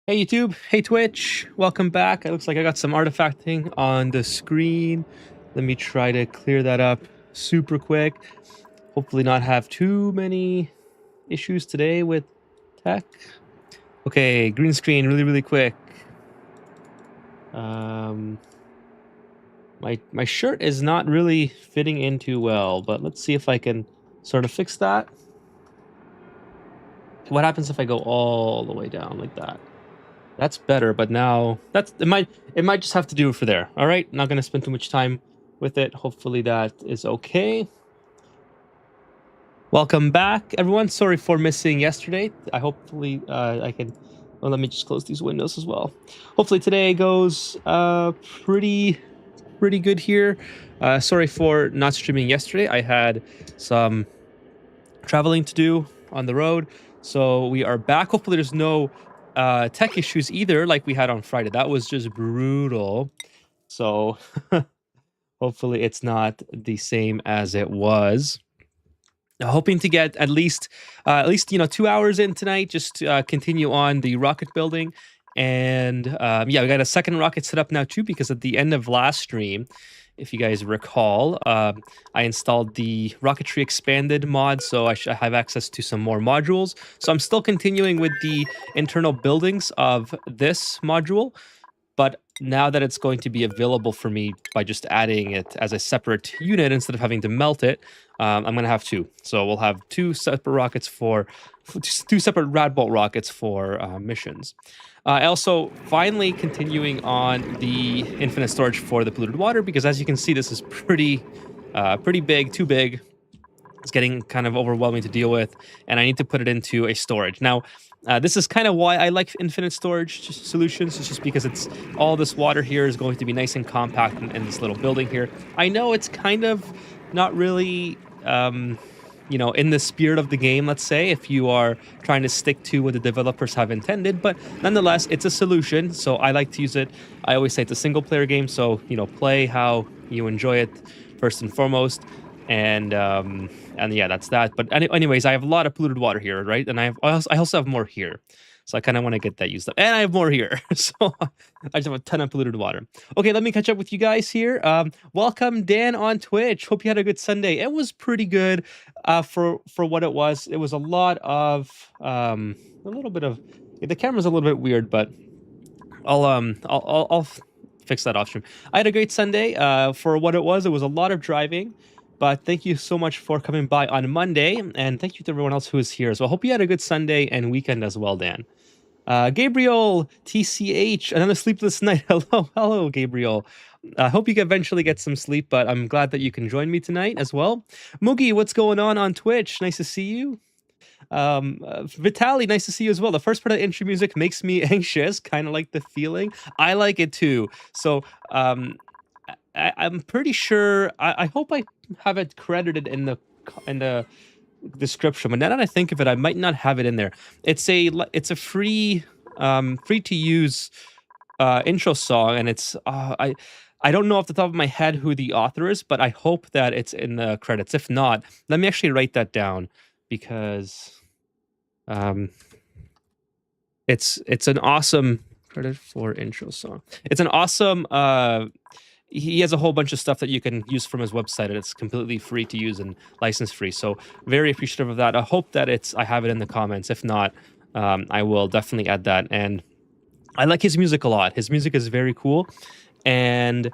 Hey YouTube, hey Twitch, welcome back. It looks like I got some artifacting on the screen. Let me try to clear that up super quick. Hopefully not have too many issues today with tech. Okay, green screen really quick. My shirt is not really fitting in too well, but let's see if I can sort of fix that. What happens if I go all the way down like that? That's better, but now it might just have to do for there. All right, not gonna spend too much time with it. Hopefully that is okay. Welcome back, everyone. Sorry for missing yesterday. Hopefully I can. Well, let me just close these windows as well. Hopefully today goes pretty good here. Sorry for not streaming yesterday. I had some traveling to do on the road, so we are back. Hopefully there's no tech issues either like we had on Friday. That was just brutal. So hopefully it's not the same as it was. Hoping to get at least 2 hours in tonight, just to continue on the rocket building. And yeah, we got a second rocket set up now too, because at the end of last stream, if you guys recall, I installed the Rocketry Expanded mod, so I have access to some more modules. So I'm still continuing with the internal buildings of this module, but now that it's going to be available for me by just adding it as a separate unit instead of having to melt it, I'm going to have two. So we'll have two separate rockets two separate Radbolt rockets for missions. Also, finally continuing on the infinite storage for the polluted water, because as you can see, this is pretty big, too big. It's getting kind of overwhelming to deal with, and I need to put it into a storage. Now, this is kind of why I like infinite storage solutions. It's just because it's all this water here is going to be nice and compact in this little building here. I know it's kind of not really, in the spirit of the game, let's say, if you are trying to stick to what the developers have intended, but nonetheless, it's a solution, so I like to use it. I always say it's a single-player game, so, play how you enjoy it first and foremost. And yeah, that's that. But anyways, I have a lot of polluted water here, right? And I also have more here. So I kind of want to get that used up. And I have more here. So I just have a ton of polluted water. Okay, let me catch up with you guys here. Welcome, Dan, on Twitch. Hope you had a good Sunday. It was pretty good for what it was. It was a lot of, a little bit of, the camera's a little bit weird, but I'll fix that off stream. I had a great Sunday. For what it was a lot of driving. But thank you so much for coming by on Monday, and thank you to everyone else who is here. So I hope you had a good Sunday and weekend as well, Dan. Gabriel, TCH, another sleepless night. Hello, Gabriel. I hope you can eventually get some sleep, but I'm glad that you can join me tonight as well. Moogie, what's going on Twitch? Nice to see you. Vitali, nice to see you as well. The first part of the intro music makes me anxious, kind of like the feeling. I like it too. So I'm pretty sure. I hope I have it credited in the description, but now that I think of it, I might not have it in there. It's a free to use intro song, and it's I don't know off the top of my head who the author is, but I hope that it's in the credits. If not, let me actually write that down, because it's an awesome credit for intro song. It's an awesome he has a whole bunch of stuff that you can use from his website, and it's completely free to use and license free. So very appreciative of that. I hope that I have it in the comments. If not, I will definitely add that. And I like his music a lot. His music is very cool, and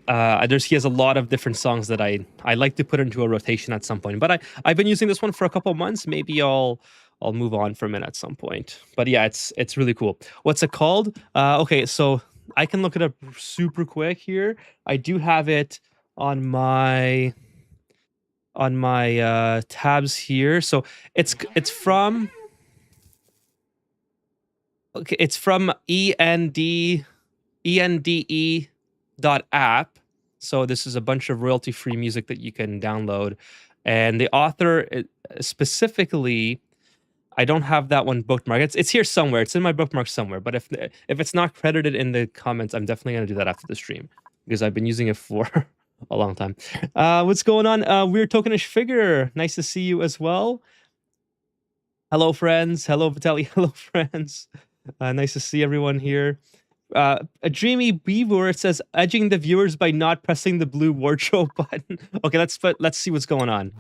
he has a lot of different songs that I like to put into a rotation at some point. But I've been using this one for a couple of months. Maybe I'll move on from it at some point. But yeah, it's really cool. What's it called? Okay, so I can look it up super quick here. I do have it on my tabs here. So it's from ende.app. So this is a bunch of royalty-free music that you can download. And the author specifically, I don't have that one bookmarked. It's here somewhere. It's in my bookmark somewhere. But if it's not credited in the comments, I'm definitely going to do that after the stream, because I've been using it for a long time. What's going on? Weird Tokenish Figure. Nice to see you as well. Hello, friends. Hello, Vitaly. Hello, friends. Nice to see everyone here. A Dreamy Beaver, it says, edging the viewers by not pressing the blue wardrobe button. Okay, let's see what's going on.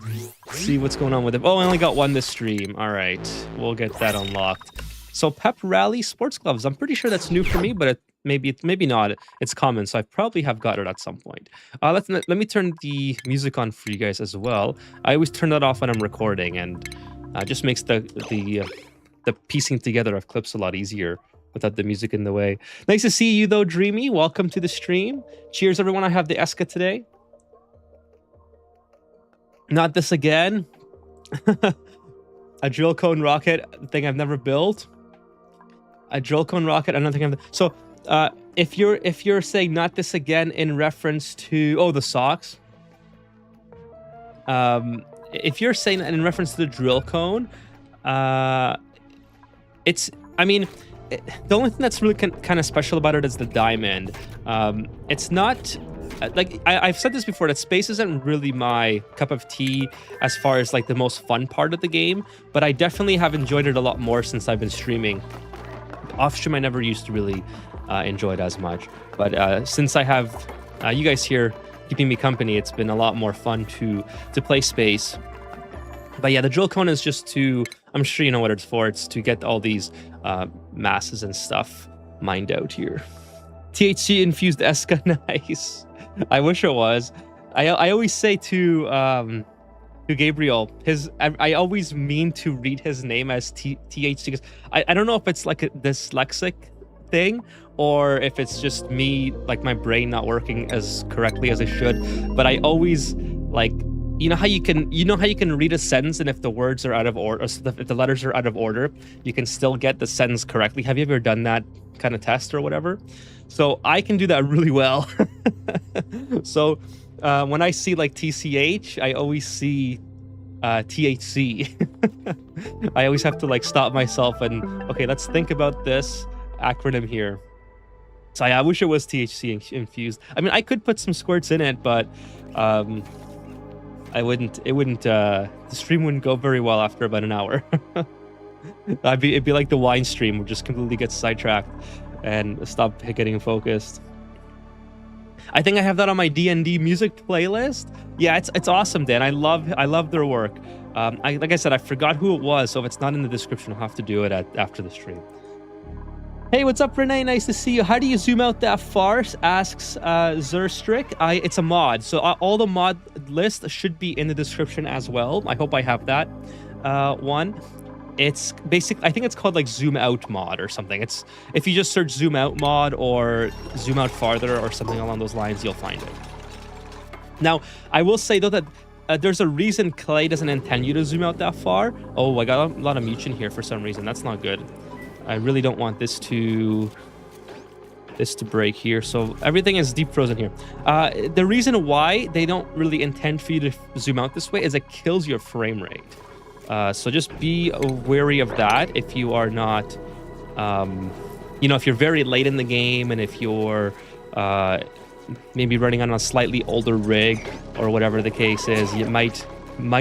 See what's going on with it. Oh, I only got one this stream. All right, we'll get that unlocked. So Pep Rally sports gloves. I'm pretty sure that's new for me, but maybe not. It's common, so I probably have got it at some point. Let me turn the music on for you guys as well. I always turn that off when I'm recording, and just makes the piecing together of clips a lot easier without the music in the way. Nice to see you though, Dreamy. Welcome to the stream. Cheers, everyone. I have the Eska today. Not this again. A drill cone rocket thing I've never built. A drill cone rocket, another thing so if you're saying not this again in reference to the socks. If you're saying that in reference to the drill cone, the only thing that's really kind of special about it is the diamond. It's not like I've said this before, that space isn't really my cup of tea as far as like the most fun part of the game, but I definitely have enjoyed it a lot more since I've been streaming. Off stream, I never used to really enjoy it as much, but since I have you guys here keeping me company, it's been a lot more fun to play space. But yeah, the drill cone is just to, I'm sure you know what it's for. It's to get all these masses and stuff mined out here. THC infused Eska, nice. I wish it was. I always say to Gabriel, I always mean to read his name as THC, because I don't know if it's like a dyslexic thing or if it's just me, like my brain not working as correctly as it should. But I always like, you know how you can read a sentence, and if the words are out of order, if the letters are out of order, you can still get the sentence correctly. Have you ever done that kind of test or whatever? So I can do that really well. So when I see like TCH, I always see THC. I always have to like stop myself and, okay, let's think about this acronym here. So I wish it was THC infused. I mean, I could put some squirts in it, but the stream wouldn't go very well after about an hour. It'd be like the wine stream, would just completely get sidetracked and stop getting focused. I think I have that on my D&D music playlist. Yeah, it's awesome, Dan. I love their work. Like I said, I forgot who it was, so if it's not in the description, I'll have to do it after the stream. Hey, what's up, Renee? Nice to see you. How do you zoom out that far? Asks Zerstrick. It's a mod, so all the mod list should be in the description as well. I hope I have that one. It's basic. I think it's called like zoom out mod or something. It's if you just search zoom out mod or zoom out farther or something along those lines, you'll find it. Now, I will say though that there's a reason Clay doesn't intend you to zoom out that far. Oh, I got a lot of mutation here for some reason. That's not good. I really don't want this to break here. So everything is deep frozen here. The reason why they don't really intend for you to zoom out this way is it kills your frame rate. So just be wary of that if you are not, if you're very late in the game and if you're maybe running on a slightly older rig or whatever the case is, it might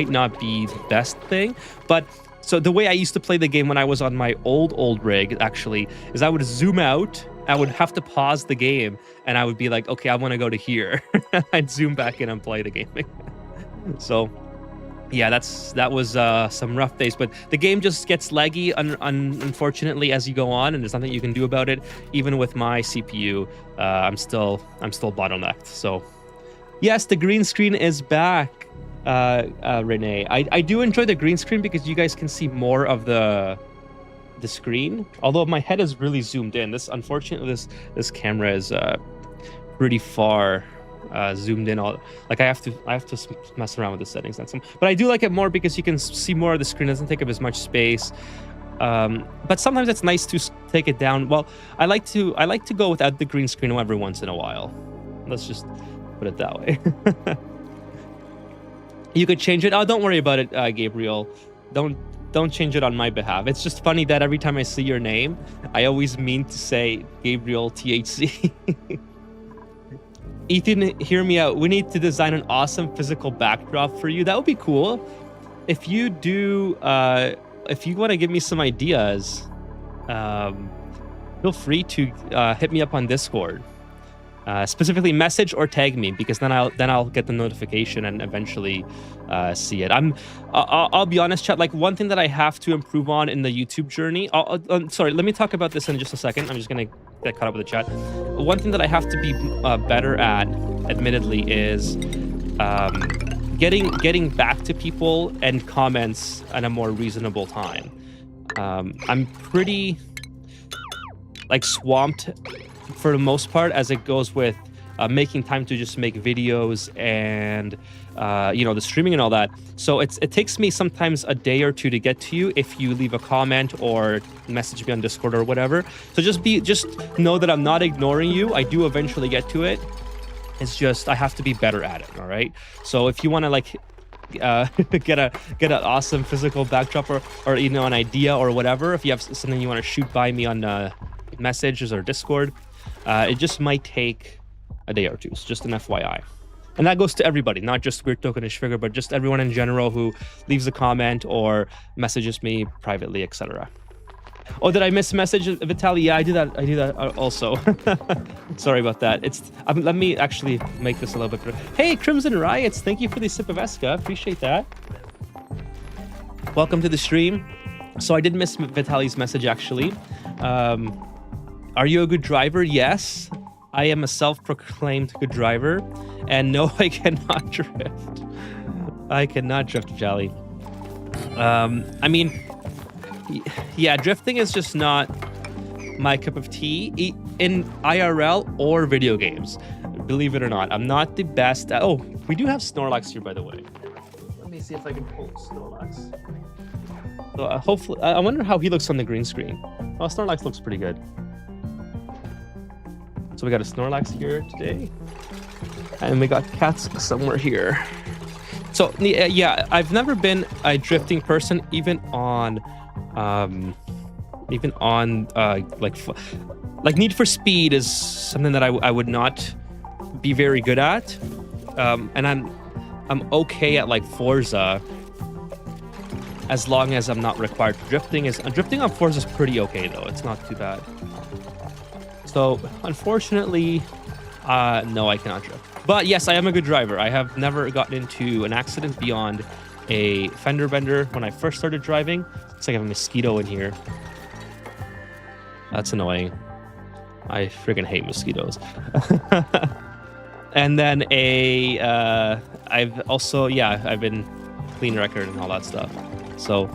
not be the best thing. But so the way I used to play the game when I was on my old rig, actually, is I would zoom out. I would have to pause the game, and I would be like, okay, I want to go to here. I'd zoom back in and play the game. So, yeah, that was some rough days. But the game just gets laggy, unfortunately, as you go on, and there's nothing you can do about it. Even with my CPU, I'm still bottlenecked. So, yes, the green screen is back. Renee, I do enjoy the green screen because you guys can see more of the screen. Although my head is really zoomed in. Unfortunately, this camera is pretty far zoomed in. I have to mess around with the settings. But I do like it more because you can see more of the screen. It doesn't take up as much space. But sometimes it's nice to take it down. Well, I like to go without the green screen every once in a while. Let's just put it that way. You could change it. Oh, don't worry about it, Gabriel. Don't change it on my behalf. It's just funny that every time I see your name, I always mean to say Gabriel THC. Ethan, hear me out. We need to design an awesome physical backdrop for you. That would be cool. If you do, if you want to give me some ideas, feel free to hit me up on Discord. Specifically message or tag me, because then I'll get the notification and eventually see it. I'll be honest, chat, like one thing that I have to improve on in the YouTube journey. Sorry, let me talk about this in just a second. I'm just gonna get caught up with the chat. One thing that I have to be better at, admittedly, is getting back to people and comments at a more reasonable time. I'm pretty swamped for the most part as it goes with making time to just make videos and the streaming and all that. So it takes me sometimes a day or two to get to you if you leave a comment or message me on Discord or whatever. So just know that I'm not ignoring you. I do eventually get to it. It's just I have to be better at it. All right. So if you want to get an awesome physical backdrop or an idea or whatever, if you have something you want to shoot by me on messages or Discord, it just might take a day or two. It's just an FYI. And that goes to everybody, not just Weird Tokenish Figure, but just everyone in general who leaves a comment or messages me privately, etc. Oh, did I miss a message, Vitaly? Yeah, I do that also. Sorry about that. Let me actually make this a little bit better. Hey, Crimson Riots, thank you for the sip of Eska. Appreciate that. Welcome to the stream. So I did miss Vitaly's message, actually. Are you a good driver? Yes, I am a self-proclaimed good driver. And no, I cannot drift. I cannot drift, Vitaly. I mean, yeah, drifting is just not my cup of tea in IRL or video games. Believe it or not, I'm not the best at... Oh, we do have Snorlax here, by the way. Let me see if I can pull Snorlax. So hopefully, I wonder how he looks on the green screen. Oh, Snorlax looks pretty good. So we got a Snorlax here today, and we got cats somewhere here. So yeah, I've never been a drifting person, even on like Need for Speed is something that I would not be very good at, and I'm okay at like Forza, as long as I'm not required to. Drifting on Forza is pretty okay though. It's not too bad. So unfortunately, no, I cannot drift. But yes, I am a good driver. I have never gotten into an accident beyond a fender bender when I first started driving. It's like I have a mosquito in here. That's annoying. I friggin' hate mosquitoes. And then I've also, I've been clean record and all that stuff. So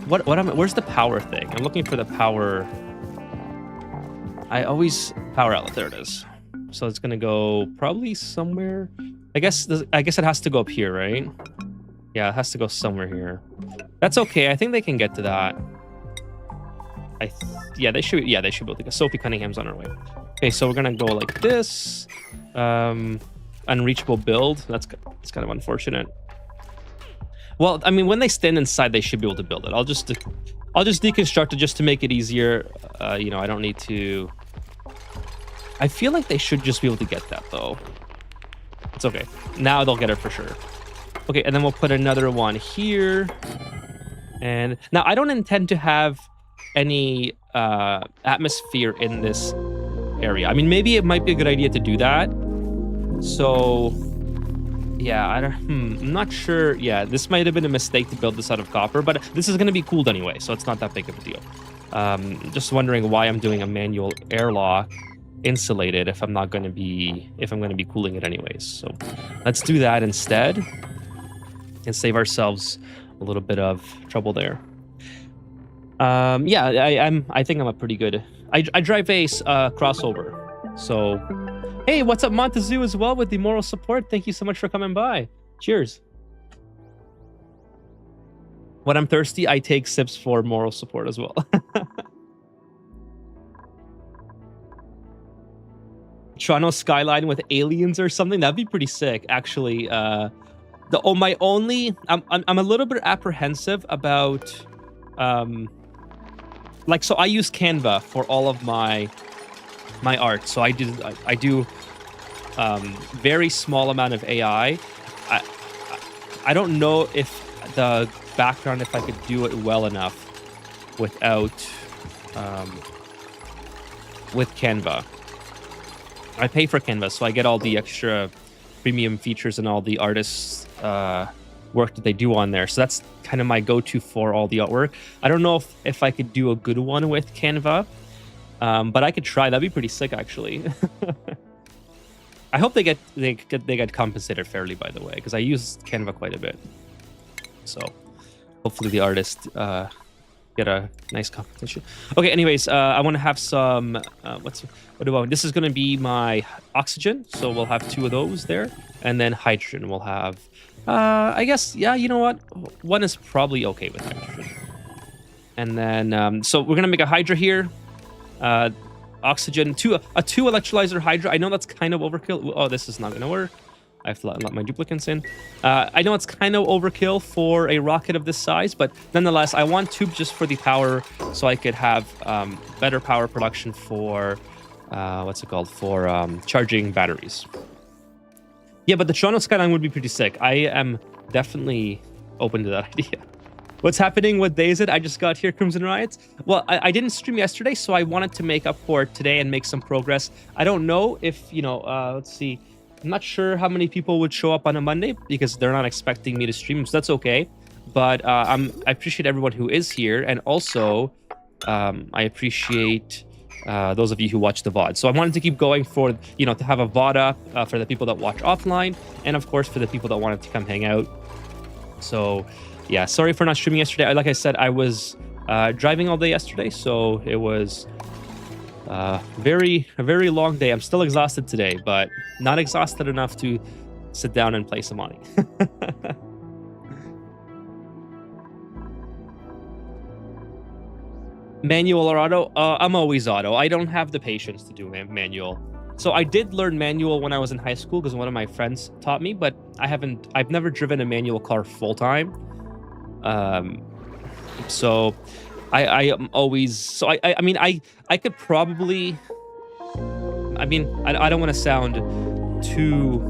where's the power thing? I'm looking for the power. Power outlet. There it is. So it's gonna go probably somewhere. I guess it has to go up here, right? Yeah, it has to go somewhere here. That's okay. I think they can get to that. They should be able to go. Sophie Cunningham's on her way. Okay, so we're gonna go like this. Unreachable build. That's kind of unfortunate. Well, I mean, when they stand inside, they should be able to build it. I'll just deconstruct it just to make it easier. I don't need to. I feel like they should just be able to get that though. It's okay. Now they'll get it for sure. Okay, and then we'll put another one here. And now I don't intend to have any atmosphere in this area. I mean, maybe it might be a good idea to do that. So, yeah, I'm not sure. Yeah, this might have been a mistake to build this out of copper, but this is going to be cooled anyway, so it's not that big of a deal. Just wondering why I'm doing a manual airlock insulated if I'm going to be cooling it anyways. So let's do that instead and save ourselves a little bit of trouble there. I think I'm a pretty good. I drive a crossover. So, hey, what's up, Montezoo as well with the moral support? Thank you so much for coming by. Cheers. When I'm thirsty, I take sips for moral support as well. Toronto skyline with aliens or something, that'd be pretty sick, actually. I'm a little bit apprehensive about so I use Canva for all of my art. So I do very small amount of AI. I don't know if the background, if I could do it well enough without with Canva. I pay for Canva, so I get all the extra premium features and all the artists' work that they do on there. So that's kind of my go-to for all the artwork. I don't know if I could do a good one with Canva, but I could try. That'd be pretty sick, actually. I hope they get compensated fairly, by the way, because I use Canva quite a bit. So hopefully the artists get a nice compensation. Okay, anyways, I want to have some this is going to be my oxygen, so we'll have 2 of those there, and then hydrogen we'll have I guess, yeah, you know what, 1 is probably okay with hydrogen. And then so we're gonna make a hydra here, oxygen, a 2 electrolyzer hydra. I know that's kind of overkill. Oh, this is not gonna work. I have to let my duplicants in. I know it's kind of overkill for a rocket of this size, but nonetheless, I want 2 just for the power, so I could have better power production for charging batteries. Yeah, but the Toronto skyline would be pretty sick. I am definitely open to that idea. What's happening with Dazed? I just got here, Crimson Riots. Well, I didn't stream yesterday, so I wanted to make up for it today and make some progress. I don't know if, let's see. I'm not sure how many people would show up on a Monday because they're not expecting me to stream, so that's okay. But I appreciate everyone who is here, and also I appreciate those of you who watch the VOD. So I wanted to keep going for, to have a VOD up for the people that watch offline, and of course for the people that wanted to come hang out. So yeah, sorry for not streaming yesterday. Like I said, I was driving all day yesterday, so it was a very long day. I'm still exhausted today, but not exhausted enough to sit down and play some money. Manual or auto? I'm always auto. I don't have the patience to do manual. So I did learn manual when I was in high school because one of my friends taught me, but I've never driven a manual car full time. So I am always, so I mean, I could probably, I don't want to sound too,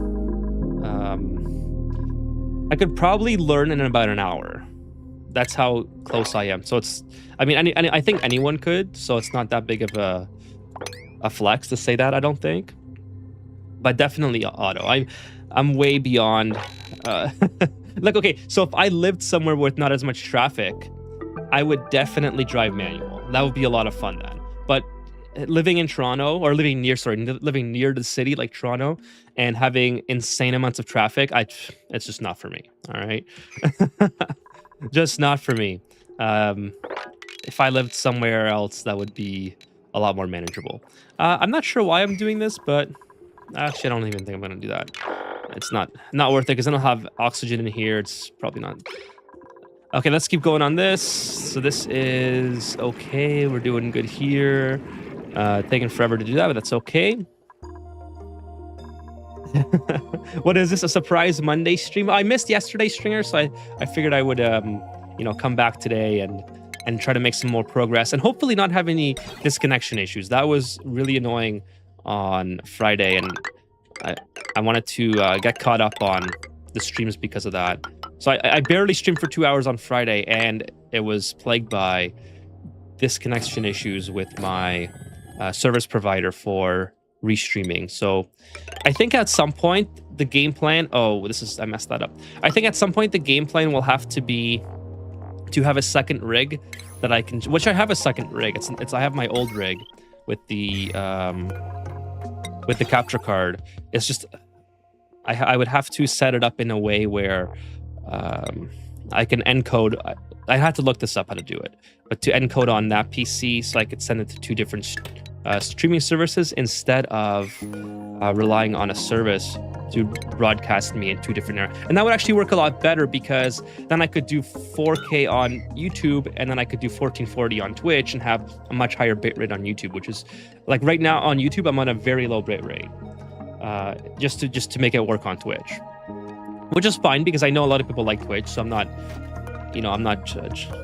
I could probably learn in about an hour. That's how close I am. So I think anyone could, so it's not that big of a flex to say that, I don't think. But definitely auto. I'm way beyond, like, okay, so if I lived somewhere with not as much traffic, I would definitely drive manual. That would be a lot of fun then. But living in Toronto, or living near the city like Toronto, and having insane amounts of traffic, it's just not for me. All right, just not for me. If I lived somewhere else, that would be a lot more manageable. I'm not sure why I'm doing this, but actually, I don't even think I'm gonna do that. It's not worth it because then I'll have oxygen in here. It's probably not. Okay, let's keep going on this. So this is okay. We're doing good here. Taking forever to do that, but that's okay. What is this? A surprise Monday stream? I missed yesterday's stringer, so I figured I would come back today and try to make some more progress and hopefully not have any disconnection issues. That was really annoying on Friday, and I wanted to get caught up on the streams because of that. So I barely streamed for 2 hours on Friday, and it was plagued by disconnection issues with my service provider for restreaming. So I think at some point the game plan, I messed that up. I think at some point the game plan will have to be to have a second rig that I can, which I have a second rig. I have my old rig with the capture card. It's just I would have to set it up in a way where I can encode. I had to look this up how to do it, but to encode on that PC so I could send it to 2 different streaming services instead of relying on a service to broadcast me in 2 different areas. And that would actually work a lot better because then I could do 4K on YouTube and then I could do 1440 on Twitch and have a much higher bitrate on YouTube, which is like right now on YouTube, I'm on a very low bitrate just to make it work on Twitch, which is fine because I know a lot of people like Twitch. So I'm not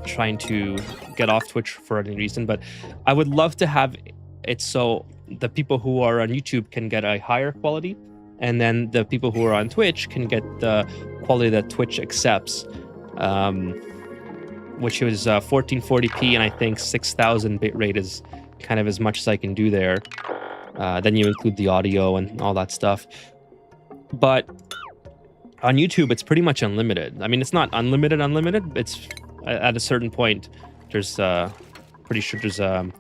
trying to get off Twitch for any reason, but I would love to have it so the people who are on YouTube can get a higher quality, and then the people who are on Twitch can get the quality that Twitch accepts, which is 1440p, and I think 6000 bitrate is kind of as much as I can do there. Then you include the audio and all that stuff. But on YouTube, it's pretty much unlimited. I mean, it's not unlimited. It's at a certain point, there's pretty sure there's a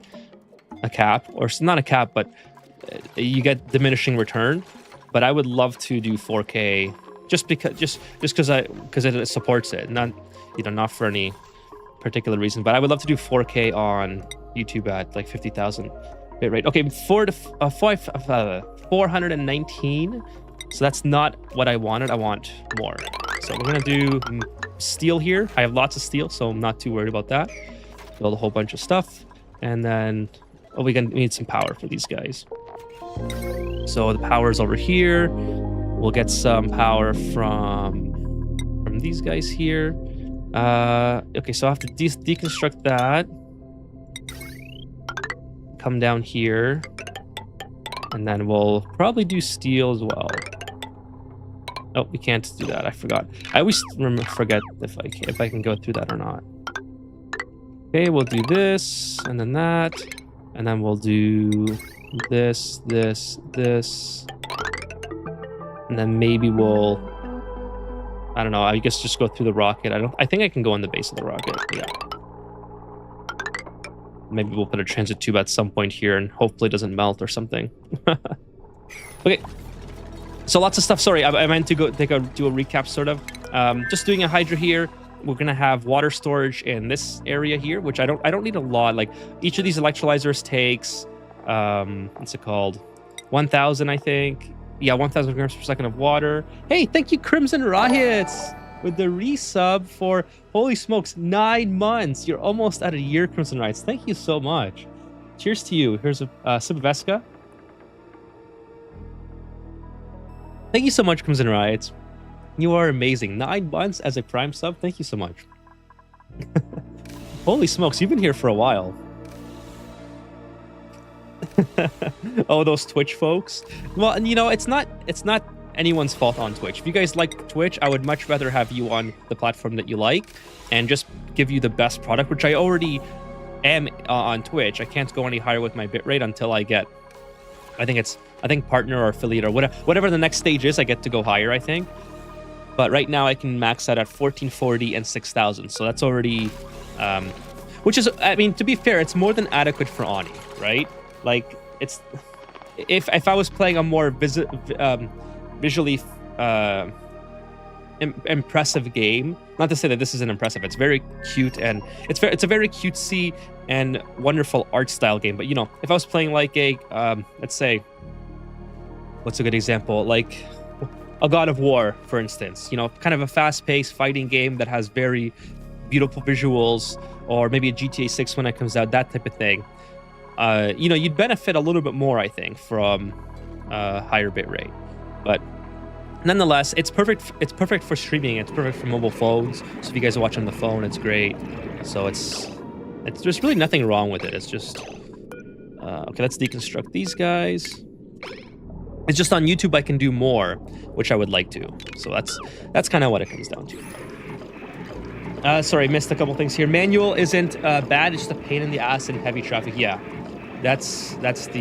cap, or it's not a cap, but you get diminishing return. But I would love to do 4K just because it supports it, not for any particular reason. But I would love to do 4K on YouTube at like 50,000 bitrate. Okay, 419. So that's not what I wanted. I want more. So we're gonna do steel here. I have lots of steel, so I'm not too worried about that. Build a whole bunch of stuff, and then we need some power for these guys. So the power is over here. We'll get some power from these guys here. Okay, so I have to deconstruct that. Come down here, and then we'll probably do steel as well. Oh, we can't do that. I forgot. I always forget if I can go through that or not. Okay, we'll do this, and then that, and then we'll do this, and then maybe we'll, I don't know, I guess just go through the rocket. I think I can go on the base of the rocket. Yeah. Maybe we'll put a transit tube at some point here and hopefully it doesn't melt or something. Okay. So lots of stuff. Sorry, I meant to do a recap sort of. Just doing a hydro here. We're gonna have water storage in this area here, which I don't need a lot. Like each of these electrolyzers takes what's it called? 1,000, I think. Yeah, 1,000 grams per second of water. Hey, thank you, Crimson Riots, with the resub for, holy smokes, 9 months. You're almost at a year, Crimson Riots. Thank you so much. Cheers to you. Here's a sip of Vesca. Thank you so much, Crimson Riots. You are amazing. 9 months as a Prime sub. Thank you so much. Holy smokes, you've been here for a while. Oh, those Twitch folks. Well, and it's not anyone's fault on Twitch. If you guys like Twitch, I would much rather have you on the platform that you like and just give you the best product, which I already am on Twitch. I can't go any higher with my bitrate until I get, I think partner or affiliate or whatever the next stage is. I get to go higher, I think. But right now I can max out at 1440 and 6,000. So that's already, which is, I mean, to be fair, it's more than adequate for Ani, right? Like it's if I was playing a more visually impressive game, not to say that this isn't impressive, it's very cute and it's a very cutesy and wonderful art style game. But you know, if I was playing like a let's say, what's a good example, like a God of War, for instance, you know, kind of a fast-paced fighting game that has very beautiful visuals, or maybe a GTA 6 when it comes out, that type of thing. You know, you'd benefit a little bit more, I think, from higher bitrate. But nonetheless, it's perfect. It's perfect for streaming. It's perfect for mobile phones. So if you guys are watching on the phone, it's great. So it's there's really nothing wrong with it. It's just okay. Let's deconstruct these guys. It's just on YouTube I can do more, which I would like to. So that's kind of what it comes down to. Sorry, missed a couple things here. Manual isn't bad. It's just a pain in the ass in heavy traffic. Yeah, that's the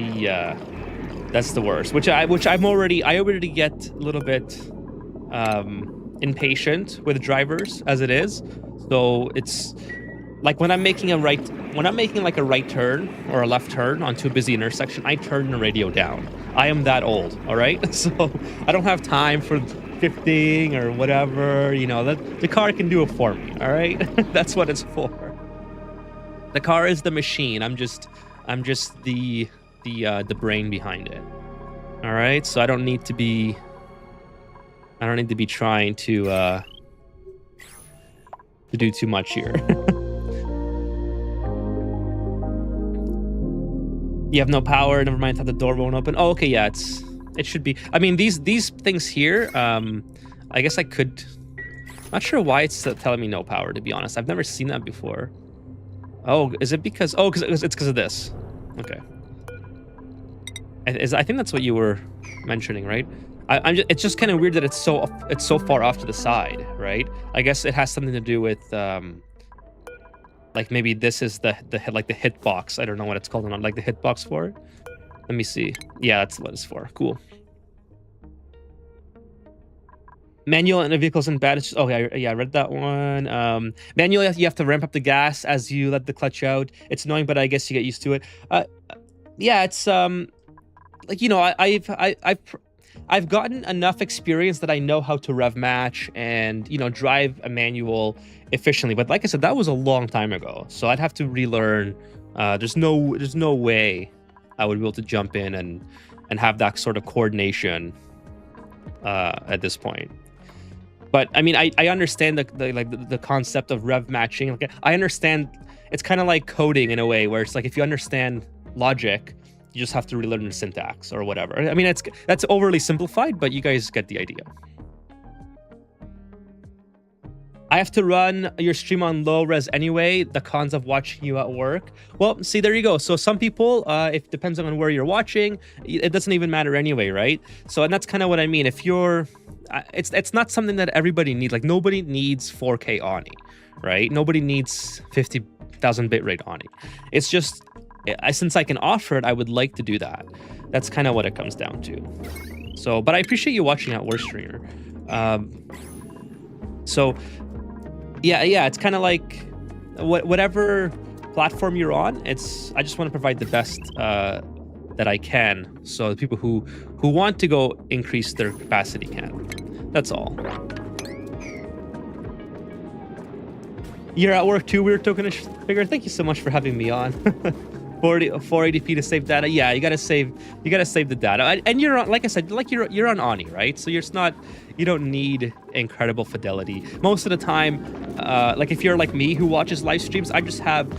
worst. I already get a little bit impatient with drivers as it is. So it's like when I'm making like a right turn or a left turn onto a busy intersection, I turn the radio down. I am that old, all right? So I don't have time for drifting or whatever, you know, that the car can do it for me, all right? That's what it's for. The car is the machine. I'm just the brain behind it. All right? So I don't need to be trying to do too much here. You have no power. Never mind. How the door won't open. Oh, okay. Yeah, it should be. I mean, these things here. I guess I could. Not sure why it's telling me no power. To be honest, I've never seen that before. Oh, is it because? Oh, because it's because of this. Okay. I think that's what you were mentioning, right? It's just kind of weird that it's so far off to the side, right? I guess it has something to do with like maybe this is the hitbox. I don't know what it's called, like the hitbox for it. Let me see. Yeah, that's what it's for. Cool. Manual and the vehicles in bad. Oh yeah, I read that one. Manual, you have to ramp up the gas as you let the clutch out. It's annoying, but I guess you get used to it. Yeah, it's like, you know, I've gotten enough experience that I know how to rev match and, you know, drive a manual efficiently. But like I said, that was a long time ago, so I'd have to relearn. There's no way I would be able to jump in and have that sort of coordination at this point. But I mean, I understand the concept of rev matching. Like, I understand it's kind of like coding in a way, where it's like if you understand logic, you just have to relearn the syntax or whatever. I mean, that's overly simplified, but you guys get the idea. I have to run your stream on low res anyway. The cons of watching you at work. Well, see, there you go. So some people, it depends on where you're watching, it doesn't even matter anyway, right? So, and that's kind of what I mean. If you're, it's not something that everybody needs. Like, nobody needs 4K Oni, right? Nobody needs 50,000 bitrate Oni. It's just, since I can offer it, I would like to do that. That's kind of what it comes down to. So, but I appreciate you watching at Worst Streamer. So, yeah, it's kind of like whatever platform you're on. I just want to provide the best that I can, so the people who want to go increase their capacity can. That's all. You're at work too, weird tokenish figure. Thank you so much for having me on. 480p to save data. Yeah, you gotta save the data. And you're on, like I said, like you're on Oni, right? So you don't need incredible fidelity. Most of the time, like if you're like me who watches live streams, I just have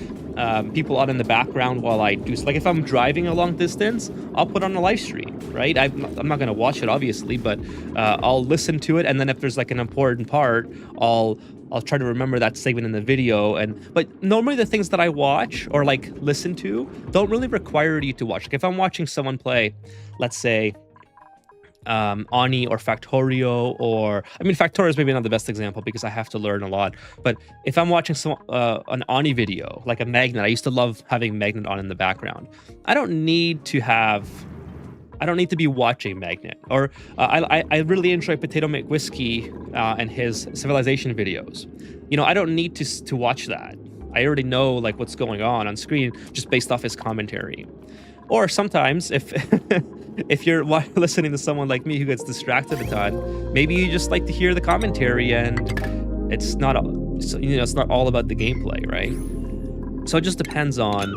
people on in the background while I do. So like if I'm driving a long distance, I'll put on a live stream, right? I'm not gonna watch it obviously, but I'll listen to it, and then if there's like an important part, I'll try to remember that segment in the video. But normally the things that I watch or like listen to don't really require you to watch. Like if I'm watching someone play, let's say Oni or Factorio, or I mean Factorio is maybe not the best example because I have to learn a lot. But if I'm watching an Oni video, like a Magnet, I used to love having Magnet on in the background. I don't need to be watching Magnet. Or I really enjoy Potato McWhiskey and his Civilization videos. You know, I don't need to watch that. I already know like what's going on screen just based off his commentary. Or sometimes if if you're listening to someone like me who gets distracted a ton, maybe you just like to hear the commentary and it's not it's not all about the gameplay, right? So it just depends on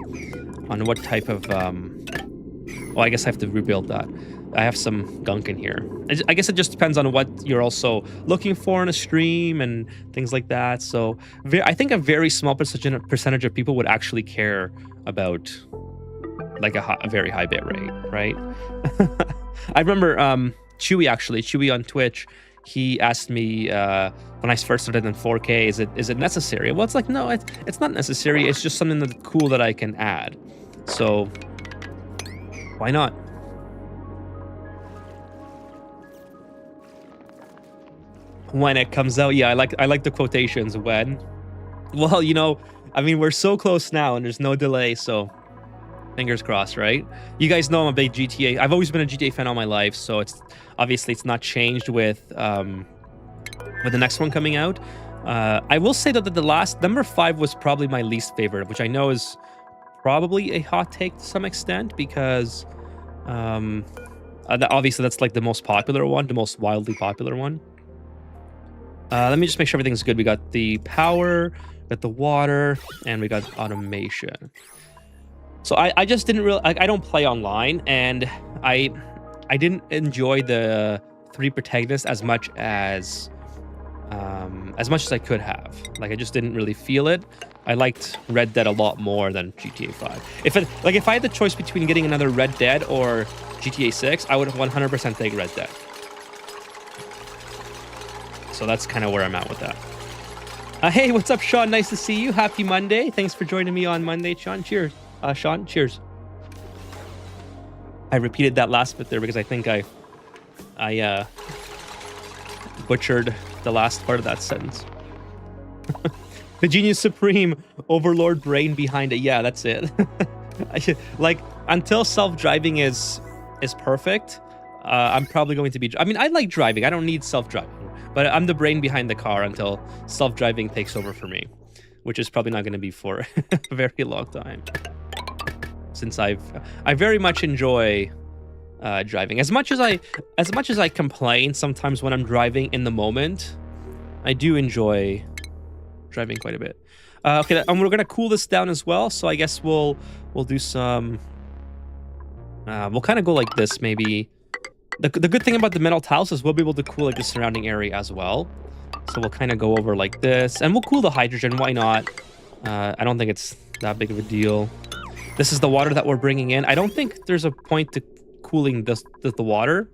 what type of well, I guess I have to rebuild that. I have some gunk in here. I guess it just depends on what you're also looking for in a stream and things like that. So I think a very small percentage of people would actually care about like a very high bit rate, right? I remember Chewy on Twitch, he asked me when I first started in 4K, is it necessary? Well, it's like, no, it's not necessary. It's just something that's cool that I can add. So why not? When it comes out, yeah, I like the quotations. When, well, you know, I mean, we're so close now and there's no delay, so fingers crossed, right? You guys know I'm a big GTA. I've always been a GTA fan all my life, so it's obviously it's not changed with the next one coming out. I will say that the last number 5 was probably my least favorite, which I know is probably a hot take to some extent because obviously that's like the most popular one, the most wildly popular one. Let me just make sure everything's good. We got the power, we got the water, and we got automation. So I just didn't really, I don't play online, and I didn't enjoy the 3 protagonists as much as I could have. Like, I just didn't really feel it. I liked Red Dead a lot more than GTA 5. If I had the choice between getting another Red Dead or GTA 6, I would 100% take Red Dead. So that's kind of where I'm at with that. Hey, what's up, Sean? Nice to see you. Happy Monday. Thanks for joining me on Monday, Sean. Cheers. Sean, cheers. I repeated that last bit there because I think I butchered the last part of that sentence. The genius supreme, overlord brain behind it. Yeah, that's it. Like, until self-driving is perfect, I'm probably going to be... I mean, I like driving. I don't need self-driving. But I'm the brain behind the car until self-driving takes over for me, which is probably not going to be for a very long time. Since I very much enjoy driving. As much as I complain sometimes when I'm driving in the moment, I do enjoy driving quite a bit. Okay, and we're gonna cool this down as well. So I guess we'll do some. We'll kind of go like this maybe. The good thing about the metal tiles is we'll be able to cool like the surrounding area as well. So we'll kind of go over like this, and we'll cool the hydrogen. Why not? I don't think it's that big of a deal. This is the water that we're bringing in. I don't think there's a point to cooling the water.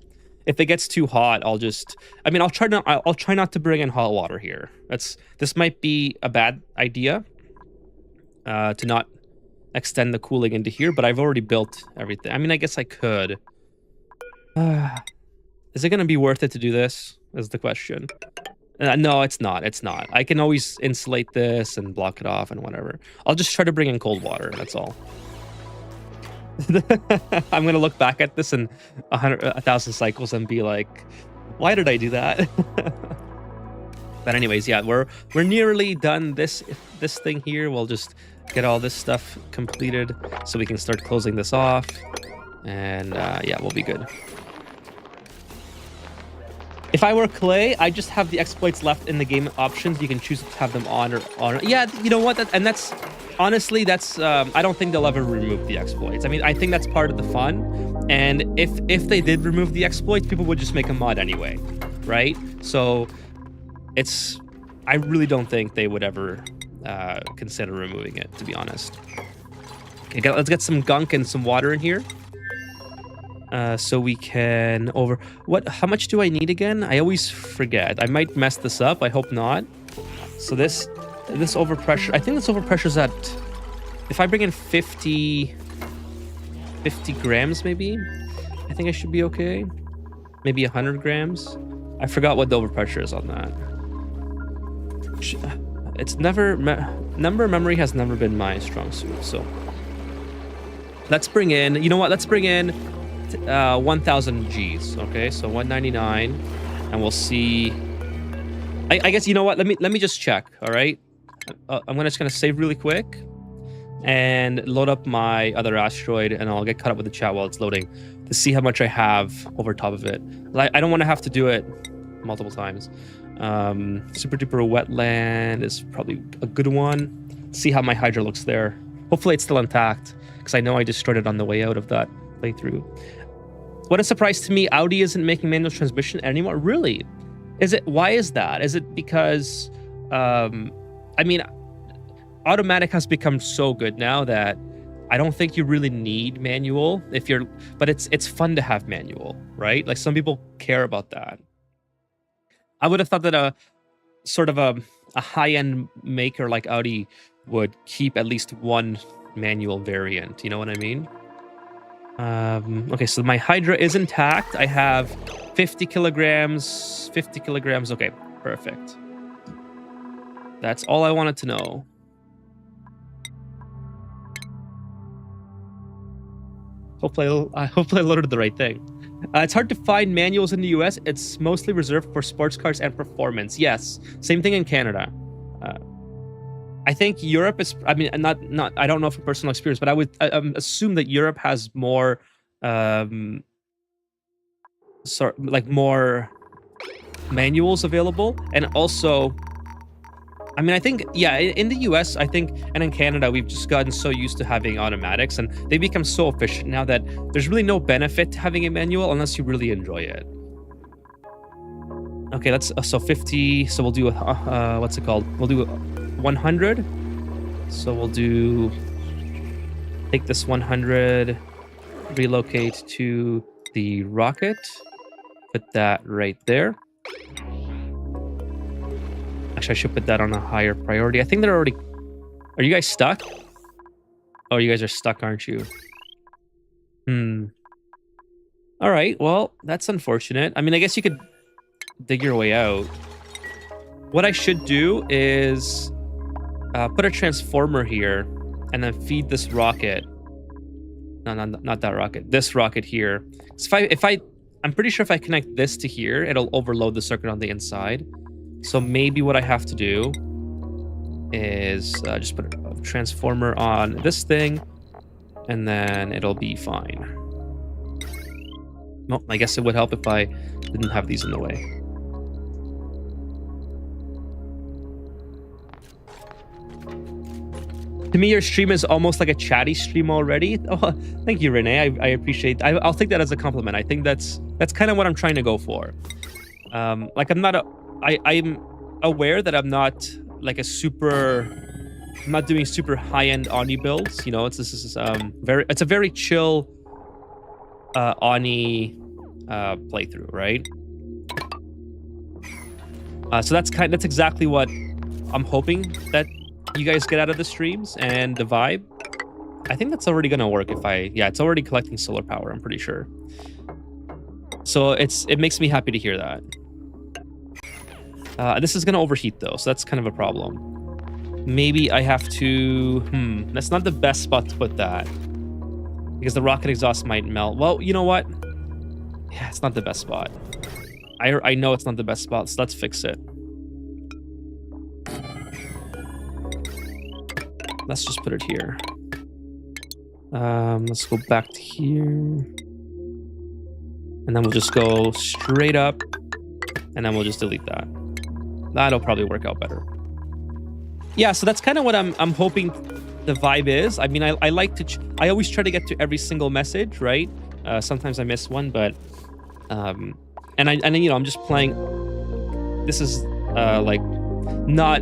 If it gets too hot, I'll try not to bring in hot water here. This might be a bad idea to not extend the cooling into here, but I've already built everything. I mean, I guess I could. Is it going to be worth it to do this? Is the question. No, it's not. It's not. I can always insulate this and block it off and whatever. I'll just try to bring in cold water. That's all. I'm going to look back at this in 1,000 cycles and be like, why did I do that? But anyways, yeah, we're nearly done this thing here. We'll just get all this stuff completed so we can start closing this off. And yeah, we'll be good. If I were Clay, I just have the exploits left in the game options. You can choose to have them on or on. Yeah, you know what? That's honestly, I don't think they'll ever remove the exploits. I mean, I think that's part of the fun. And if they did remove the exploits, people would just make a mod anyway, right? So I really don't think they would ever consider removing it, to be honest. Okay, let's get some gunk and some water in here. So we can how much do I need again? I always forget. I might mess this up. I hope not. So this overpressure, I think this overpressure's at, if I bring in 50 grams maybe, I think I should be okay. Maybe 100 grams. I forgot what the overpressure is on that. It's never, number memory has never been my strong suit. So let's bring in, you know what? Let's bring in 1,000 Gs. Okay, so 199, and we'll see. I guess, you know what? Let me just check. All right, I'm just gonna save really quick. and load up my other asteroid, and I'll get caught up with the chat while it's loading to see how much I have over top of it. I don't want to have to do it multiple times. Super duper wetland is probably a good one. See how my Hydra looks there. Hopefully it's still intact, because I know I destroyed it on the way out of that playthrough. What a surprise to me, Audi isn't making manual transmission anymore. Really? Is it? Why is that? Is it because I mean, automatic has become so good now that I don't think you really need manual if you're, but it's fun to have manual, right? Like some people care about that. I would have thought that a sort of a high-end maker like Audi would keep at least one manual variant. You know what I mean? Okay, so my Hydra is intact. I have 50 kilograms, 50 kilograms. Okay, perfect. That's all I wanted to know. Hopefully I loaded the right thing. It's hard to find manuals in the US. It's mostly reserved for sports cars and performance. Yes, same thing in Canada. I think Europe is, I mean, not I don't know from personal experience, but I would assume that Europe has more, more manuals available. And also, I mean, I think, yeah, in the US, I think, and in Canada, we've just gotten so used to having automatics, and they become so efficient now that there's really no benefit to having a manual unless you really enjoy it. Okay, that's so 50. So we'll do what's it called? We'll do 100. So we'll do, take this 100, relocate to the rocket, put that right there. Actually, I should put that on a higher priority. I think they're already... Are you guys stuck? Oh, you guys are stuck, aren't you? All right, well, that's unfortunate. I mean, I guess you could dig your way out. What I should do is put a transformer here and then feed this rocket. No, not that rocket. This rocket here. So I'm pretty sure if I connect this to here, it'll overload the circuit on the inside. So maybe what I have to do is just put a transformer on this thing, and then it'll be fine. Well, I guess it would help if I didn't have these in the way. To me, your stream is almost like a chatty stream already. Oh, thank you, Renee. I appreciate. I'll take that as a compliment. I think that's kind of what I'm trying to go for. Like I'm aware that I'm not like a I'm not doing super high-end Oni builds. You know, it's a very chill Oni playthrough, right? So that's exactly what I'm hoping that you guys get out of the streams and the vibe. I think that's already gonna work it's already collecting solar power, I'm pretty sure. So it makes me happy to hear that. This is gonna overheat though, so that's kind of a problem. Maybe I have to, that's not the best spot to put that, because the rocket exhaust might melt. Well, you know what? Yeah, it's not the best spot. I know it's not the best spot, so let's fix it. Let's just put it here. Let's go back to here. And then we'll just go straight up, and then we'll just delete that. That'll probably work out better. Yeah, so that's kind of what I'm hoping the vibe is. I mean, I like to... I always try to get to every single message, right? Sometimes I miss one, but... and then, you know, I'm just playing... This is, like, not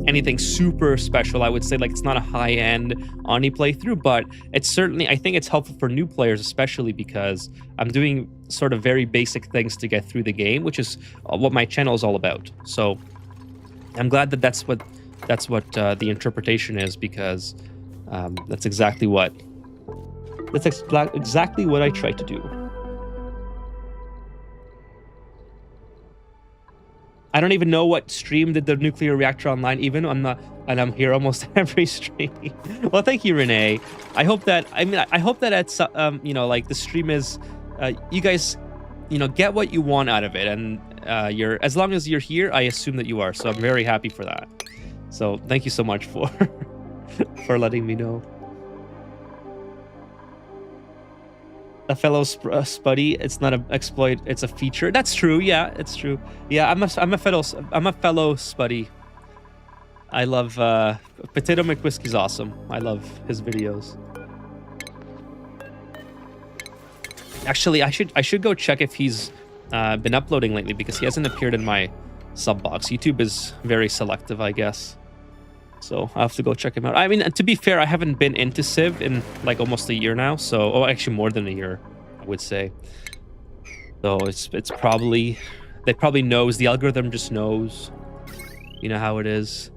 anything super special. I would say, like, it's not a high-end Oni playthrough, but it's certainly... I think it's helpful for new players, especially because I'm doing sort of very basic things to get through the game, which is what my channel is all about. So I'm glad that that's what the interpretation is, because that's exactly what I try to do. I don't even know what stream did the nuclear reactor online. Even I'm here almost every stream. Well, thank you, Renee. I hope that it's you know, like the stream is you guys, you know, get what you want out of it, and as long as you're here, I assume that you are. So I'm very happy for that. So thank you so much for for letting me know. A fellow Spuddy, it's not an exploit, it's a feature. That's true. Yeah, it's true. Yeah, I'm a fellow Spuddy. I love Potato McWhiskey's awesome. I love his videos. Actually, I should go check if he's been uploading lately, because he hasn't appeared in my sub box. YouTube is very selective, I guess. So I'll have to go check him out. I mean, to be fair, I haven't been into Civ in like almost a year now. So, oh, actually more than a year, I would say. So it's probably, they probably knows, the algorithm just knows, you know how it is.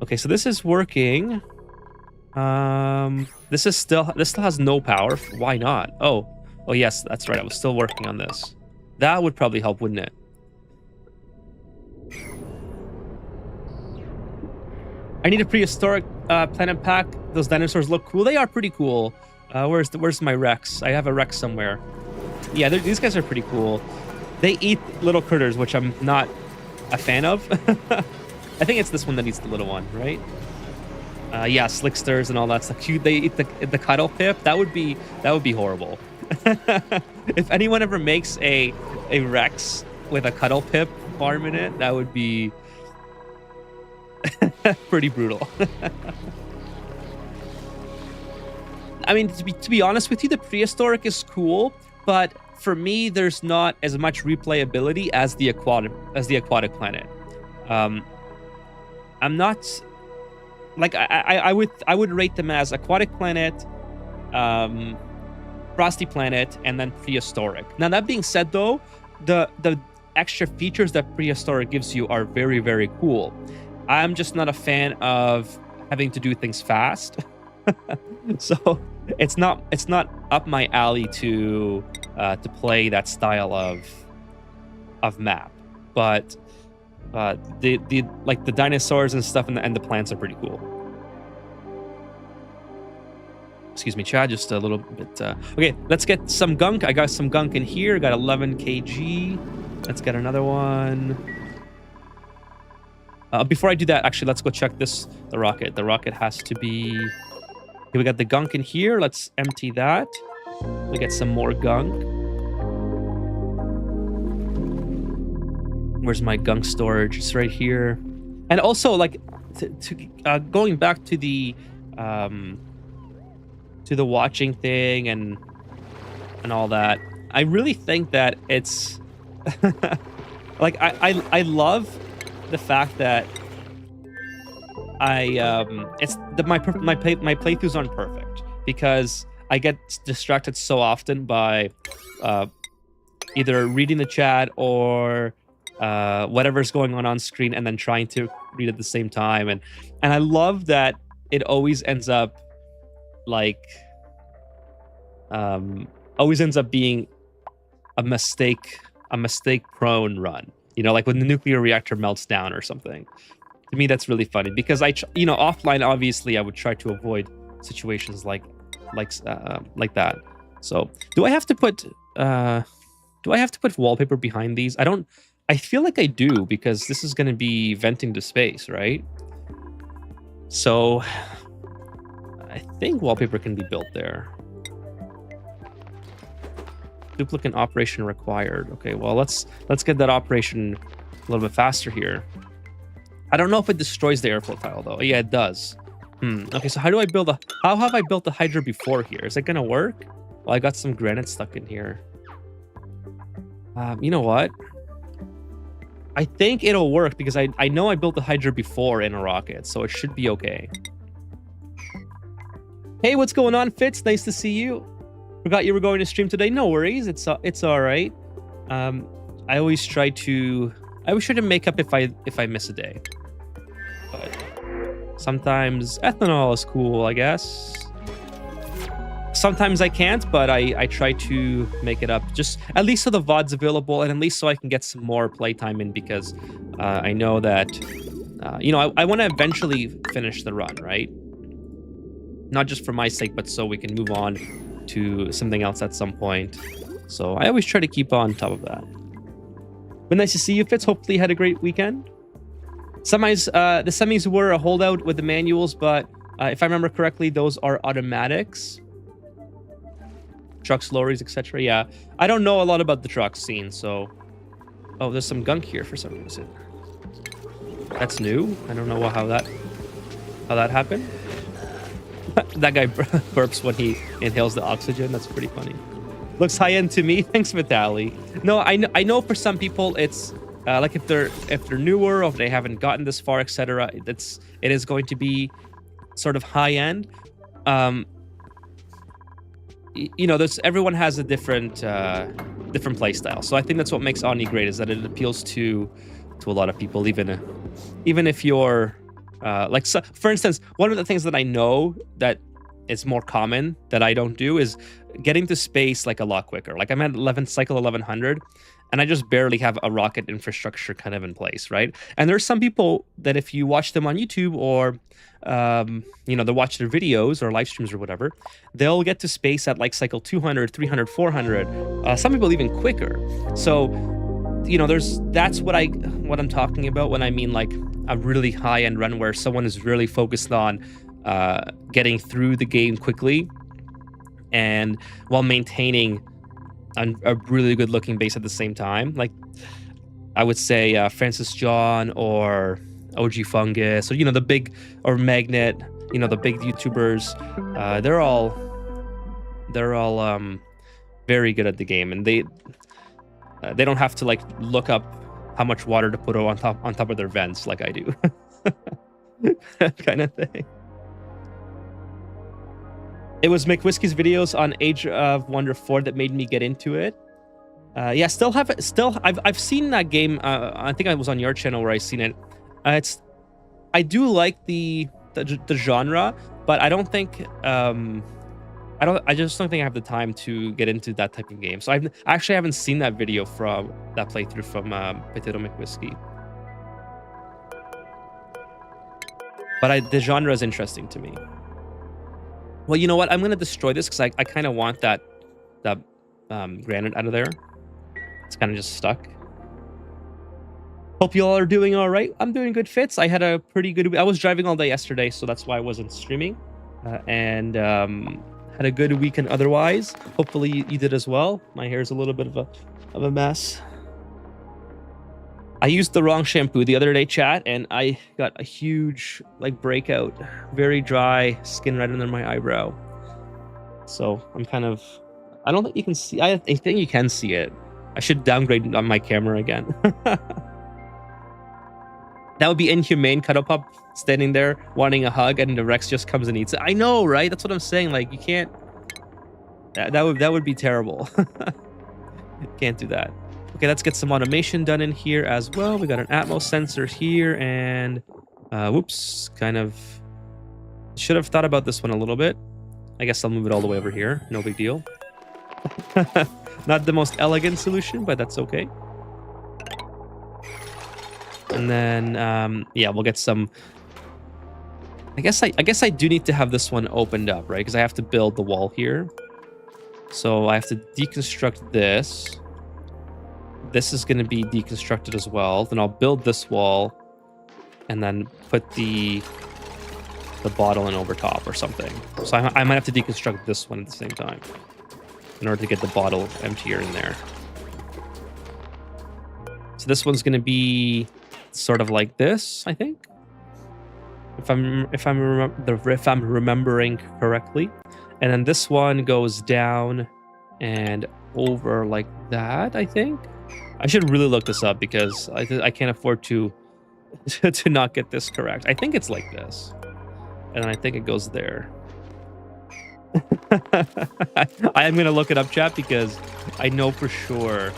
Okay, so this is working. This still has no power. Why not? Oh yes, that's right. I was still working on this. That would probably help, wouldn't it? I need a prehistoric planet pack. Those dinosaurs look cool. They are pretty cool. Where's my Rex? I have a Rex somewhere. Yeah, these guys are pretty cool. They eat little critters, which I'm not a fan of. I think it's this one that eats the little one, right? Yeah, slicksters and all that stuff. They eat the cuddle Pip. That would be horrible. If anyone ever makes a Rex with a cuddle Pip farm in it, that would be pretty brutal. I mean, to be honest with you, the prehistoric is cool, but for me, there's not as much replayability as the aquatic planet. I'm not like I would rate them as aquatic planet, frosty planet, and then prehistoric. Now that being said, though, the extra features that prehistoric gives you are very, very cool. I'm just not a fan of having to do things fast. So it's not up my alley to play that style of map. But the dinosaurs and stuff and the plants are pretty cool. Excuse me, Chad, just a little bit. Okay, let's get some gunk. I got some gunk in here. Got 11 kg. Let's get another one. Before I do that, actually, let's go check the rocket. The rocket has to be... Okay, we got the gunk in here. Let's empty that. We get some more gunk. Where's my gunk storage? It's right here. And also, like, going back to the watching thing and all that, I really think that it's like I love the fact that my playthroughs aren't perfect, because I get distracted so often by either reading the chat or whatever's going on screen and then trying to read at the same time, and I love that it always ends up like being a mistake prone run, you know, like when the nuclear reactor melts down or something. To me, that's really funny, because offline, obviously I would try to avoid situations like that. So do I have to put wallpaper behind these? I feel like I do, because this is going to be venting to space, right? So I think wallpaper can be built there. Duplicate operation required. Okay, well, let's get that operation a little bit faster here. I don't know if it destroys the airflow tile, though. Yeah, it does. Okay, so how have I built the Hydra before here? Is it gonna work? Well, I got some granite stuck in here. You know what? I think it'll work, because I know I built the Hydra before in a rocket, so it should be okay. Hey, what's going on, Fitz? Nice to see you. Forgot you were going to stream today. No worries. It's all right. I always try to make up if I miss a day. But sometimes ethanol is cool, I guess. Sometimes I can't, but I try to make it up, just at least so the VOD's available, and at least so I can get some more playtime in, because I know that I want to eventually finish the run, right? Not just for my sake, but so we can move on to something else at some point. So I always try to keep on top of that. But nice to see you, Fitz. Hopefully you had a great weekend. The semis were a holdout with the manuals, but If I remember correctly, those are automatics. Trucks, lorries, etc. Yeah, I don't know a lot about the truck scene, so... Oh, there's some gunk here for some reason. That's new. I don't know how that happened. That guy burps when he inhales the oxygen. That's pretty funny. Looks high-end to me. Thanks, Vitaly. No, I know for some people it's like if they're newer or if they haven't gotten this far, etc. It is going to be sort of high-end. You know, everyone has a different play style. So I think that's what makes Omni great, is that it appeals to a lot of people, even if you're like, so, for instance, one of the things that I know that is more common that I don't do is getting to space like a lot quicker. Like I'm at cycle 1100, and I just barely have a rocket infrastructure kind of in place, right? And there's some people that if you watch them on YouTube or you know, they watch their videos or live streams or whatever, they'll get to space at like cycle 200, 300, 400. Some people even quicker. So, you know, that's what I'm talking about when I mean like a really high-end run where someone is really focused on getting through the game quickly and while maintaining a really good-looking base at the same time. Like I would say Francis John or OG Fungus, or you know, the big, or Magnet, you know, the big YouTubers, they're all very good at the game, and they don't have to like look up how much water to put on top of their vents like I do. Kind of thing. It was McWhiskey's videos on Age of Wonder 4 that made me get into it. Yeah, I've seen that game. I think I was on your channel where I seen it. I do like the genre, but I don't think I just don't think I have the time to get into that type of game. So I actually haven't seen that video from that playthrough from Potato McWhiskey. But the genre is interesting to me. Well, you know what? I'm gonna destroy this because I kind of want that granite out of there. It's kind of just stuck. Hope you all are doing all right. I'm doing good, Fitz. I had a pretty good... I was driving all day yesterday, so that's why I wasn't streaming. And had a good weekend otherwise. Hopefully you did as well. My hair is a little bit of a mess. I used the wrong shampoo the other day, chat, and I got a huge like breakout. Very dry skin right under my eyebrow. So I'm kind of... I don't think you can see... I think you can see it. I should downgrade on my camera again. That would be inhumane. Cuddlepop standing there wanting a hug, and the Rex just comes and eats it. I know, right? That's what I'm saying. Like, you can't... That would be terrible. Can't do that. Okay, let's get some automation done in here as well. We got an Atmos sensor here, and... whoops. Kind of... Should have thought about this one a little bit. I guess I'll move it all the way over here. No big deal. Not the most elegant solution, but that's okay. And then, yeah, we'll get some... I guess I do need to have this one opened up, right? Because I have to build the wall here. So I have to deconstruct this. This is going to be deconstructed as well. Then I'll build this wall and then put the bottle in over top or something. So I might have to deconstruct this one at the same time in order to get the bottle emptier in there. So this one's going to be sort of like this, I think, if I'm remembering correctly. And then this one goes down and over like that, I think. I should really look this up because I can't afford to not get this correct. I think it's like this, and I think it goes there. I am gonna look it up, chat, because I know for sure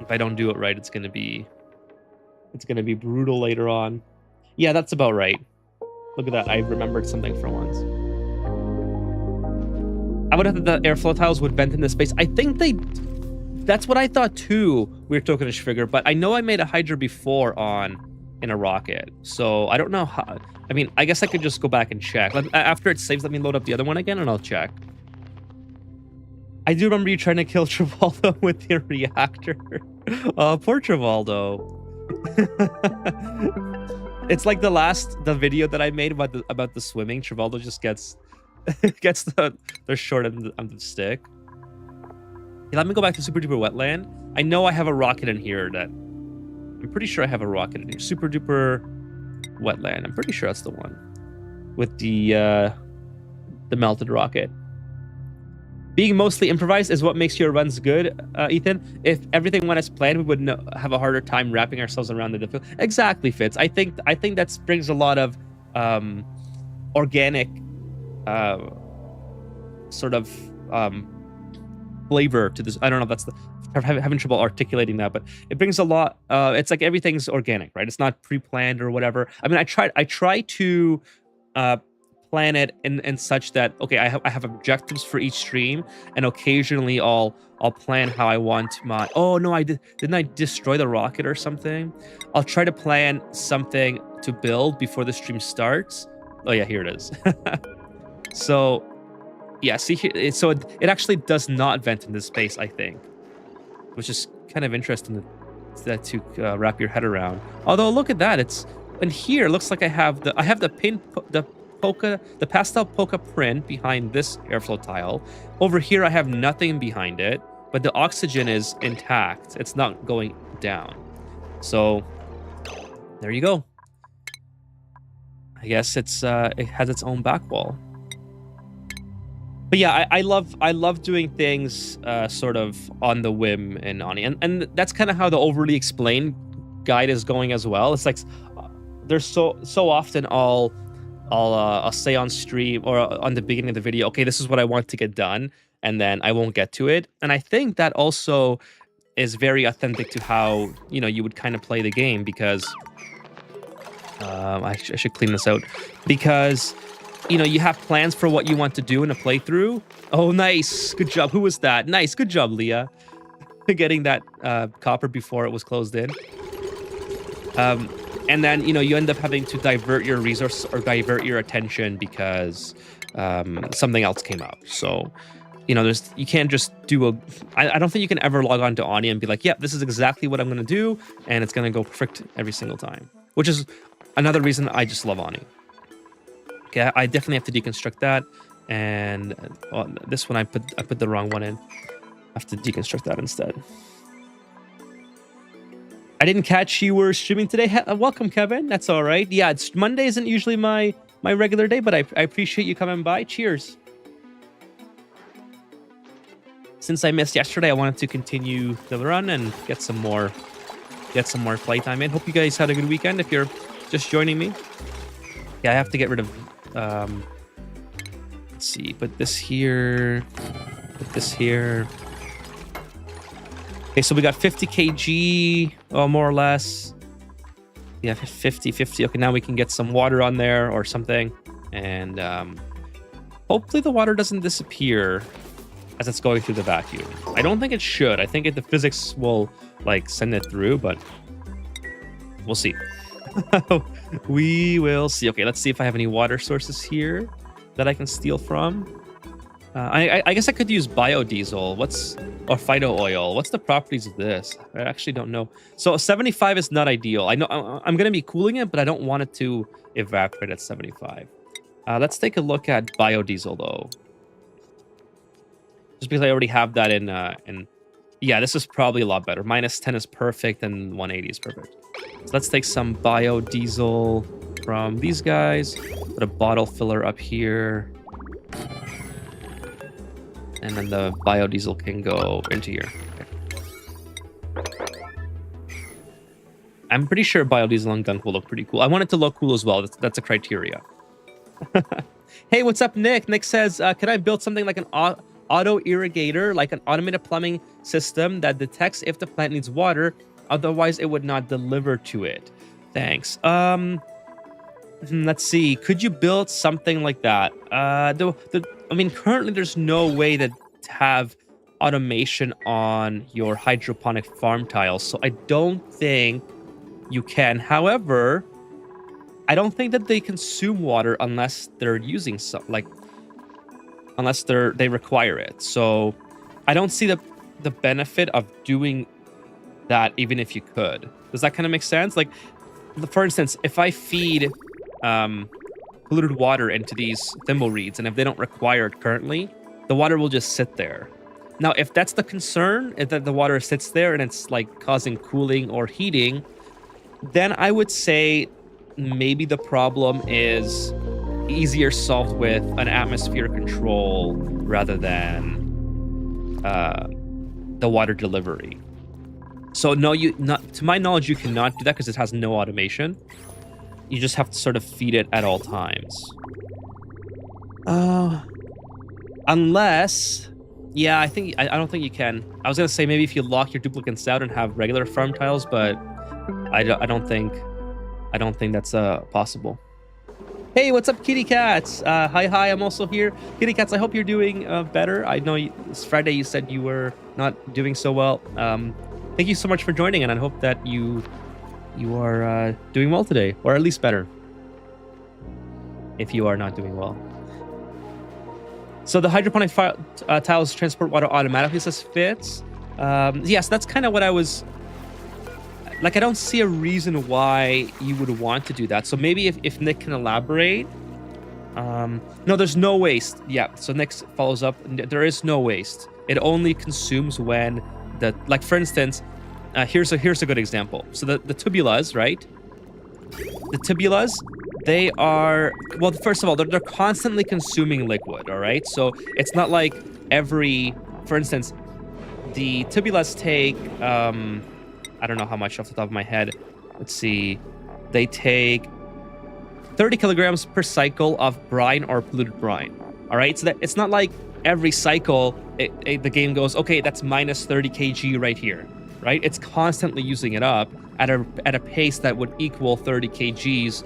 if I don't do it right, it's gonna be brutal later on. Yeah, that's about right. Look at that. I remembered something for once. I would have thought the airflow tiles would vent in the space. I think that's what I thought too. Weird tokenish figure, but I know I made a Hydra before in a rocket, so I don't know how. I mean, I guess I could just go back and check. After it saves, let me load up the other one again, and I'll check. I do remember you trying to kill Travoldo with your reactor. Poor Travoldo. It's like the video that I made about the swimming. Travolta just gets gets the short end of the stick. Okay, let me go back to Super Duper Wetland. I know I have a rocket in here that I'm pretty sure I have a rocket in here. Super Duper Wetland. I'm pretty sure that's the one with the melted rocket. Being mostly improvised is what makes your runs good, Ethan. If everything went as planned, we would have a harder time wrapping ourselves around the difficulty. Exactly, Fitz. I think that brings a lot of organic sort of flavor to this. I don't know if that's I'm having trouble articulating that, but it brings a lot. It's like everything's organic, right? It's not pre-planned or whatever. I mean, I try to plan it in such that, okay, I have objectives for each stream, and occasionally I'll plan how I want my. Oh no, didn't I destroy the rocket or something? I'll try to plan something to build before the stream starts. Oh yeah, here it is. So yeah, see here, so it actually does not vent in this space, I think, which is kind of interesting to wrap your head around. Although look at that, it's in here. It looks like I have the pastel polka print behind this airflow tile. Over here, I have nothing behind it, but the oxygen is intact. It's not going down. So there you go. I guess it has its own back wall. But yeah, I love doing things sort of on the whim and on, and that's kind of how the overly explained guide is going as well. It's like there's so often I'll say on stream or on the beginning of the video, okay, this is what I want to get done, and then I won't get to it. And I think that also is very authentic to how, you know, you would kind of play the game, because I should clean this out, because, you know, you have plans for what you want to do in a playthrough. Oh, nice. Good job. Who was that? Nice. Good job, Leah. Getting that copper before it was closed in. And then, you know, you end up having to divert your resource or divert your attention because something else came up. So, you know, you can't just do I don't think you can ever log on to Ani and be like, yeah, this is exactly what I'm going to do, and it's going to go perfect every single time, which is another reason I just love Ani. Okay, I definitely have to deconstruct that, and this one I put the wrong one in. I have to deconstruct that instead. I didn't catch you were streaming today. Welcome, Kevin. That's all right. Yeah, Monday isn't usually my regular day, but I appreciate you coming by. Cheers. Since I missed yesterday, I wanted to continue the run and get some more playtime in. Hope you guys had a good weekend. If you're just joining me, yeah, I have to get rid of. Let's see. Put this here. Put this here. Okay, so we got 50 kg, more or less. Yeah, 50. Okay, now we can get some water on there or something. And hopefully the water doesn't disappear as it's going through the vacuum. I don't think it should. I think the physics will, like, send it through, but we'll see. We will see. Okay, let's see if I have any water sources here that I can steal from. I guess I could use biodiesel. Or phyto oil. What's the properties of this? I actually don't know. So 75 is not ideal. I know I'm going to be cooling it, but I don't want it to evaporate at 75. Let's take a look at biodiesel though. Just because I already have that in yeah, this is probably a lot better. -10 is perfect and 180 is perfect. So let's take some biodiesel from these guys. Put a bottle filler up here. And then the biodiesel can go into here. Okay. I'm pretty sure biodiesel and gunk will look pretty cool. I want it to look cool as well. That's a criteria. Hey, what's up, Nick? Nick says, can I build something like an auto irrigator, like an automated plumbing system that detects if the plant needs water, otherwise it would not deliver to it? Thanks. Let's see. Could you build something like that? I mean, currently there's no way to have automation on your hydroponic farm tiles, so I don't think you can. However, I don't think that they consume water unless they're using unless they require it. So I don't see the benefit of doing that even if you could. Does that kind of make sense? Like, for instance, if I feed polluted water into these thimble reeds, and if they don't require it currently, the water will just sit there. Now, if that's the concern, if that the water sits there and it's like causing cooling or heating, then I would say maybe the problem is easier solved with an atmosphere control rather than the water delivery. So no, to my knowledge, you cannot do that because it has no automation. You just have to sort of feed it at all times. Unless, yeah, I don't think you can. I was gonna say maybe if you lock your duplicates out and have regular farm tiles, but I don't think that's possible. Hey, what's up, kitty cats? Hi, I'm also here. Kitty cats, I hope you're doing better. I know it's Friday, you said you were not doing so well. Thank you so much for joining, and I hope that you are doing well today, or at least better, if you are not doing well. So the hydroponic tiles transport water automatically, says Fitz. Yes, that's kind of what I was... Like, I don't see a reason why you would want to do that. So maybe if Nick can elaborate. No, there's no waste. Yeah, so Nick follows up. There is no waste. It only consumes when like, for instance, here's a good example. So the tubulas, right? The tubulas, they are... Well, first of all, they're constantly consuming liquid, all right? So it's not like for instance, the tubulas take... I don't know how much off the top of my head. Let's see. They take 30 kilograms per cycle of brine or polluted brine. All right, so that it's not like every cycle the game goes, okay, that's minus 30 kg right here, right? It's constantly using it up at a pace that would equal 30 kgs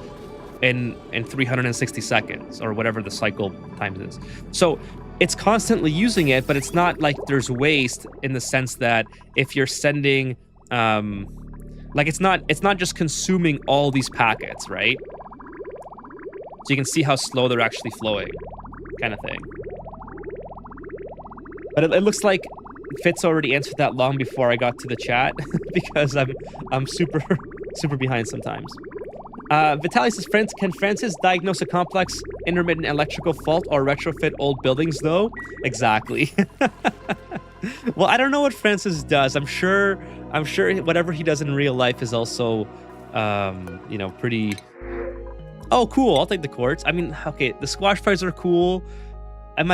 in 360 seconds or whatever the cycle times is. So it's constantly using it, but it's not like there's waste in the sense that if you're sending like it's not just consuming all these packets, right? So you can see how slow they're actually flowing, kind of thing. But it looks like Fitz already answered that long before I got to the chat because I'm super behind sometimes. Vitaly says, can Francis diagnose a complex intermittent electrical fault or retrofit old buildings though? Exactly. Well, I don't know what Francis does. I'm sure whatever he does in real life is also, pretty... Oh, cool. I'll take the quartz. I mean, okay, the squash pies are cool. Are you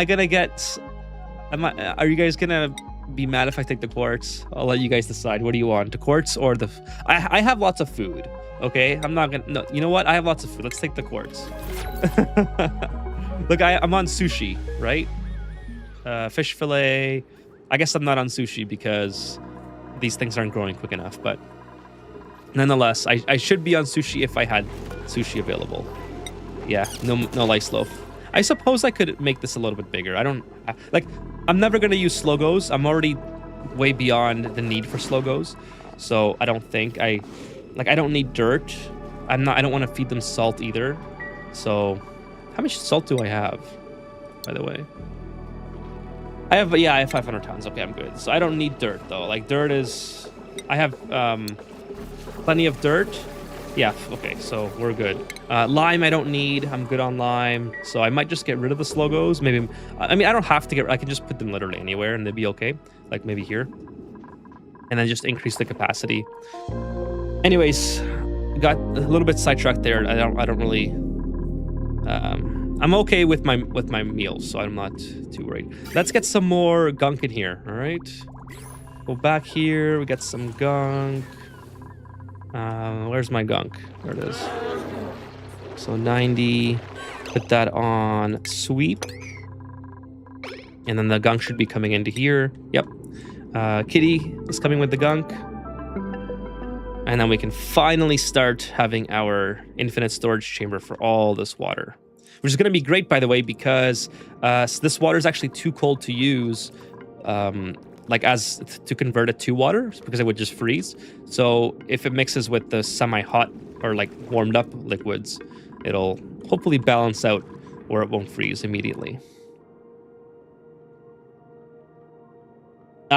guys gonna be mad if I take the quartz? I'll let you guys decide. What do you want? The quartz or the... I have lots of food, okay? I'm not gonna... No, you know what? I have lots of food. Let's take the quartz. Look, I'm on sushi, right? Fish fillet... I guess I'm not on sushi because these things aren't growing quick enough, but nonetheless, I should be on sushi if I had sushi available. Yeah, no lice loaf. I suppose I could make this a little bit bigger. I'm never going to use slogos. I'm already way beyond the need for slogos. So I don't think I don't need dirt. I don't want to feed them salt either. So how much salt do I have, by the way? I have 500 tons. Okay, I'm good. So I don't need dirt though. Like dirt is, I have plenty of dirt. Yeah, okay, so we're good. Lime I don't need. I'm good on lime. So I might just get rid of the slogos. Maybe, I mean, I don't have to I can just put them literally anywhere and they'd be okay. Like maybe here. And then just increase the capacity. Anyways, got a little bit sidetracked there. I don't really... I'm okay with my meals, so I'm not too worried. Let's get some more gunk in here, all right? Go back here, we got some gunk. Where's my gunk? There it is. So 90, put that on sweep. And then the gunk should be coming into here. Yep. Kitty is coming with the gunk. And then we can finally start having our infinite storage chamber for all this water. Which is going to be great, by the way, because this water is actually too cold to use, to convert it to water, because it would just freeze. So if it mixes with the semi-hot or like warmed up liquids, it'll hopefully balance out where it won't freeze immediately.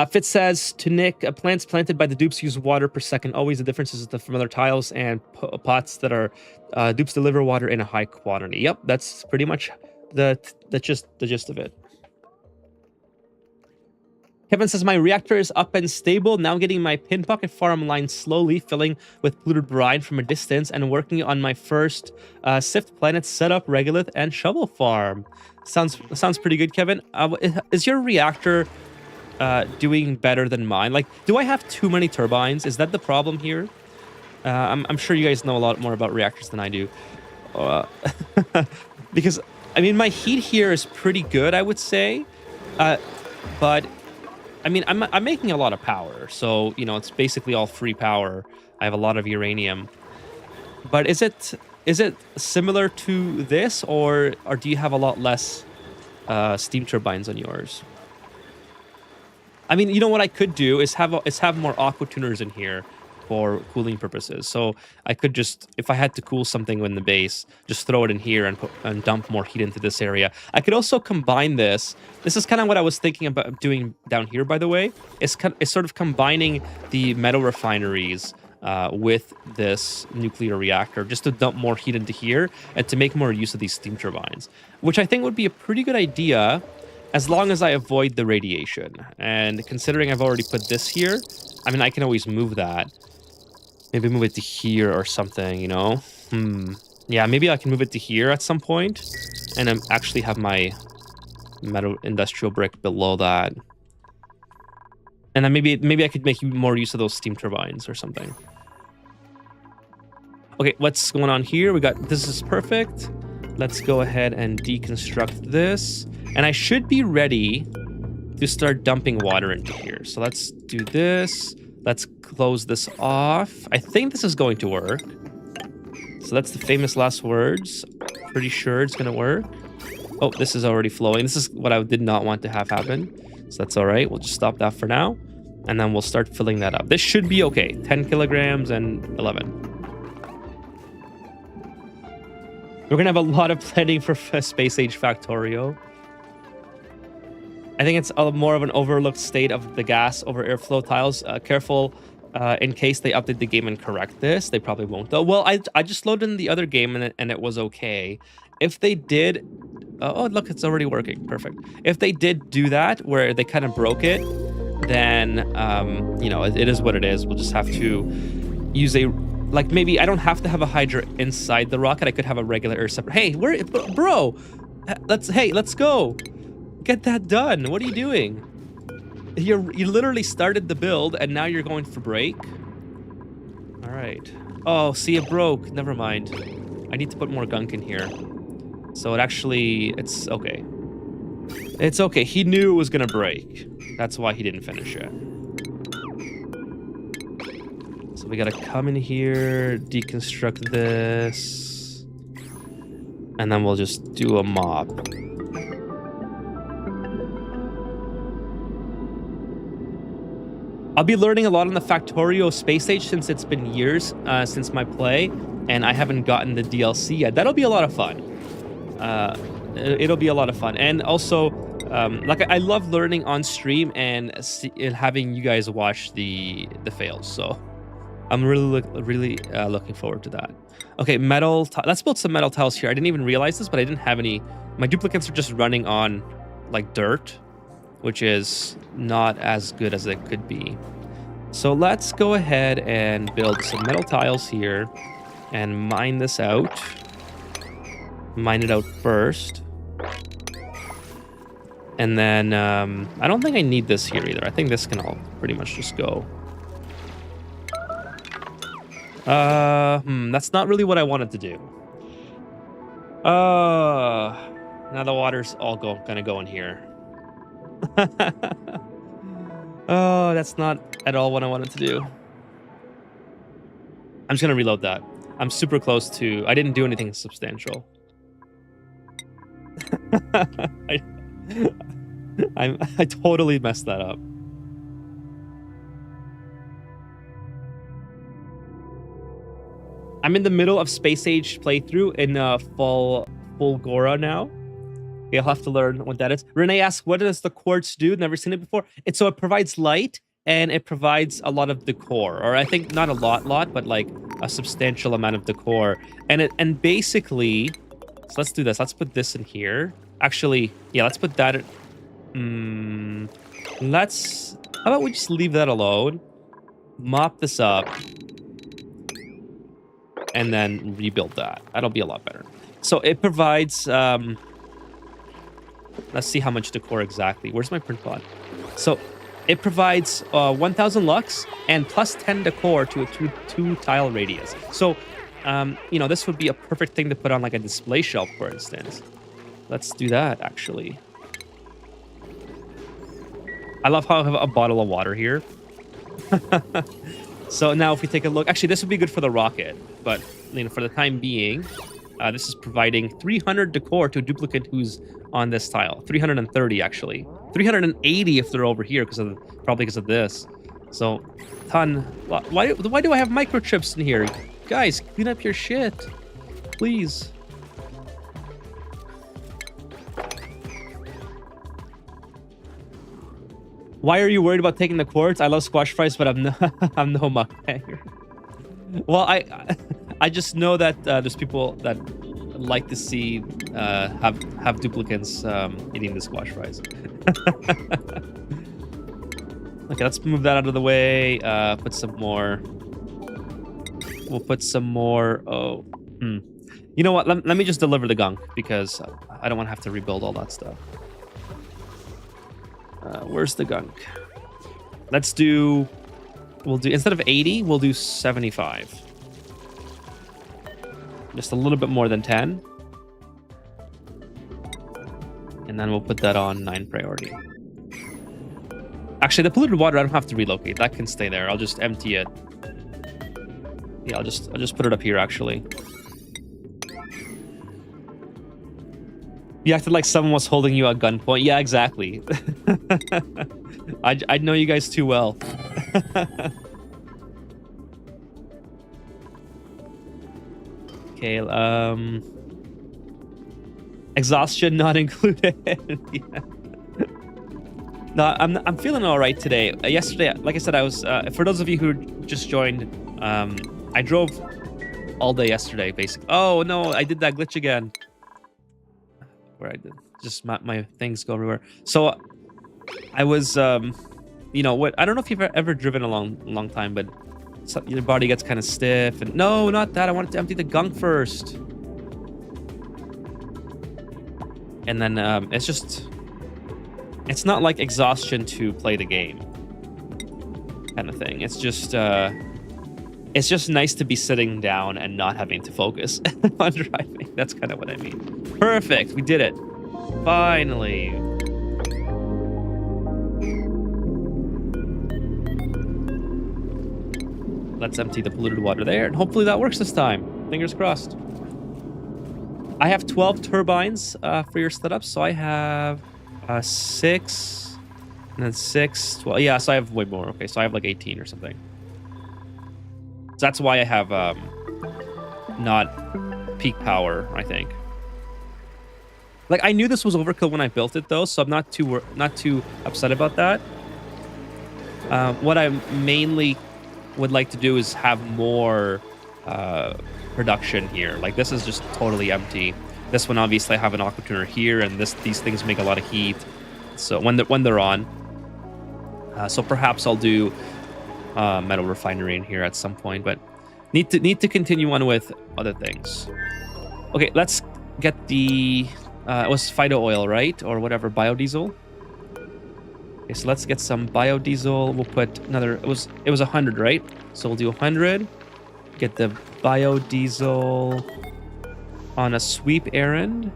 Fitz says to Nick, plants planted by the dupes use water per second. Always the difference is from other tiles and pots that are dupes deliver water in a high quantity. Yep, that's pretty much the gist of it. Kevin says, my reactor is up and stable. Now getting my pin pocket farm line slowly, filling with polluted brine from a distance, and working on my first Sift Planet setup, regolith, and shovel farm. Sounds pretty good, Kevin. Is your reactor doing better than mine? Like, do I have too many turbines? Is that the problem here? I'm sure you guys know a lot more about reactors than I do. Because, I mean, my heat here is pretty good, I would say. But I mean, I'm making a lot of power, so, you know, it's basically all free power. I have a lot of uranium. But is it similar to this, or do you have a lot less steam turbines on yours? I mean, you know what I could do is have more aqua tuners in here for cooling purposes. So I could just, if I had to cool something in the base, just throw it in here and dump more heat into this area. I could also combine this. This is kind of what I was thinking about doing down here, by the way. It's sort of combining the metal refineries with this nuclear reactor, just to dump more heat into here and to make more use of these steam turbines, which I think would be a pretty good idea as long as I avoid the radiation. And considering I've already put this here, I mean, I can always move that. Maybe move it to here or something, you know? Yeah, maybe I can move it to here at some point and then actually have my metal industrial brick below that. And then maybe I could make more use of those steam turbines or something. Okay, what's going on here? This is perfect. Let's go ahead and deconstruct this. And I should be ready to start dumping water into here. So let's do this. Let's close this off. I think this is going to work. So that's the famous last words. Pretty sure it's going to work. Oh, this is already flowing. This is what I did not want to have happen. So that's all right. We'll just stop that for now. And then we'll start filling that up. This should be okay. 10 kilograms and 11. We're going to have a lot of planning for Space Age Factorio. I think it's more of an overlooked state of the gas over airflow tiles. Careful in case they update the game and correct this. They probably won't, though. Well, I just loaded in the other game and it was okay. If they did... oh, look, it's already working. Perfect. If they did do that, where they kind of broke it, then, you know, it is what it is. We'll just have to use a... Like, maybe I don't have to have a Hydra inside the rocket. I could have a regular air separate... Hey, bro! Let's go! Get that done. What are you doing? You literally started the build and now you're going for break. All right. Oh, see, it broke. Never mind. I need to put more gunk in here. So it's okay. It's okay. He knew it was gonna break. That's why he didn't finish it. So we gotta come in here, deconstruct this, and then we'll just do a mop. I'll be learning a lot on the Factorio Space Age since it's been years since my play, and I haven't gotten the DLC yet. That'll be a lot of fun. It'll be a lot of fun. And also, like, I love learning on stream and having you guys watch the fails. So I'm really looking forward to that. Okay, let's build some metal tiles here. I didn't even realize this, but I didn't have any. My duplicates are just running on, like, dirt, which is not as good as it could be. So let's go ahead and build some metal tiles here and mine this out. Mine it out first. And then I don't think I need this here either. I think this can all pretty much just go. That's not really what I wanted to do. Now the water's all gonna go in here. Oh, that's not at all what I wanted to do. I'm just gonna reload that. I'm super close to... I didn't do anything substantial. I totally messed that up. I'm in the middle of Space Age playthrough in full Gora now. You'll have to learn what that is. Renee asks, what does the quartz do? Never seen it before. It provides light and it provides a lot of decor, or I think not a lot, but like a substantial amount of decor. And basically, so let's do this. Let's put this in here. Actually, yeah, let's put that. How about we just leave that alone? Mop this up. And then rebuild that. That'll be a lot better. So it provides, let's see how much decor exactly. Where's my print pod? So it provides 1,000 lux and plus 10 decor to a two tile radius. So, you know, this would be a perfect thing to put on like a display shelf, for instance. Let's do that, actually. I love how I have a bottle of water here. So now if we take a look, actually this would be good for the rocket, but you know, for the time being, this is providing 300 decor to a duplicate who's on this tile. 330 actually. 380 if they're over here probably because of this. So ton. Why do I have microchips in here? Guys, clean up your shit, please. Why are you worried about taking the quartz? I love squash fries, but I'm no mukbanger. Well, I just know that there's people that like to see have duplicates eating the squash fries. Okay, let's move that out of the way. Put some more. We'll put some more. Oh, you know what? Let me just deliver the gunk because I don't want to have to rebuild all that stuff. Where's the gunk? Let's do... We'll do... Instead of 80, we'll do 75. Just a little bit more than 10. And then we'll put that on 9 priority. Actually, the polluted water, I don't have to relocate. That can stay there. I'll just empty it. Yeah, I'll just put it up here, actually. You acted like someone was holding you at gunpoint. Yeah, exactly. I know you guys too well. Okay, exhaustion not included. Yeah. No, I'm feeling all right today. Yesterday, like I said, I was for those of you who just joined, I drove all day yesterday, basically. Oh no, I did that glitch again. Where I did just my things go everywhere. So I was you know what, I don't know if you've ever driven a long time, but your body gets kind of stiff. And no, not that. I wanted to empty the gunk first. And then it's not like exhaustion to play the game kind of thing. It's just nice to be sitting down and not having to focus on driving. That's kind of what I mean. Perfect. We did it. Finally. Let's empty the polluted water there, and hopefully that works this time. Fingers crossed. I have 12 turbines for your setup, so I have 6, and then 6, 12. Yeah, so I have way more. Okay, so I have like 18 or something. So that's why I have not peak power, I think. Like, I knew this was overkill when I built it, though, so I'm not too upset about that. What I mainly would like to do is have more production here. Like, this is just totally empty. This one, obviously, I have an aqua tuner here, and these things make a lot of heat. So when they're on, so perhaps I'll do metal refinery in here at some point, but need to continue on with other things. Okay, let's get the it was Phyto oil, right? Or whatever, biodiesel. Okay, so let's get some biodiesel. We'll put another, it was 100, right? So we'll do 100. Get the biodiesel on a sweep errand.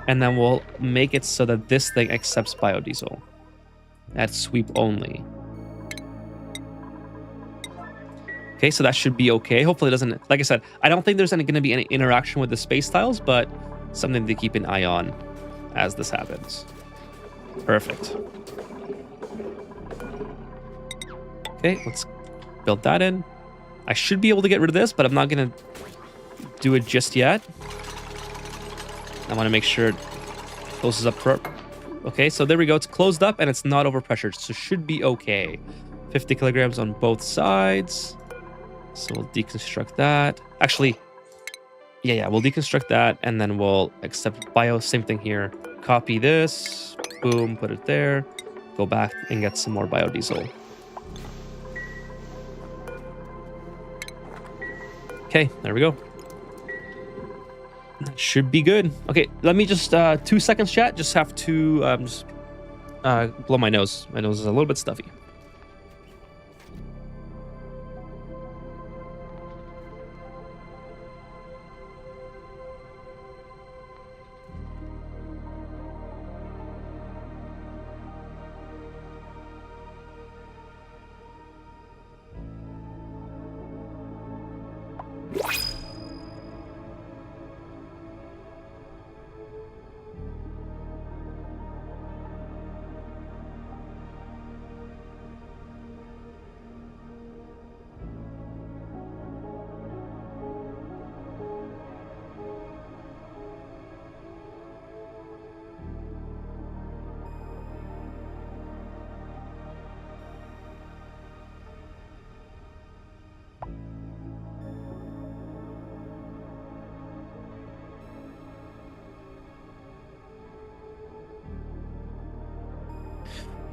And then we'll make it so that this thing accepts biodiesel. At sweep only. Okay, so that should be okay. Hopefully it doesn't, like I said, I don't think there's going to be any interaction with the space tiles, but something to keep an eye on as this happens. Perfect. Okay, let's build that in. I should be able to get rid of this, but I'm not going to do it just yet. I want to make sure Closes up for... Okay, so there we go. It's closed up and it's not overpressured, so should be okay. 50 kilograms on both sides. So we'll deconstruct that. Actually, yeah, we'll deconstruct that and then we'll accept bio. Same thing here. Copy this. Boom, put it there. Go back and get some more biodiesel. Okay, there we go. That should be good. Okay, let me just 2 seconds, chat. Just have to blow my nose. My nose is a little bit stuffy.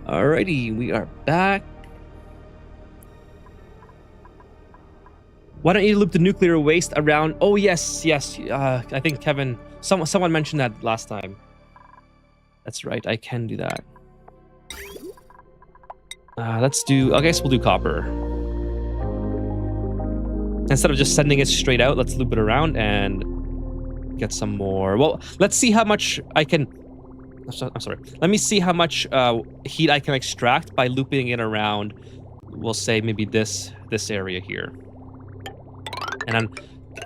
Alrighty, we are back. Why don't you loop the nuclear waste around? Oh yes. I think Kevin, someone mentioned that last time. That's right. I can do that. Let's do. I guess we'll do copper. Instead of just sending it straight out, let's loop it around and get some more. Well, let's see how much I can. I'm sorry. Let me see how much heat I can extract by looping it around. We'll say maybe this area here, and then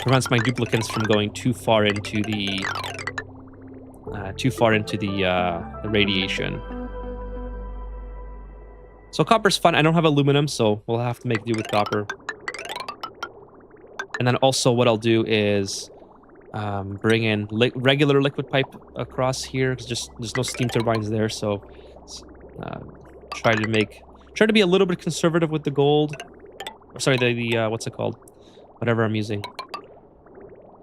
prevents my duplicants from going too far into the radiation. So copper's fun. I don't have aluminum, so we'll have to make do with copper. And then also what I'll do is bring in regular liquid pipe across here, because just there's no steam turbines there, so try to be a little bit conservative with the gold. Or sorry, the what's it called? Whatever I'm using.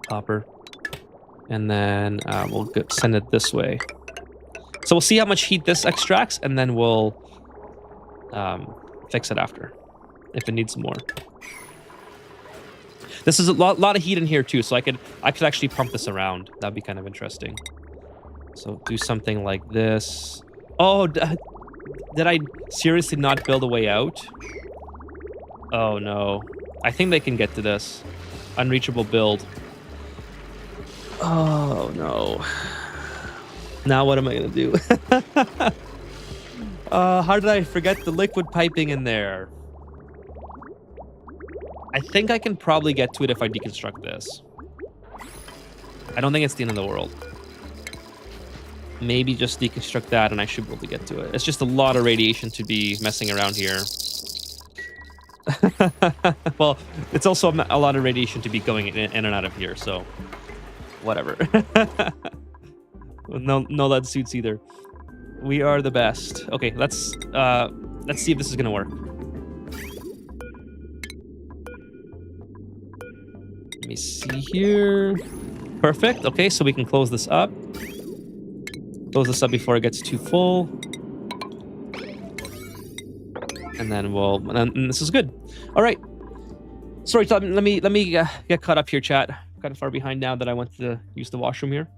Copper. And then we'll send it this way. So we'll see how much heat this extracts, and then we'll fix it after if it needs more. This is a lot of heat in here too, so I could actually pump this around. That'd be kind of interesting. So do something like this. Oh, did I seriously not build a way out? Oh no. I think they can get to this. Unreachable build. Oh no. Now what am I gonna do? How did I forget the liquid piping in there? I think I can probably get to it if I deconstruct this. I don't think it's the end of the world. Maybe just deconstruct that and I should be able to get to it. It's just a lot of radiation to be messing around here. Well, it's also a lot of radiation to be going in and out of here, so whatever. No lead suits either. We are the best. Okay, let's see if this is gonna work. Let me see here. Perfect. Okay, so we can close this up. Close this up before it gets too full. And then and this is good. All right. Sorry, Tom, let me get caught up here, chat. Kind of far behind now that I went to use the washroom here.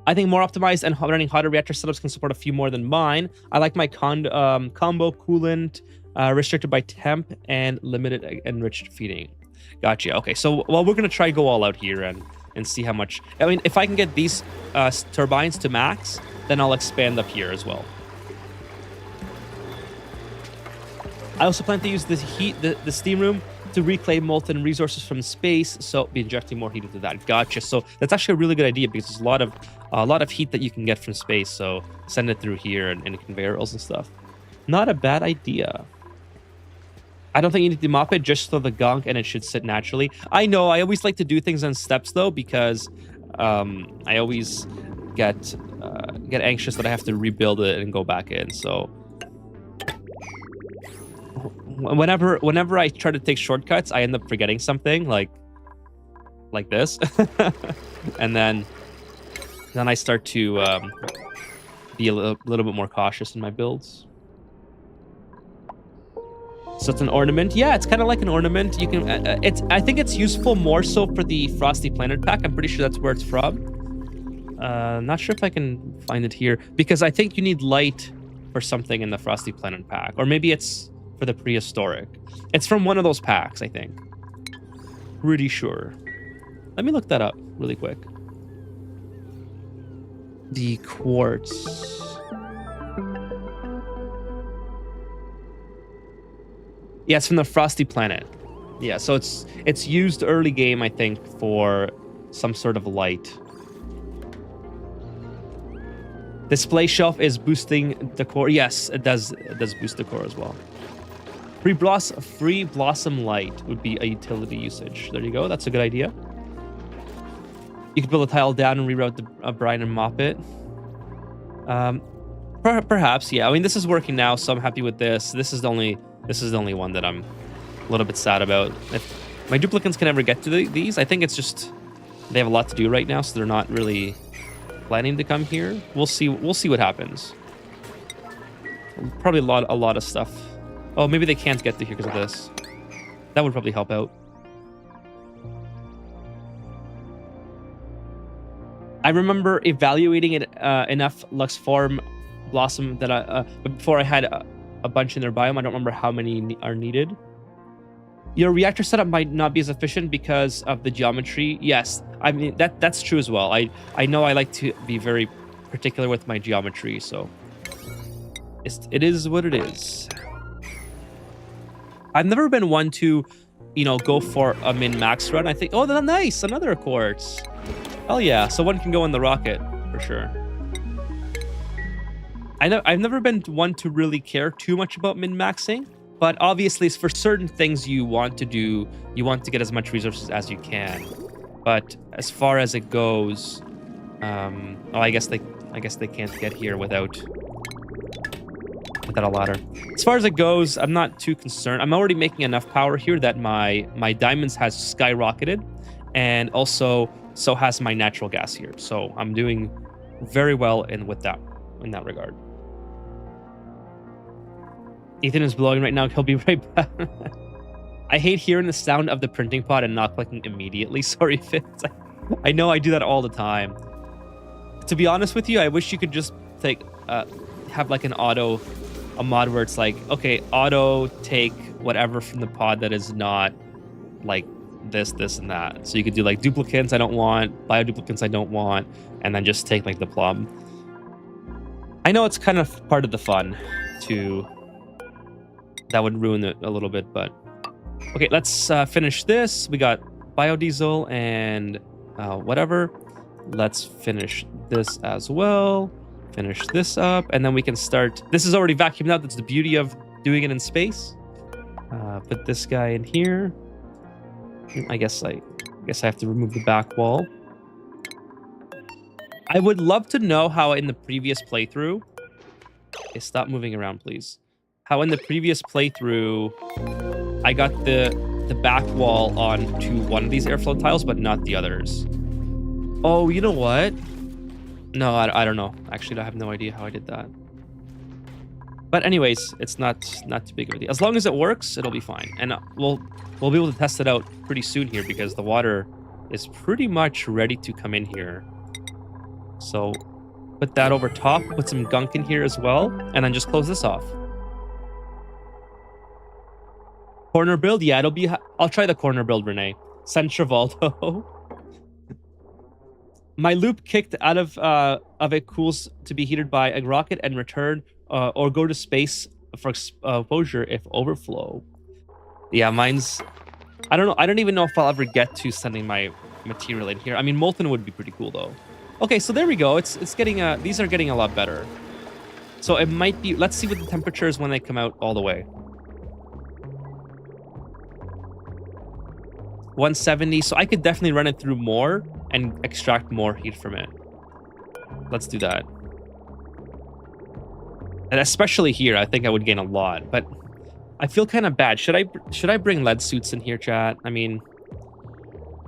I think more optimized and running hotter reactor setups can support a few more than mine. I like my combo coolant restricted by temp and limited enriched feeding. Gotcha. Okay, so we're gonna try go all out here and see how much. I mean, if I can get these turbines to max, then I'll expand up here as well. I also plan to use the steam room to reclaim molten resources from space, so be injecting more heat into that. Gotcha. So that's actually a really good idea because there's a lot of heat that you can get from space. So send it through here and conveyor belts and stuff. Not a bad idea. I don't think you need to mop it, just throw the gunk and it should sit naturally. I know, I always like to do things in steps though, because I always get anxious that I have to rebuild it and go back in. So whenever I try to take shortcuts, I end up forgetting something like this, and then I start to be a little bit more cautious in my builds. So it's an ornament. Yeah, it's kind of like an ornament. You can. I think it's useful more so for the Frosty Planet pack. I'm pretty sure that's where it's from. Not sure if I can find it here because I think you need light for something in the Frosty Planet pack, or maybe it's for the prehistoric. It's from one of those packs, I think. Pretty sure. Let me look that up really quick. The quartz. Yeah, it's from the Frosty Planet. Yeah, so it's used early game, I think, for some sort of light. Display shelf is boosting decor. Yes, it does boost decor as well. Free blossom light would be a utility usage. There you go. That's a good idea. You could build a tile down and reroute the brine and mop it. Perhaps, yeah. I mean, this is working now, so I'm happy with this. This is the only one that I'm a little bit sad about. If my duplicants can ever get to these, I think it's just they have a lot to do right now, so they're not really planning to come here. We'll see what happens. Probably a lot of stuff. Oh, maybe they can't get to here because of this. That would probably help out. I remember evaluating it enough Lux Form Blossom that before I had a bunch in their biome. I don't remember how many are needed. Your reactor setup might not be as efficient because of the geometry. Yes, I mean that's true as well. I know I like to be very particular with my geometry, so it is what it is. I've never been one to, go for a min-max run. I think, oh, that's nice, another quartz. Hell yeah, so one can go in the rocket for sure. I've never been one to really care too much about min-maxing, but obviously for certain things you want to do, you want to get as much resources as you can. But as far as it goes, I guess they can't get here without a ladder. As far as it goes, I'm not too concerned. I'm already making enough power here that my diamonds has skyrocketed, and also so has my natural gas here. So I'm doing very well in that regard. Ethan is blowing right now. He'll be right back. I hate hearing the sound of the printing pod and not clicking immediately. Sorry, Fitz. I know I do that all the time. To be honest with you, I wish you could just have like a mod where it's like, okay, auto take whatever from the pod that is not like this, and that. So you could do like duplicants I don't want, bioduplicants I don't want, and then just take like the plum. I know it's kind of part of the fun to... That would ruin it a little bit, but... Okay, let's finish this. We got biodiesel and whatever. Let's finish this as well. Finish this up, and then we can start. This is already vacuumed out. That's the beauty of doing it in space. Put this guy in here. I guess I have to remove the back wall. I would love to know how in the previous playthrough... Okay, stop moving around, please. How in the previous playthrough, I got the back wall onto one of these airflow tiles, but not the others. Oh, you know what? No, I don't know. Actually, I have no idea how I did that. But anyways, it's not too big of a deal. As long as it works, it'll be fine. And we'll be able to test it out pretty soon here because the water is pretty much ready to come in here. So put that over top, put some gunk in here as well, and then just close this off. Corner build? Yeah, it'll be... I'll try the corner build, Renee. Send Travolto. My loop kicked out of it cools to be heated by a rocket and return or go to space for exposure if overflow. Yeah, mine's... I don't know. I don't even know if I'll ever get to sending my material in here. I mean, molten would be pretty cool, though. Okay, so there we go. It's getting... these are getting a lot better. So it might be... Let's see what the temperature is when they come out all the way. 170, so I could definitely run it through more and extract more heat from it. let's do that. And especially here, I think I would gain a lot, but I feel kind of bad. Should I bring lead suits in here, chat? I mean,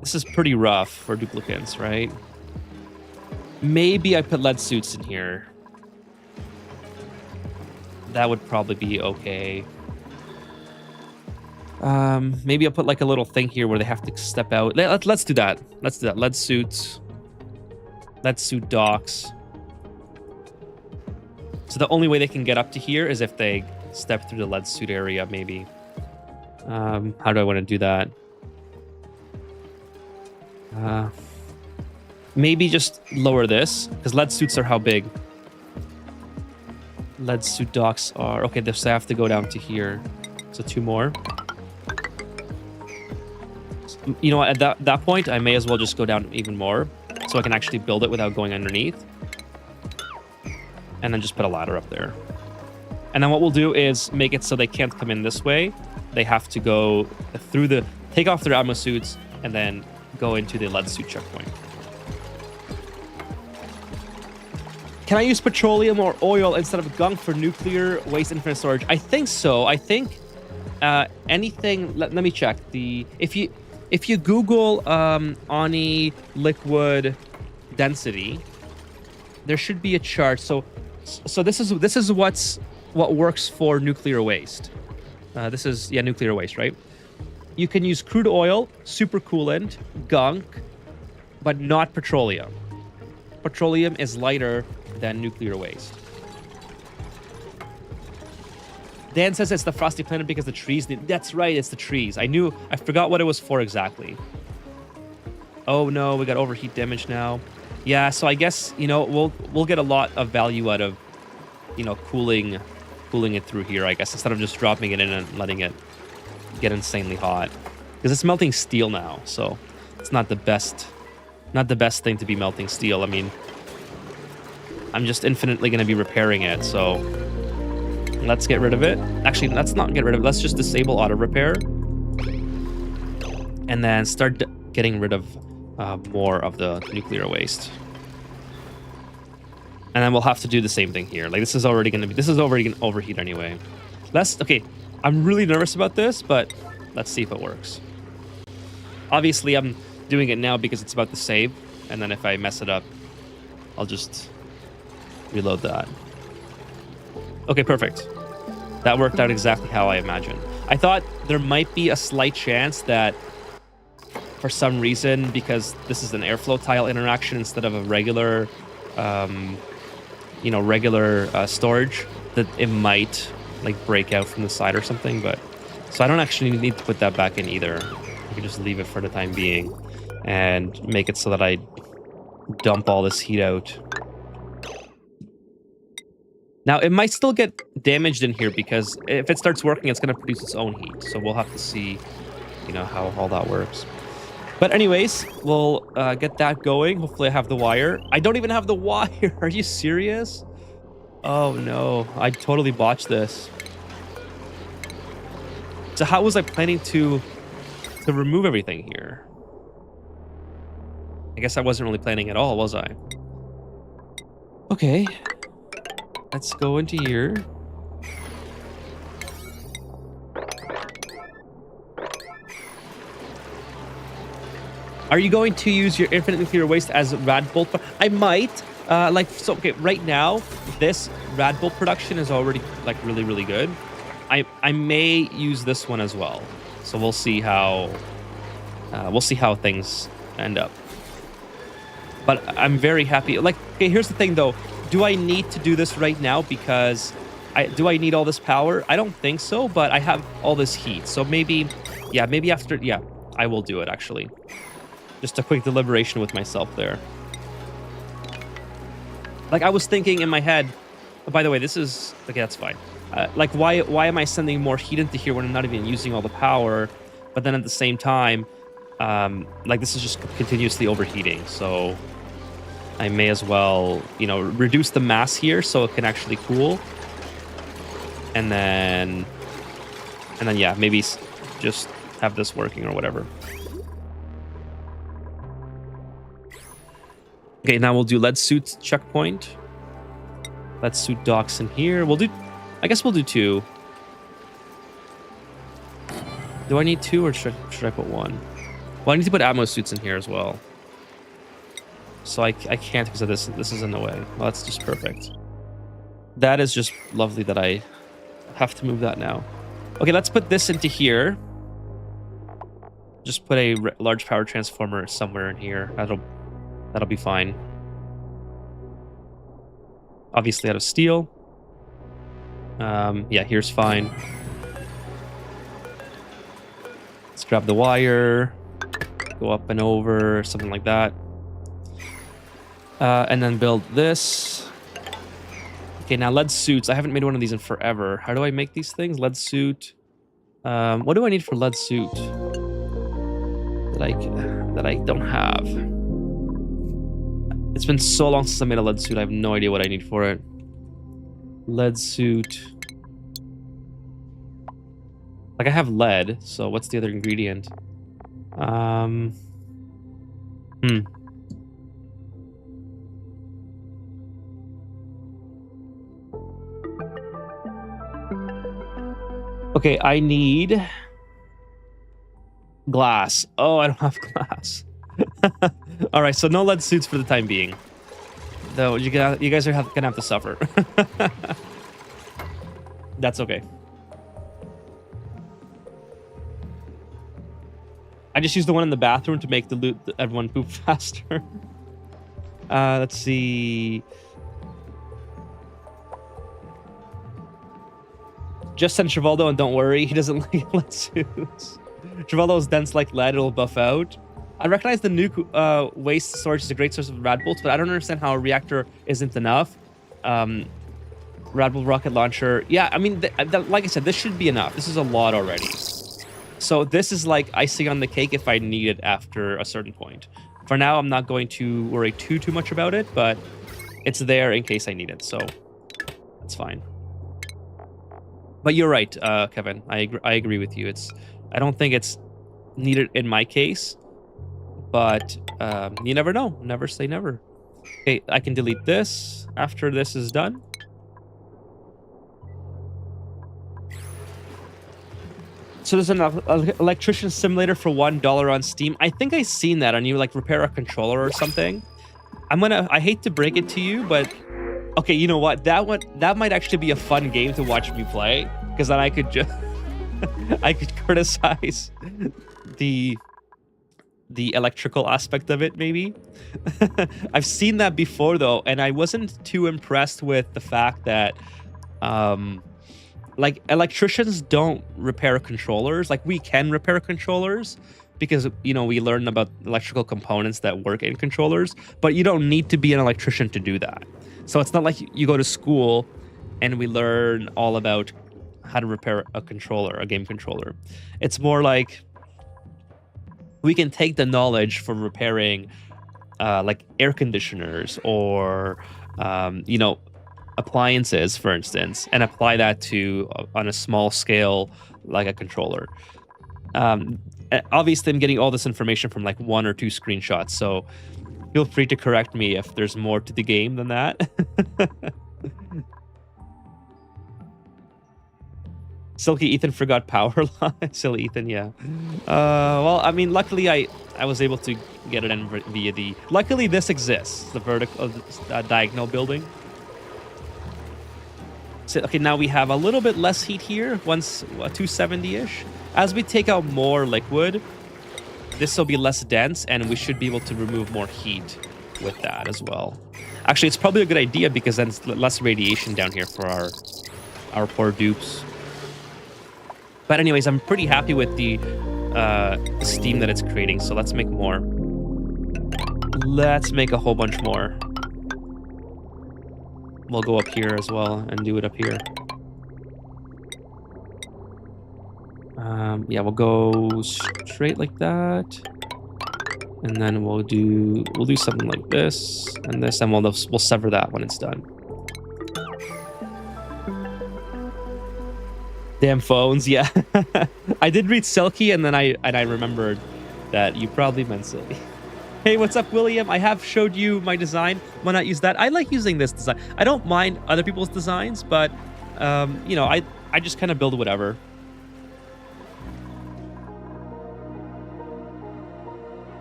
this is pretty rough for duplicants, right? Maybe I put lead suits in here. That would probably be okay. Maybe I'll put like a little thing here where they have to step out. Let's do that. Let's do that. Lead suits. Lead suit docks. So the only way they can get up to here is if they step through the lead suit area, maybe. How do I want to do that? Maybe just lower this, because lead suits are how big? Lead suit docks are... Okay, they have to go down to here. So 2 more. You know what? At that point, I may as well just go down even more, so I can actually build it without going underneath. And then just put a ladder up there. And then what we'll do is make it so they can't come in this way. They have to go through the... Take off their ammo suits, and then go into the lead suit checkpoint. Can I use petroleum or oil instead of gunk for nuclear waste infinite storage? I think so. I think anything... Let me check. If you Google Ani liquid density, there should be a chart. So this is what works for nuclear waste. This is nuclear waste, right? You can use crude oil, supercoolant, gunk, but not petroleum. Petroleum is lighter than nuclear waste. Dan says it's the frosty planet because the trees... That's right, it's the trees. I forgot what it was for exactly. Oh no, we got overheat damage now. Yeah, so I guess, we'll get a lot of value out of, cooling it through here, I guess, instead of just dropping it in and letting it get insanely hot. Because it's melting steel now, so it's not the best thing to be melting steel. I mean, I'm just infinitely going to be repairing it, so let's get rid of it. Actually, let's not get rid of it. Let's just disable auto repair and then start getting rid of more of the nuclear waste. And then we'll have to do the same thing here. Like, this is already going to overheat anyway. Okay, I'm really nervous about this, but let's see if it works. Obviously, I'm doing it now because it's about to save, and then if I mess it up, I'll just reload that. Okay, perfect. That worked out exactly how I imagined. I thought there might be a slight chance that for some reason, because this is an airflow tile interaction instead of a regular, storage, that it might like break out from the side or something. But so I don't actually need to put that back in either. I can just leave it for the time being and make it so that I dump all this heat out. Now, it might still get damaged in here because if it starts working, it's going to produce its own heat. So we'll have to see, how all that works. But anyways, we'll get that going. Hopefully I have the wire. I don't even have the wire. Are you serious? Oh, no. I totally botched this. So how was I planning to remove everything here? I guess I wasn't really planning at all, was I? Okay. Let's go into here. Are you going to use your infinite nuclear waste as rad bolt? I might. Okay, right now, this rad bolt production is already like really, really good. I may use this one as well. So we'll see how things end up. But I'm very happy. Like, okay, here's the thing though. Do I need to do this right now because do I need all this power? I don't think so, but I have all this heat. So maybe after, I will do it actually. Just a quick deliberation with myself there. Like I was thinking in my head, oh, by the way, this is, okay, that's fine. Like why am I sending more heat into here when I'm not even using all the power? But then at the same time, like this is just continuously overheating. So I may as well, reduce the mass here so it can actually cool. And then yeah, maybe just have this working or whatever. Okay, now we'll do lead suit checkpoint. Lead suit docks in here. We'll do, I guess we'll do 2. Do I need 2 or should I put 1? Well, I need to put ammo suits in here as well. So I can't because of this. This is in the way. Well, that's just perfect. That is just lovely that I have to move that now. Okay, let's put this into here. Just put a large power transformer somewhere in here. That'll be fine. Obviously out of steel. Yeah, here's fine. Let's grab the wire. Go up and over, something like that. And then build this. Okay, now lead suits. I haven't made one of these in forever. How do I make these things? Lead suit. What do I need for lead suit? That I don't have. It's been so long since I made a lead suit. I have no idea what I need for it. Lead suit. Like I have lead, so what's the other ingredient? Okay, I need glass. Oh, I don't have glass. All right, so no lead suits for the time being. Though you guys are gonna have to suffer. That's okay. I just used the one in the bathroom to make everyone poop faster. Let's see. Just send Trivaldo and don't worry, he doesn't like lead suits. Trivaldo's dense like lead, it'll buff out. I recognize the nuke waste storage is a great source of rad bolts, but I don't understand how a reactor isn't enough. Rad bolt rocket launcher. Yeah, I mean, like I said, this should be enough. This is a lot already. So this is like icing on the cake if I need it after a certain point. For now, I'm not going to worry too much about it, but it's there in case I need it, so it's fine. But you're right, Kevin. I agree with you. I don't think it's needed in my case, but you never know. Never say never. Okay, I can delete this after this is done. So there's an electrician simulator for $1 on Steam. I think I've seen that on you, like repair a controller or something. I hate to break it to you, but okay, you know what? That might actually be a fun game to watch me play, because then I could just I could criticize the electrical aspect of it, maybe. I've seen that before though, and I wasn't too impressed with the fact that like electricians don't repair controllers. Like we can repair controllers because, you know, we learn about electrical components that work in controllers, but you don't need to be an electrician to do that. So it's not like you go to school and we learn all about how to repair a controller, a game controller. It's more like we can take the knowledge for repairing like air conditioners or, you know, appliances, for instance, and apply that to on a small scale, like a controller. Obviously, I'm getting all this information from like 1 or 2 screenshots, so feel free to correct me if there's more to the game than that. Silky Ethan forgot power line. Silly Ethan, yeah. Well, I mean, luckily I was able to get it in via the... Luckily this exists, the vertical, diagonal building. So, okay, now we have a little bit less heat here, 270-ish. As we take out more liquid, this will be less dense, and we should be able to remove more heat with that as well. Actually, it's probably a good idea because then it's less radiation down here for our poor dupes. But anyways, I'm pretty happy with the steam that it's creating, so let's make more. Let's make a whole bunch more. We'll go up here as well and do it up here. Yeah, we'll go straight like that, and then we'll do something like this and this, and we'll sever that when it's done. Damn phones, yeah. I did read Selkie, and then I remembered that you probably meant Silky. Hey, what's up, William? I have showed you my design. Why not use that? I like using this design. I don't mind other people's designs, but, you know, I just kind of build whatever.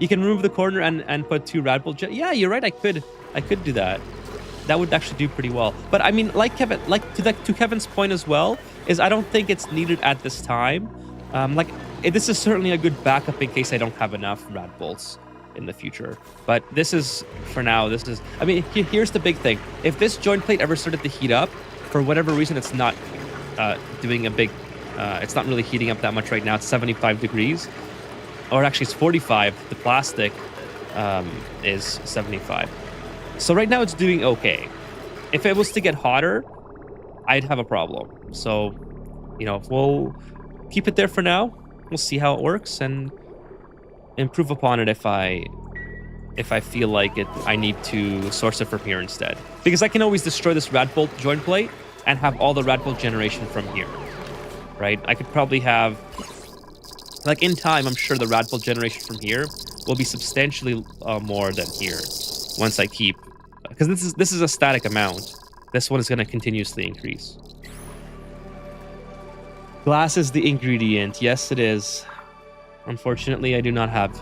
You can remove the corner and put 2 rad bolt. Yeah, you're right. I could do that. That would actually do pretty well. But I mean, like Kevin, to Kevin's point as well, is I don't think it's needed at this time. This is certainly a good backup in case I don't have enough rad bolts in the future. But this is, for now, this is, I mean, here's the big thing. If this joint plate ever started to heat up, for whatever reason, it's not doing a big, it's not really heating up that much right now. It's 75 degrees. Or actually, it's 45. The plastic is 75. So right now, it's doing okay. If it was to get hotter, I'd have a problem. So, you know, we'll keep it there for now. We'll see how it works and improve upon it if I feel like it. I need to source it from here instead. Because I can always destroy this rad bolt joint plate and have all the rad bolt generation from here. Right? I could probably have... Like, in time, I'm sure the rad bolt generation from here will be substantially more than here once I keep... Because this is a static amount. This one is going to continuously increase. Glass is the ingredient. Yes, it is. Unfortunately, I do not have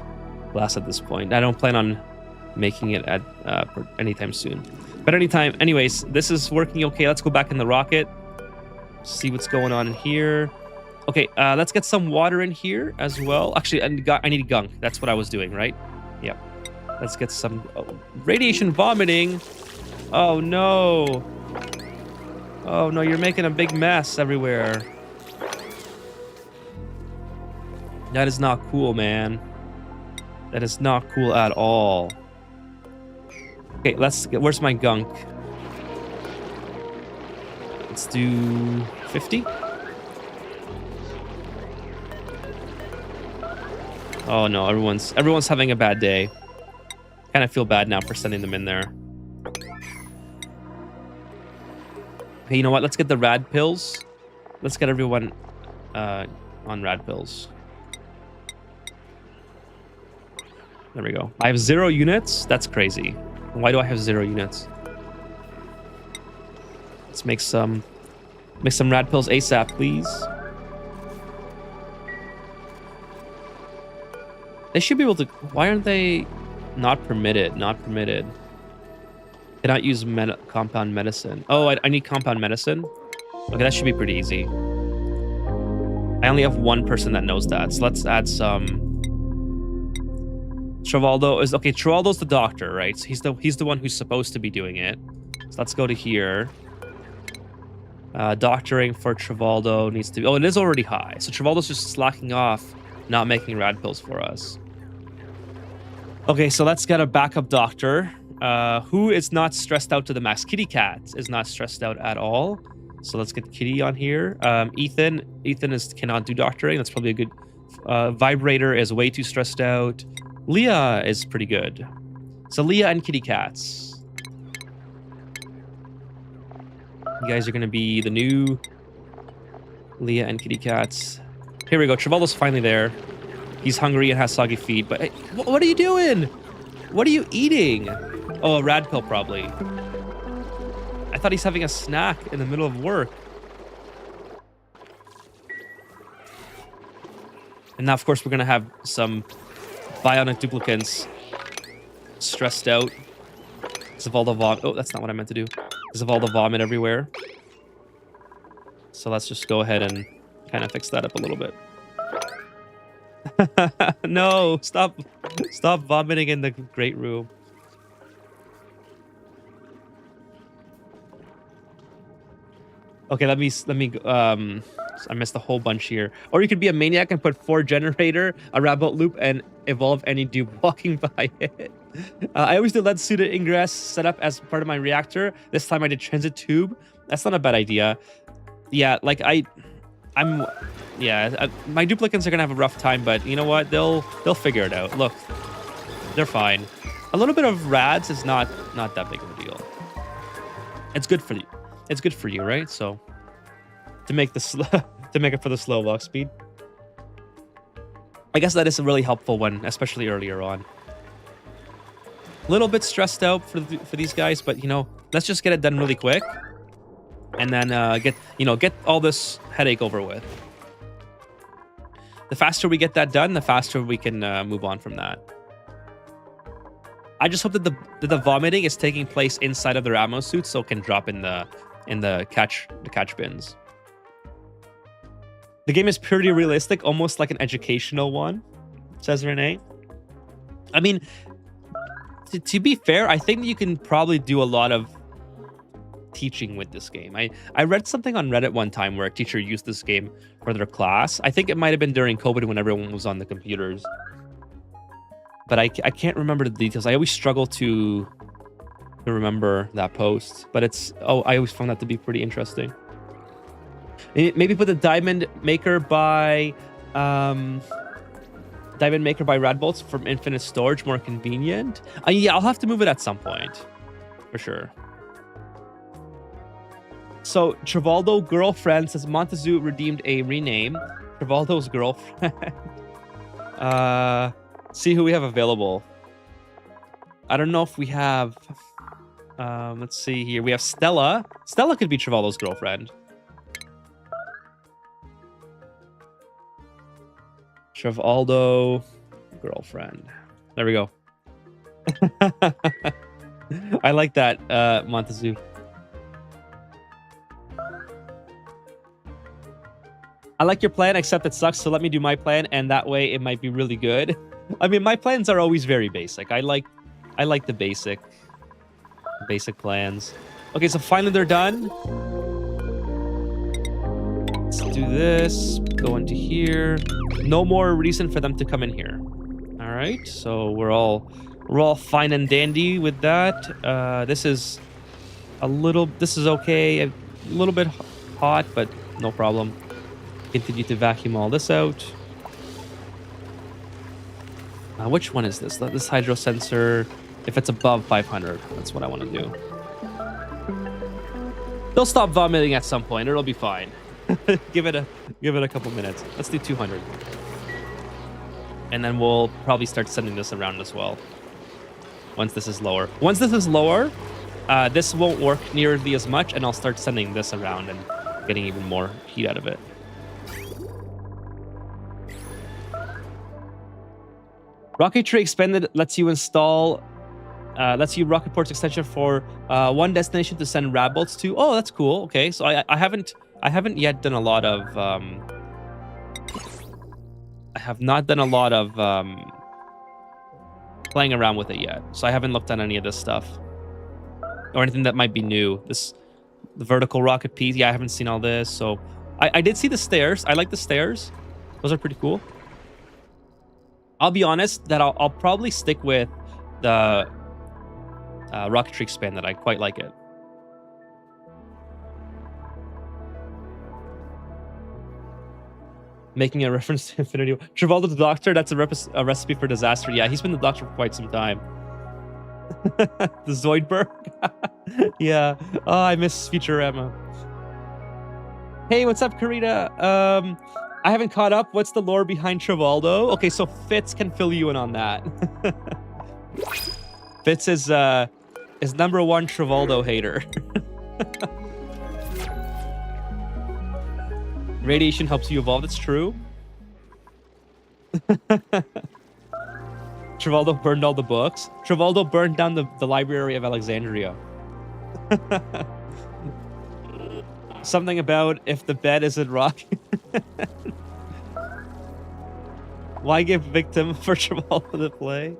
glass at this point. I don't plan on making it at anytime soon. But anyways, this is working okay. Let's go back in the rocket. See what's going on in here. Okay, let's get some water in here as well. Actually, I need gunk. That's what I was doing, right? Yep. Let's get some radiation vomiting. Oh, no. Oh, no, you're making a big mess everywhere. That is not cool, man. That is not cool at all. Okay, where's my gunk? Let's do 50. Oh no, everyone's having a bad day. Kind of feel bad now for sending them in there. Hey, you know what? Let's get the rad pills. Let's get everyone on rad pills. There we go. I have 0 units. That's crazy. Why do I have 0 units? Let's make some rad pills ASAP, please. They should be able to... Why aren't they not permitted? Not permitted. Cannot use compound medicine. Oh, I need compound medicine? Okay, that should be pretty easy. I only have 1 person that knows that. So let's add some... Travaldo is... Okay, Travaldo's the doctor, right? So he's the one who's supposed to be doing it. So let's go to here. Doctoring for Travaldo needs to be... Oh, it is already high. So Travaldo's just slacking off, not making rad pills for us. Okay, so let's get a backup doctor who is not stressed out to the max. Kitty Cat is not stressed out at all. So let's get Kitty on here. Ethan cannot do doctoring. That's probably a good... Vibrator is way too stressed out. Leah is pretty good. So Leah and Kitty Cats. You guys are going to be the new Leah and Kitty Cats. Here we go. Travaldo's finally there. He's hungry and has soggy feet. But hey, what are you doing? What are you eating? Oh, a rad pill probably. I thought he's having a snack in the middle of work. And now, of course, we're going to have some bionic duplicants stressed out. Because of all the vomit. Oh, that's not what I meant to do. Because of all the vomit everywhere. So let's just go ahead and kind of fix that up a little bit. No, stop vomiting in the great room. Okay, let me I missed a whole bunch here. Or you could be a maniac and put 4 generator, a rabbit loop, and evolve any dupe walking by it. I always do lead suited ingress setup as part of my reactor. This time I did transit tube. That's not a bad idea. Yeah, like my duplicants are gonna have a rough time, but you know what? They'll figure it out. Look, they're fine. A little bit of rads is not that big of a deal. It's good for you. It's good for you, right? So to make it for the slow walk speed. I guess that is a really helpful one, especially earlier on. little bit stressed out for these guys, but you know, let's just get it done really quick, and then get all this headache over with. The faster we get that done, the faster we can move on from that. I just hope that the vomiting is taking place inside of their ammo suits, so it can drop in the catch bins. The game is pretty realistic, almost like an educational one, says Renee. I mean, to be fair, I think you can probably do a lot of teaching with this game. I read something on Reddit one time where a teacher used this game for their class. I think it might have been during COVID when everyone was on the computers. But I can't remember the details. I always struggle to remember that post. But I always found that to be pretty interesting. Maybe put the Diamond Maker by Radbolts from Infinite Storage, more convenient. Yeah, I'll have to move it at some point, for sure. So Trivaldo Girlfriend says Montezuma redeemed a rename. Trivaldo's girlfriend. See who we have available. I don't know if we have. Let's see here. We have Stella. Stella could be Trivaldo's girlfriend. Trivaldo girlfriend. There we go. I like that, Montezuma. I like your plan, except it sucks, so let me do my plan, and that way it might be really good. I mean, my plans are always very basic. I like the basic plans. Okay, so finally they're done. Let's do this. Go into here. No more reason for them to come in here. All right, so we're all fine and dandy with that. This is okay. A little bit hot, but no problem. Continue to vacuum all this out. Which one is this? This hydro sensor. If it's above 500, that's what I want to do. They'll stop vomiting at some point. It'll be fine. give it a couple minutes. Let's do 200, and then we'll probably start sending this around as well. Once this is lower. This won't work nearly as much, and I'll start sending this around and getting even more heat out of it. Rocketry Expanded lets you rocket ports extension for one destination to send Radbolts to. Oh, that's cool. Okay, so I haven't yet done a lot of I have not done a lot of playing around with it yet. So I haven't looked at any of this stuff or anything that might be new. The vertical rocket piece. Yeah, I haven't seen all this. So I did see the stairs. I like the stairs. Those are pretty cool. I'll be honest that I'll probably stick with the Rocketry Expanded. I quite like it. Making a reference to Infinity War. Trivaldo the Doctor, that's a recipe for disaster. Yeah, he's been the Doctor for quite some time. The Zoidberg. Yeah. Oh, I miss Futurama. Hey, what's up, Karita? I haven't caught up. What's the lore behind Trivaldo? Okay, so Fitz can fill you in on that. Fitz is #1 Trivaldo hater. Radiation helps you evolve. It's true. Trivaldo burned all the books. Trivaldo burned down the Library of Alexandria. Something about if the bed isn't rocking. Why give victim for Trivaldo to play?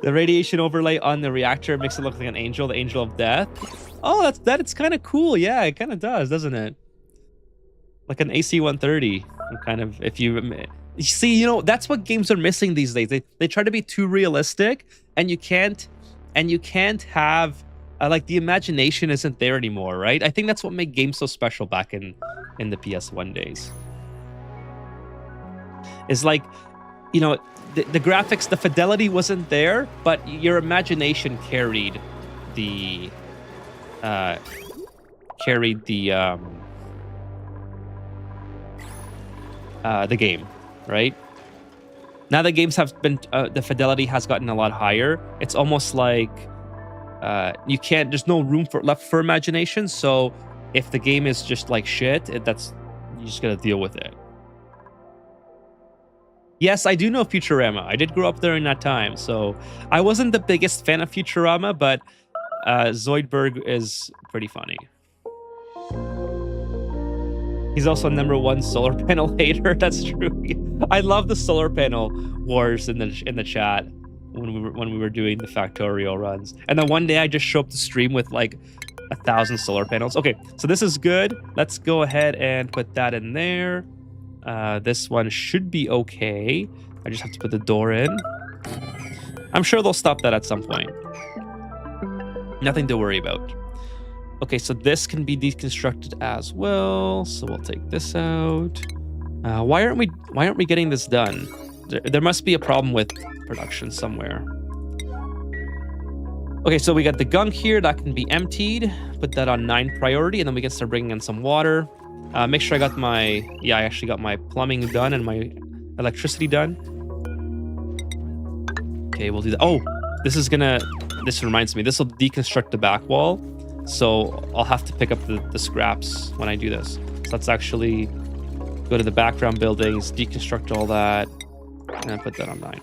The radiation overlay on the reactor makes it look like an angel, the angel of death. Oh, it's kind of cool. Yeah, it kind of does, doesn't it? Like an AC-130. Kind of, if you see, you know, that's what games are missing these days. They try to be too realistic, and you can't have like the imagination isn't there anymore, right? I think that's what made games so special back in the PS1 days. It's like, you know, the graphics, the fidelity wasn't there, but your imagination carried the game, right? Now that games have been, the fidelity has gotten a lot higher. It's almost like you can't. There's no room left for imagination. So if the game is just like shit, you just gotta deal with it. Yes, I do know Futurama. I did grow up during that time, so I wasn't the biggest fan of Futurama, but Zoidberg is pretty funny. He's also #1 solar panel hater. That's true. I love the solar panel wars in the chat when we were doing the Factorio runs. And then one day I just show up to stream with like 1,000 solar panels. Okay, so this is good. Let's go ahead and put that in there. This one should be okay. I just have to put the door in. I'm sure they'll stop that at some point. Nothing to worry about. Okay, so this can be deconstructed as well. So we'll take this out. Why aren't we getting this done? There must be a problem with production somewhere. Okay, so we got the gunk here that can be emptied. Put that on 9 priority, and then we can start bringing in some water. Make sure I got I actually got my plumbing done and my electricity done. Okay, we'll do that. Oh, this reminds me, this will deconstruct the back wall. So I'll have to pick up the scraps when I do this. So let's actually go to the background buildings, deconstruct all that, and put that on 9.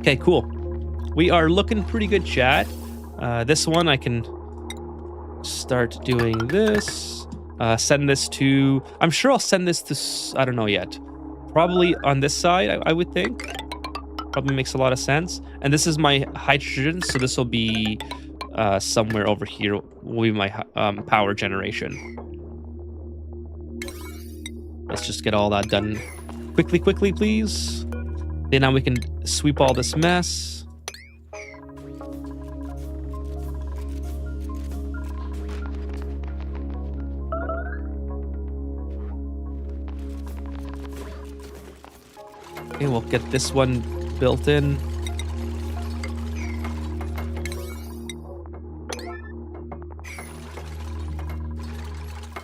Okay, cool. We are looking pretty good, chat. This one I can start doing this. Send this to... I'm sure I'll send this to... I don't know yet. Probably on this side, I would think. Probably makes a lot of sense. And this is my hydrogen, so this will be somewhere over here. Will be my power generation. Let's just get all that done quickly, please. Then now we can sweep all this mess. Okay, we'll get this one built in.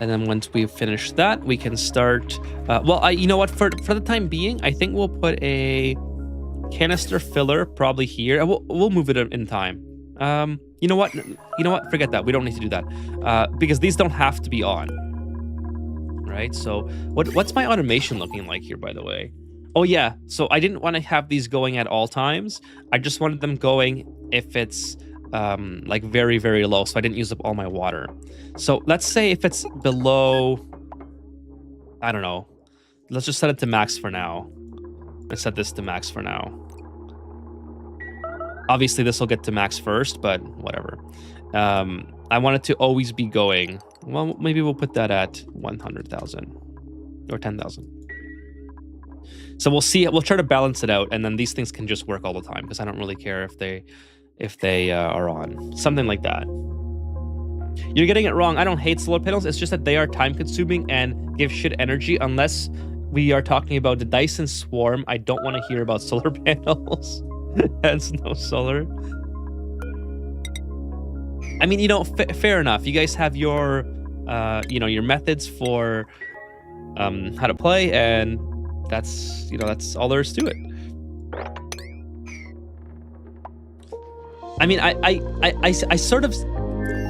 And then once we've finished that, we can start... you know what? For the time being, I think we'll put a canister filler probably here. We'll move it in time. You know what? Forget that. We don't need to do that. Because these don't have to be on. Right? So what's my automation looking like here, by the way? Oh, yeah. So I didn't want to have these going at all times. I just wanted them going if it's like very, very low. So I didn't use up all my water. So let's say if it's below, I don't know. Let's just set it to max for now. Let's set this to max for now. Obviously, this will get to max first, but whatever. I want it to always be going. Well, maybe we'll put that at 100,000 or 10,000. So we'll see. We'll try to balance it out, and then these things can just work all the time because I don't really care if they are on. Something like that. You're getting it wrong. I don't hate solar panels. It's just that they are time-consuming and give shit energy. Unless we are talking about the Dyson Swarm, I don't want to hear about solar panels. That's no solar. I mean, fair enough. You guys have your, your methods for how to play, and that's all there is to it. I mean, I sort of,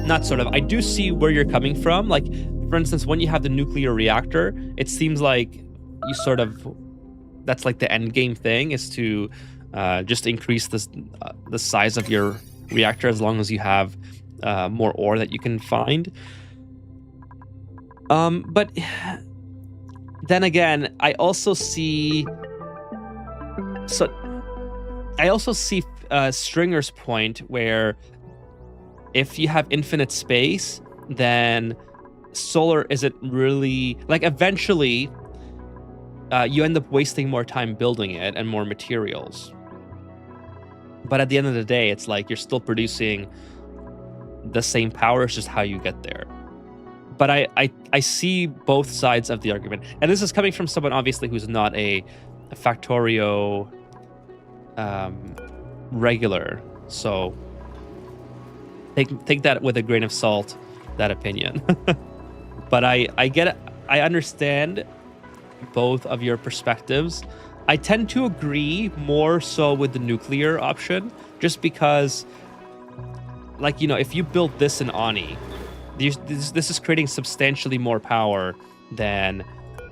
not sort of, I do see where you're coming from. Like, for instance, when you have the nuclear reactor, it seems like you sort of, that's like the end game thing, is to just increase the size of your reactor as long as you have more ore that you can find. But then again, I also see Stringer's point, where if you have infinite space, then solar isn't really, like, eventually you end up wasting more time building it and more materials. But at the end of the day, it's like you're still producing the same power. It's just how you get there. But I see both sides of the argument. And this is coming from someone, obviously, who's not a Factorio regular. So take that with a grain of salt, that opinion. But I get it. I understand both of your perspectives. I tend to agree more so with the nuclear option, just because, like, you know, if you build this in Ani, this is creating substantially more power than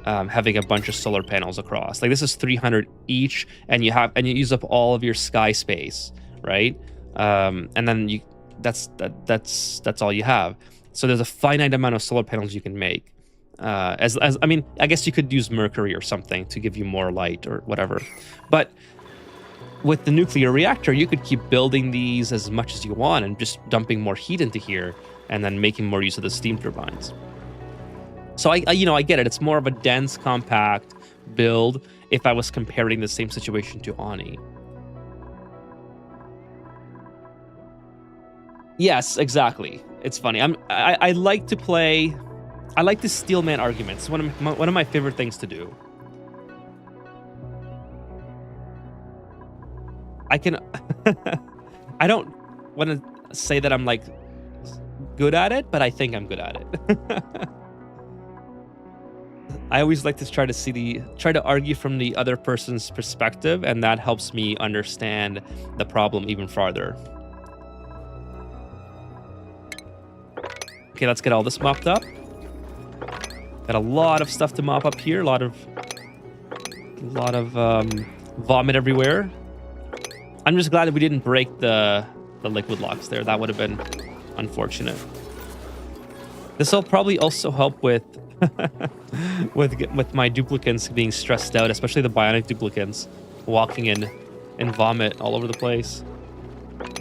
having a bunch of solar panels across. Like, this is 300 each, and you use up all of your sky space, right? And then that's all you have. So there's a finite amount of solar panels you can make. As I mean, I guess you could use mercury or something to give you more light or whatever. But with the nuclear reactor, you could keep building these as much as you want and just dumping more heat into here and then making more use of the steam turbines. So I get it. It's more of a dense, compact build if I was comparing the same situation to Ani. Yes, exactly. It's funny. I like to play. I like the steelman arguments. One of my favorite things to do. I can. I don't want to say that I'm like good at it, but I think I'm good at it. I always like to try to argue from the other person's perspective, and that helps me understand the problem even farther. Okay, let's get all this mopped up. Got a lot of stuff to mop up here. A lot of vomit everywhere. I'm just glad that we didn't break the liquid locks there. That would have been unfortunate. This will probably also help with with my duplicants being stressed out, especially the bionic duplicants walking in vomit all over the place.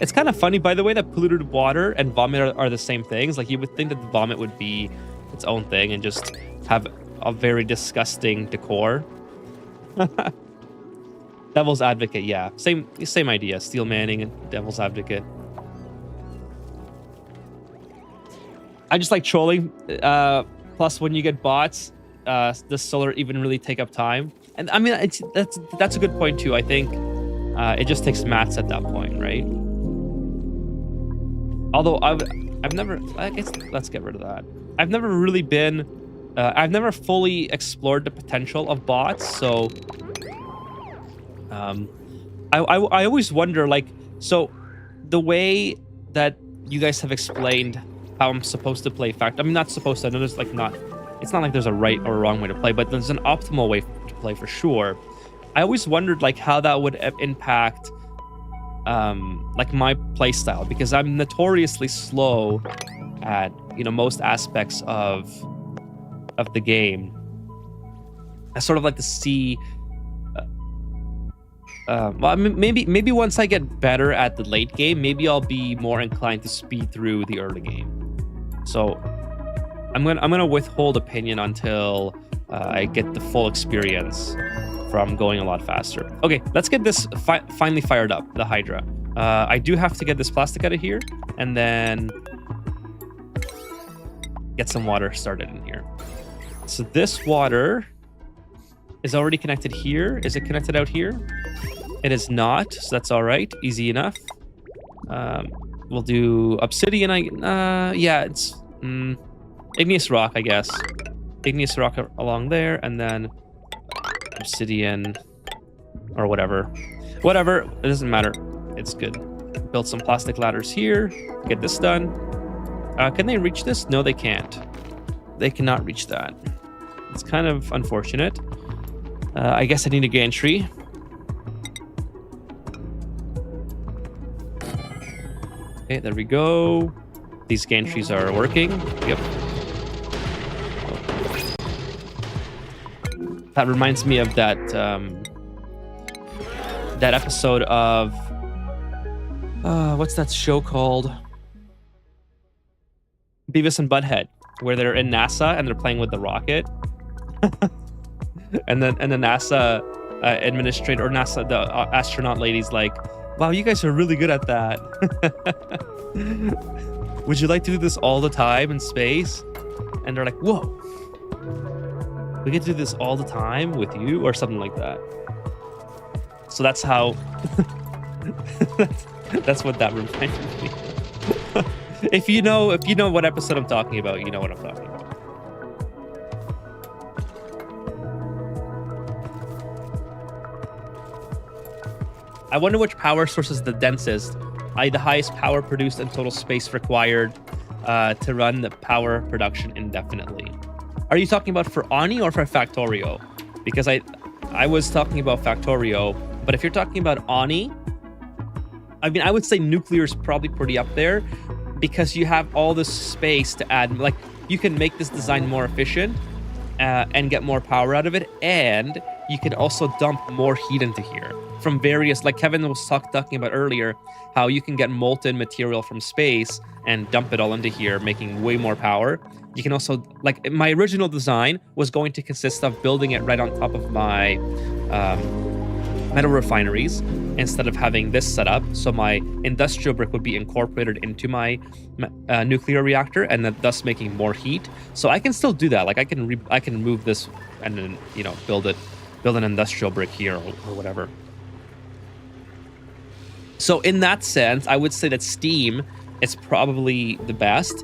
It's kind of funny, by the way, that polluted water and vomit are the same things. Like, you would think that the vomit would be its own thing and just have a very disgusting decor. Devil's Advocate, yeah. Same idea. Steel Manning and Devil's Advocate. I just like trolling. Plus, when you get bots, does solar even really take up time? And I mean, that's a good point too. I think it just takes maths at that point, right? Although I've never, I guess let's get rid of that. I've never really been, I've never fully explored the potential of bots. So I always wonder, like, so the way that you guys have explained how I'm supposed to play fact. I mean, not supposed to. I know there's like it's not like there's a right or wrong way to play, but there's an optimal way to play for sure. I always wondered like how that would impact like my play style, because I'm notoriously slow at, you know, most aspects of the game. I sort of like to see well, I mean, maybe once I get better at the late game, maybe I'll be more inclined to speed through the early game. So I'm gonna withhold opinion until I get the full experience from going a lot faster. Okay, let's get this finally fired up, the Hydra. I do have to get this plastic out of here and then get some water started in here. So this water is already connected here. Is it connected out here? It is not, so that's all right. Easy enough. We'll do obsidian. Yeah, it's igneous rock, I guess. Igneous rock along there, and then obsidian or whatever. Whatever, it doesn't matter. It's good. Build some plastic ladders here. Get this done. Can they reach this? No, they can't. They cannot reach that. It's kind of unfortunate. I guess I need a gantry. Okay, there we go. These gantries are working. Yep. That reminds me of that that episode of what's that show called? Beavis and Butthead, where they're in NASA and they're playing with the rocket. and the NASA administrator, or NASA, the astronaut lady's like, wow, you guys are really good at that. Would you like to do this all the time in space? And they're like, whoa, we get to do this all the time with you, or something like that. So that's how that's what that reminded me. If you know what episode I'm talking about, you know what I'm talking about. I wonder which power source is the densest. The highest power produced and total space required to run the power production indefinitely. Are you talking about for Ani or for Factorio? Because I was talking about Factorio, but if you're talking about Ani, I mean, I would say nuclear is probably pretty up there because you have all this space to add. Like, you can make this design more efficient and get more power out of it, and you can also dump more heat into here from various, like Kevin was talking about earlier, how you can get molten material from space and dump it all into here, making way more power. You can also, like, my original design was going to consist of building it right on top of my metal refineries instead of having this set up. So my industrial brick would be incorporated into my nuclear reactor, and then thus making more heat. So I can still do that. Like, I can move this and then, you know, build an industrial brick here or whatever. So in that sense, I would say that steam is probably the best.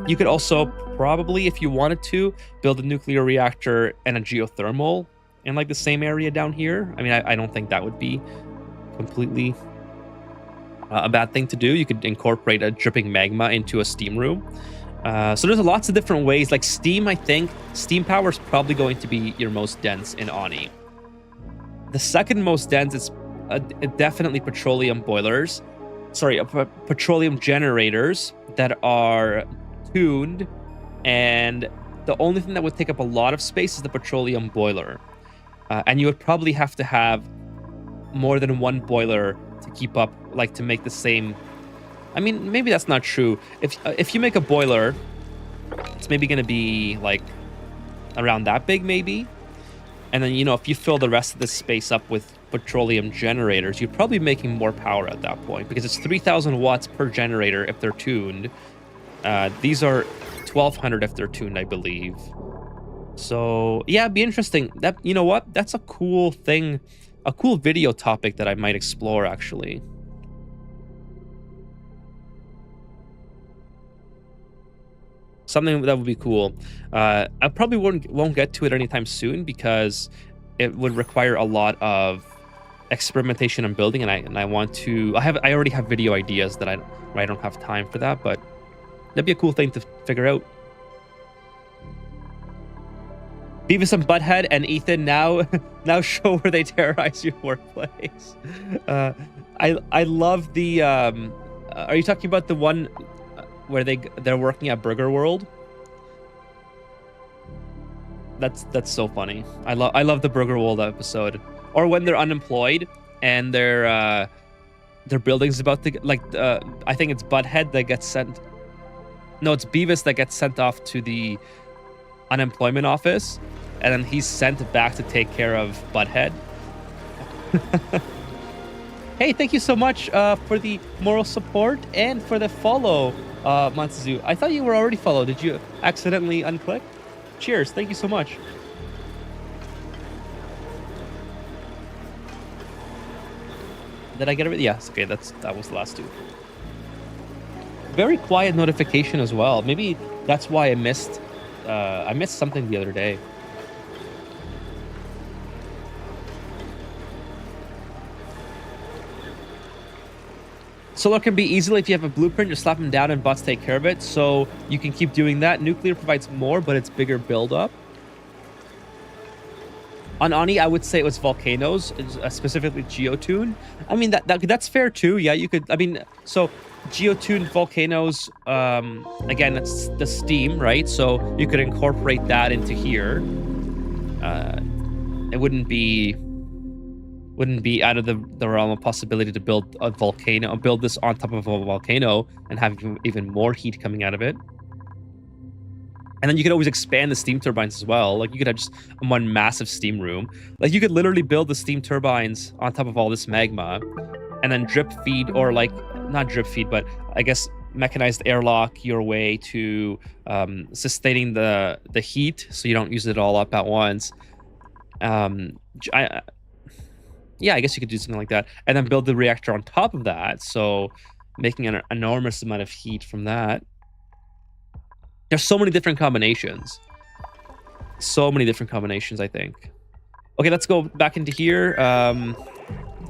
You could also probably, if you wanted to, build a nuclear reactor and a geothermal in like the same area down here. I mean, I don't think that would be completely a bad thing to do. You could incorporate a dripping magma into a steam room. So there's lots of different ways. Like steam, I think steam power is probably going to be your most dense in Ani. The second most dense is definitely petroleum boilers. Sorry, petroleum generators that are tuned, and the only thing that would take up a lot of space is the petroleum boiler. And you would probably have to have more than one boiler to keep up, like to make the same. I mean, maybe that's not true. If you make a boiler, it's maybe going to be like around that big, maybe. And then, you know, if you fill the rest of this space up with petroleum generators, you're probably making more power at that point because it's 3,000 watts per generator if they're tuned. These are 1,200 if they're tuned, I believe. So yeah, it'd be interesting. That, you know what? That's a cool thing, a cool video topic that I might explore actually. Something that would be cool. I probably won't get to it anytime soon because it would require a lot of experimentation and building, and I want to. I already have video ideas that I don't have time for that, but that'd be a cool thing to figure out. Beavis and Butthead and Ethan now show where they terrorize your workplace. I love the. Are you talking about the one where they're working at Burger World? That's so funny. I love the Burger World episode. Or when they're unemployed and their building's about to get, like, I think it's Butthead that gets sent. No, it's Beavis that gets sent off to the unemployment office, and then he's sent back to take care of Butthead. Hey, thank you so much for the moral support and for the follow, Mansuzu. I thought you were already followed. Did you accidentally unclick? Cheers. Thank you so much. Did I get it? Yes. Okay, that was the last two. Very quiet notification as well. Maybe that's why I missed something the other day. Solar can be easily, if you have a blueprint, just slap them down and bots take care of it. So you can keep doing that. Nuclear provides more, but it's bigger build-up. On Ani, I would say it was volcanoes, specifically geotune. I mean, that's fair too. Yeah, you could. I mean, so geotune volcanoes. Again, that's the steam, right? So you could incorporate that into here. It wouldn't be out of the realm of possibility to build a volcano, build this on top of a volcano and have even more heat coming out of it. And then you could always expand the steam turbines as well. Like, you could have just one massive steam room. Like, you could literally build the steam turbines on top of all this magma and then drip feed, or like, not drip feed, but I guess mechanized airlock your way to sustaining the heat so you don't use it all up at once. Yeah, I guess you could do something like that. And then build the reactor on top of that. So making an enormous amount of heat from that. There's so many different combinations. So many different combinations, I think. Okay, let's go back into here.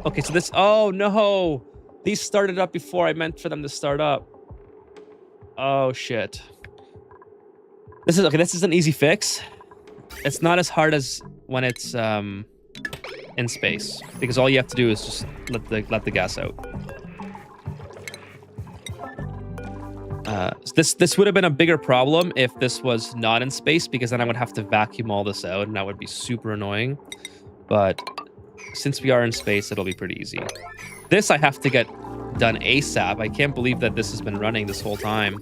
Okay, so this... Oh, no! These started up before I meant for them to start up. Oh, shit. This is... Okay, this is an easy fix. It's not as hard as when it's in space. Because all you have to do is just let the gas out. This would have been a bigger problem if this was not in space, because then I would have to vacuum all this out, and that would be super annoying. But since we are in space, it'll be pretty easy. This I have to get done ASAP. I can't believe that this has been running this whole time.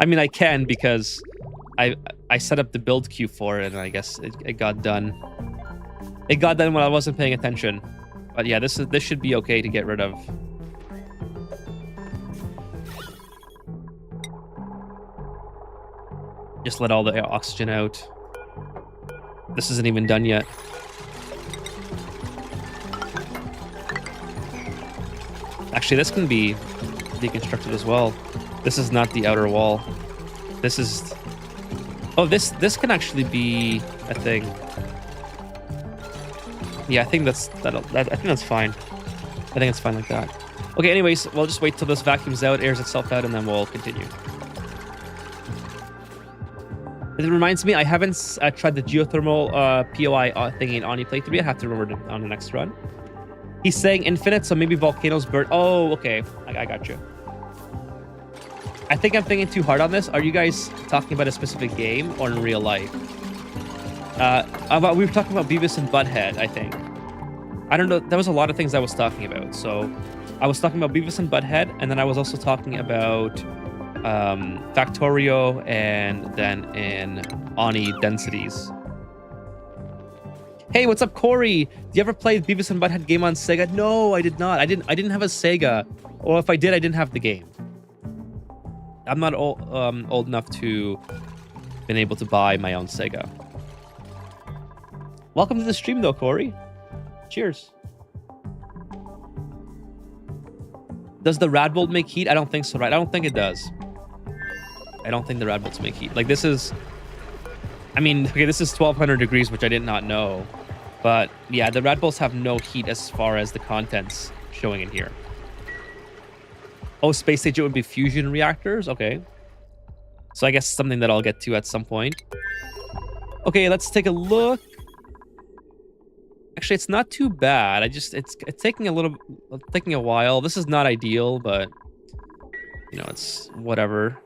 I mean, I can because I set up the build queue for it, and I guess it got done. It got done when I wasn't paying attention. But yeah, this should be okay to get rid of. Just let all the oxygen out. This isn't even done yet. Actually, this can be deconstructed as well. This is not the outer wall. This is... Oh, this can actually be a thing. Yeah, I think that's fine. I think it's fine like that. Okay, anyways, we'll just wait till this vacuums out, airs itself out, and then we'll continue. It reminds me, I haven't tried the geothermal POI thingy in Oni Playthrough. I have to remember it on the next run. He's saying infinite, so maybe volcanoes burn. Oh, okay. I got you. I think I'm thinking too hard on this. Are you guys talking about a specific game or in real life? We were talking about Beavis and Butthead, I think. I don't know. There was a lot of things I was talking about. So I was talking about Beavis and Butthead, and then I was also talking about Factorio, and then in Oni Densities. Hey, what's up, Corey? Do you ever play Beavis and Butthead game on Sega? No, I did not. I didn't have a Sega, or if I did, I didn't have the game. I'm not old enough to been able to buy my own Sega. Welcome to the stream, though, Corey. Cheers. Does the rad bolt make heat? I don't think so, right? I don't think it does. I don't think the rad bolts make heat. Like, this is... I mean, okay, this is 1200 degrees, which I did not know. But, yeah, the rad bolts have no heat as far as the contents showing in here. Oh, space stage, it would be fusion reactors? Okay. So I guess something that I'll get to at some point. Okay, let's take a look. Actually, it's not too bad. It's taking a while. This is not ideal, but you know, it's whatever.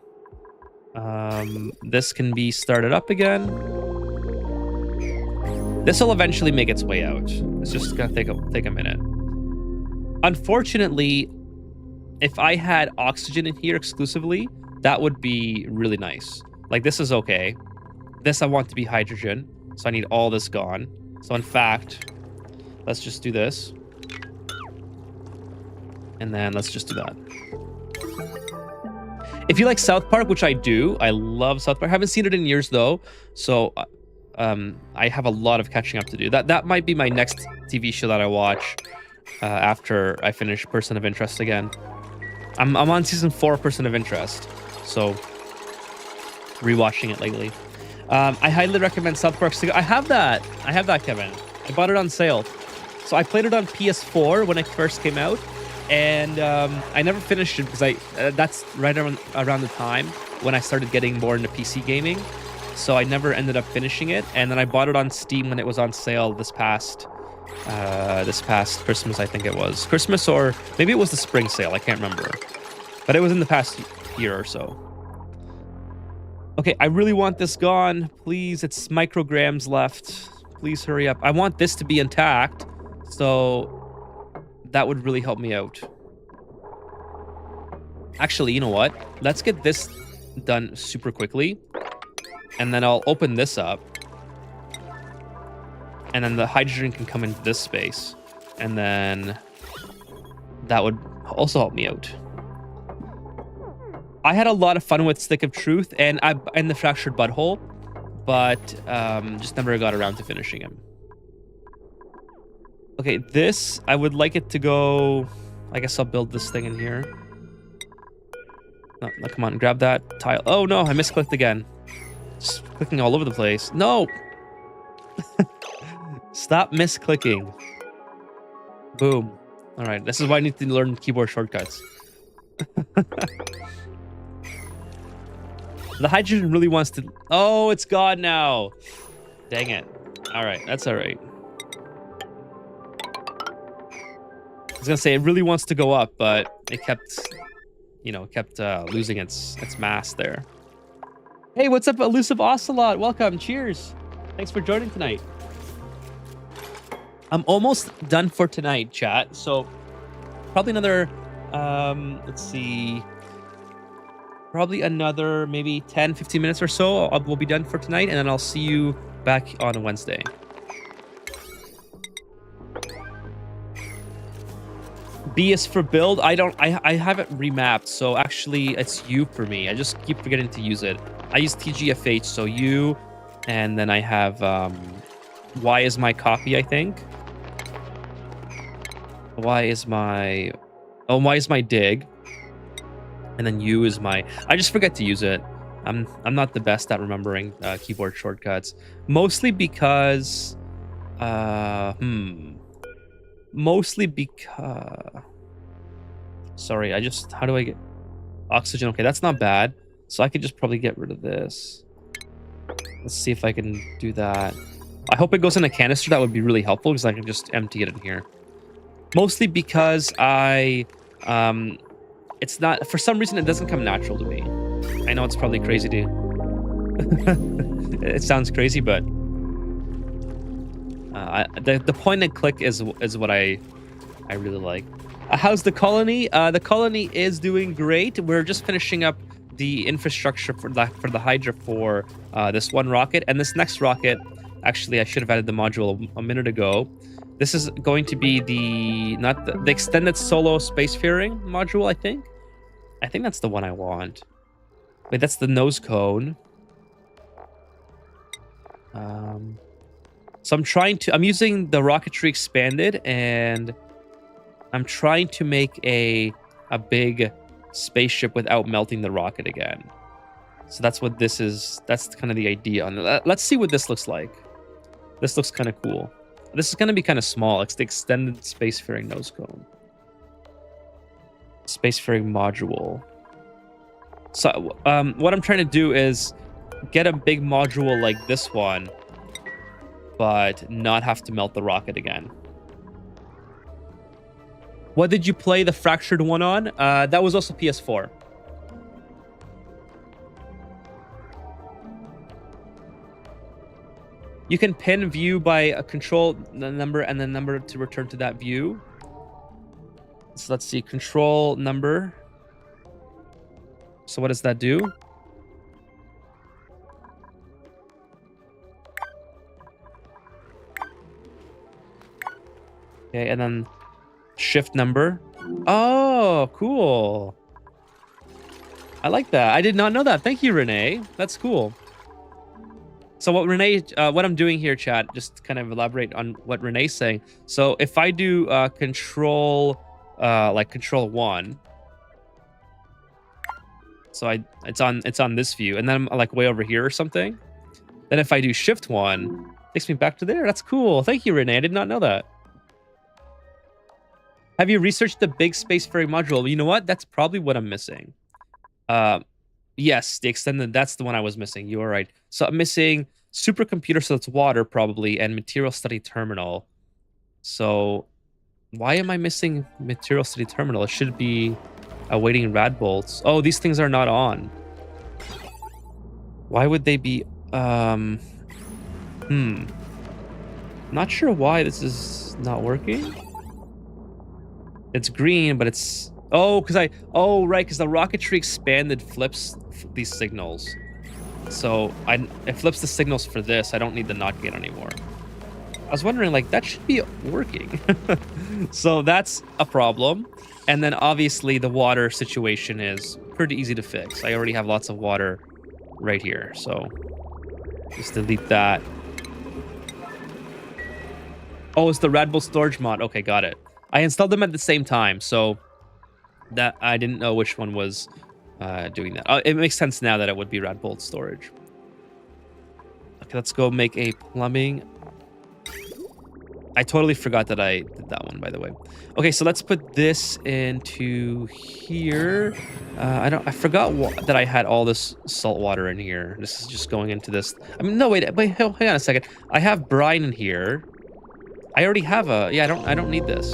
This can be started up again. This will eventually make its way out. It's just gonna take a minute. Unfortunately, if I had oxygen in here exclusively, that would be really nice. Like, this is okay. This I want to be hydrogen, so I need all this gone. So in fact, let's just do this. And then let's just do that. If you like South Park, which I do, I love South Park. I haven't seen it in years, though. So I have a lot of catching up to do. That might be my next TV show that I watch after I finish Person of Interest again. I'm on season 4 of Person of Interest. So rewatching it lately. I highly recommend South Park. I have that, Kevin. I bought it on sale. So I played it on PS4 when it first came out, and I never finished it because that's right around the time when I started getting more into PC gaming. So I never ended up finishing it, and then I bought it on Steam when it was on sale this past Christmas, I think it was. Christmas, or maybe it was the spring sale, I can't remember. But it was in the past year or so. Okay, I really want this gone. Please, it's micrograms left. Please hurry up. I want this to be intact, so that would really help me out. Actually, you know what? Let's get this done super quickly, and then I'll open this up. And then the hydrogen can come into this space. And then that would also help me out. I had a lot of fun with Stick of Truth and the Fractured Butthole, but just never got around to finishing him. Okay, this, I would like it to go... I guess I'll build this thing in here. No, come on, grab that tile. Oh no, I misclicked again. Just clicking all over the place. No! Stop misclicking. Boom. All right, this is why I need to learn keyboard shortcuts. The hydrogen really wants to... Oh, it's gone now. Dang it. All right, that's all right. I was gonna say it really wants to go up, but it kept, you know, losing its mass there. Hey, what's up, Elusive Ocelot? Welcome. Cheers. Thanks for joining tonight. I'm almost done for tonight, chat. So probably another, let's see, probably another maybe 10, 15 minutes or so. We'll be done for tonight, and then I'll see you back on Wednesday. B is for build. I haven't remapped, so actually it's U for me. I just keep forgetting to use it. I use TGFH, so U, and then I have Y is my copy, I think. Y is my dig, and then U is my... I just forget to use it. I'm not the best at remembering keyboard shortcuts, mostly because mostly because... Sorry, how do I get oxygen? Okay, that's not bad. So I could just probably get rid of this. Let's see if I can do that. I hope it goes in a canister. That would be really helpful because I can just empty it in here. Mostly because it's not, for some reason, it doesn't come natural to me. I know it's probably crazy to... It sounds crazy, but the point and click is what I really like. How's the colony? The colony is doing great. We're just finishing up the infrastructure for the Hydra for this one rocket, and this next rocket. Actually, I should have added the module a minute ago. This is going to be the extended solo spacefaring module. I think that's the one I want. Wait, that's the nose cone. So I'm using the rocketry expanded, and I'm trying to make a big spaceship without melting the rocket again. So that's what this is. That's kind of the idea on it. Let's see what this looks like. This looks kind of cool. This is going to be kind of small. It's the extended spacefaring nose cone. Spacefaring module. So what I'm trying to do is get a big module like this one, but not have to melt the rocket again. What did you play the fractured one on? That was also PS4. You can pin view by a control number and the number to return to that view. So let's see, control number. So what does that do? Okay, and then shift number. Oh, cool. I like that. I did not know that. Thank you, Renee. That's cool. So what I'm doing here, chat, just kind of elaborate on what Renee's saying. So if I do control 1, so it's on this view, and then I'm like way over here or something. Then if I do shift 1, it takes me back to there. That's cool. Thank you, Renee. I did not know that. Have you researched the big spacefaring module? You know what? That's probably what I'm missing. Yes, the extended, that's the one I was missing. You are right. So I'm missing supercomputer, so it's water probably, and material study terminal. So why am I missing material study terminal? It should be awaiting rad bolts. Oh, these things are not on. Why would they be? Not sure why this is not working. It's green, but it's... Oh, right, because the rocketry expanded flips these signals. So it flips the signals for this. I don't need the NOT gate anymore. I was wondering, like, that should be working. So that's a problem. And then obviously the water situation is pretty easy to fix. I already have lots of water right here. So just delete that. Oh, it's the Red Bull storage mod. Okay, got it. I installed them at the same time, so that I didn't know which one was doing that. It makes sense now that it would be Red Bull storage. Okay, let's go make a plumbing. I totally forgot that I did that one, by the way. Okay, so let's put this into here. I forgot that I had all this salt water in here. This is just going into this. I mean, no, wait, hang on a second. I have brine in here. I already have yeah, I don't need this.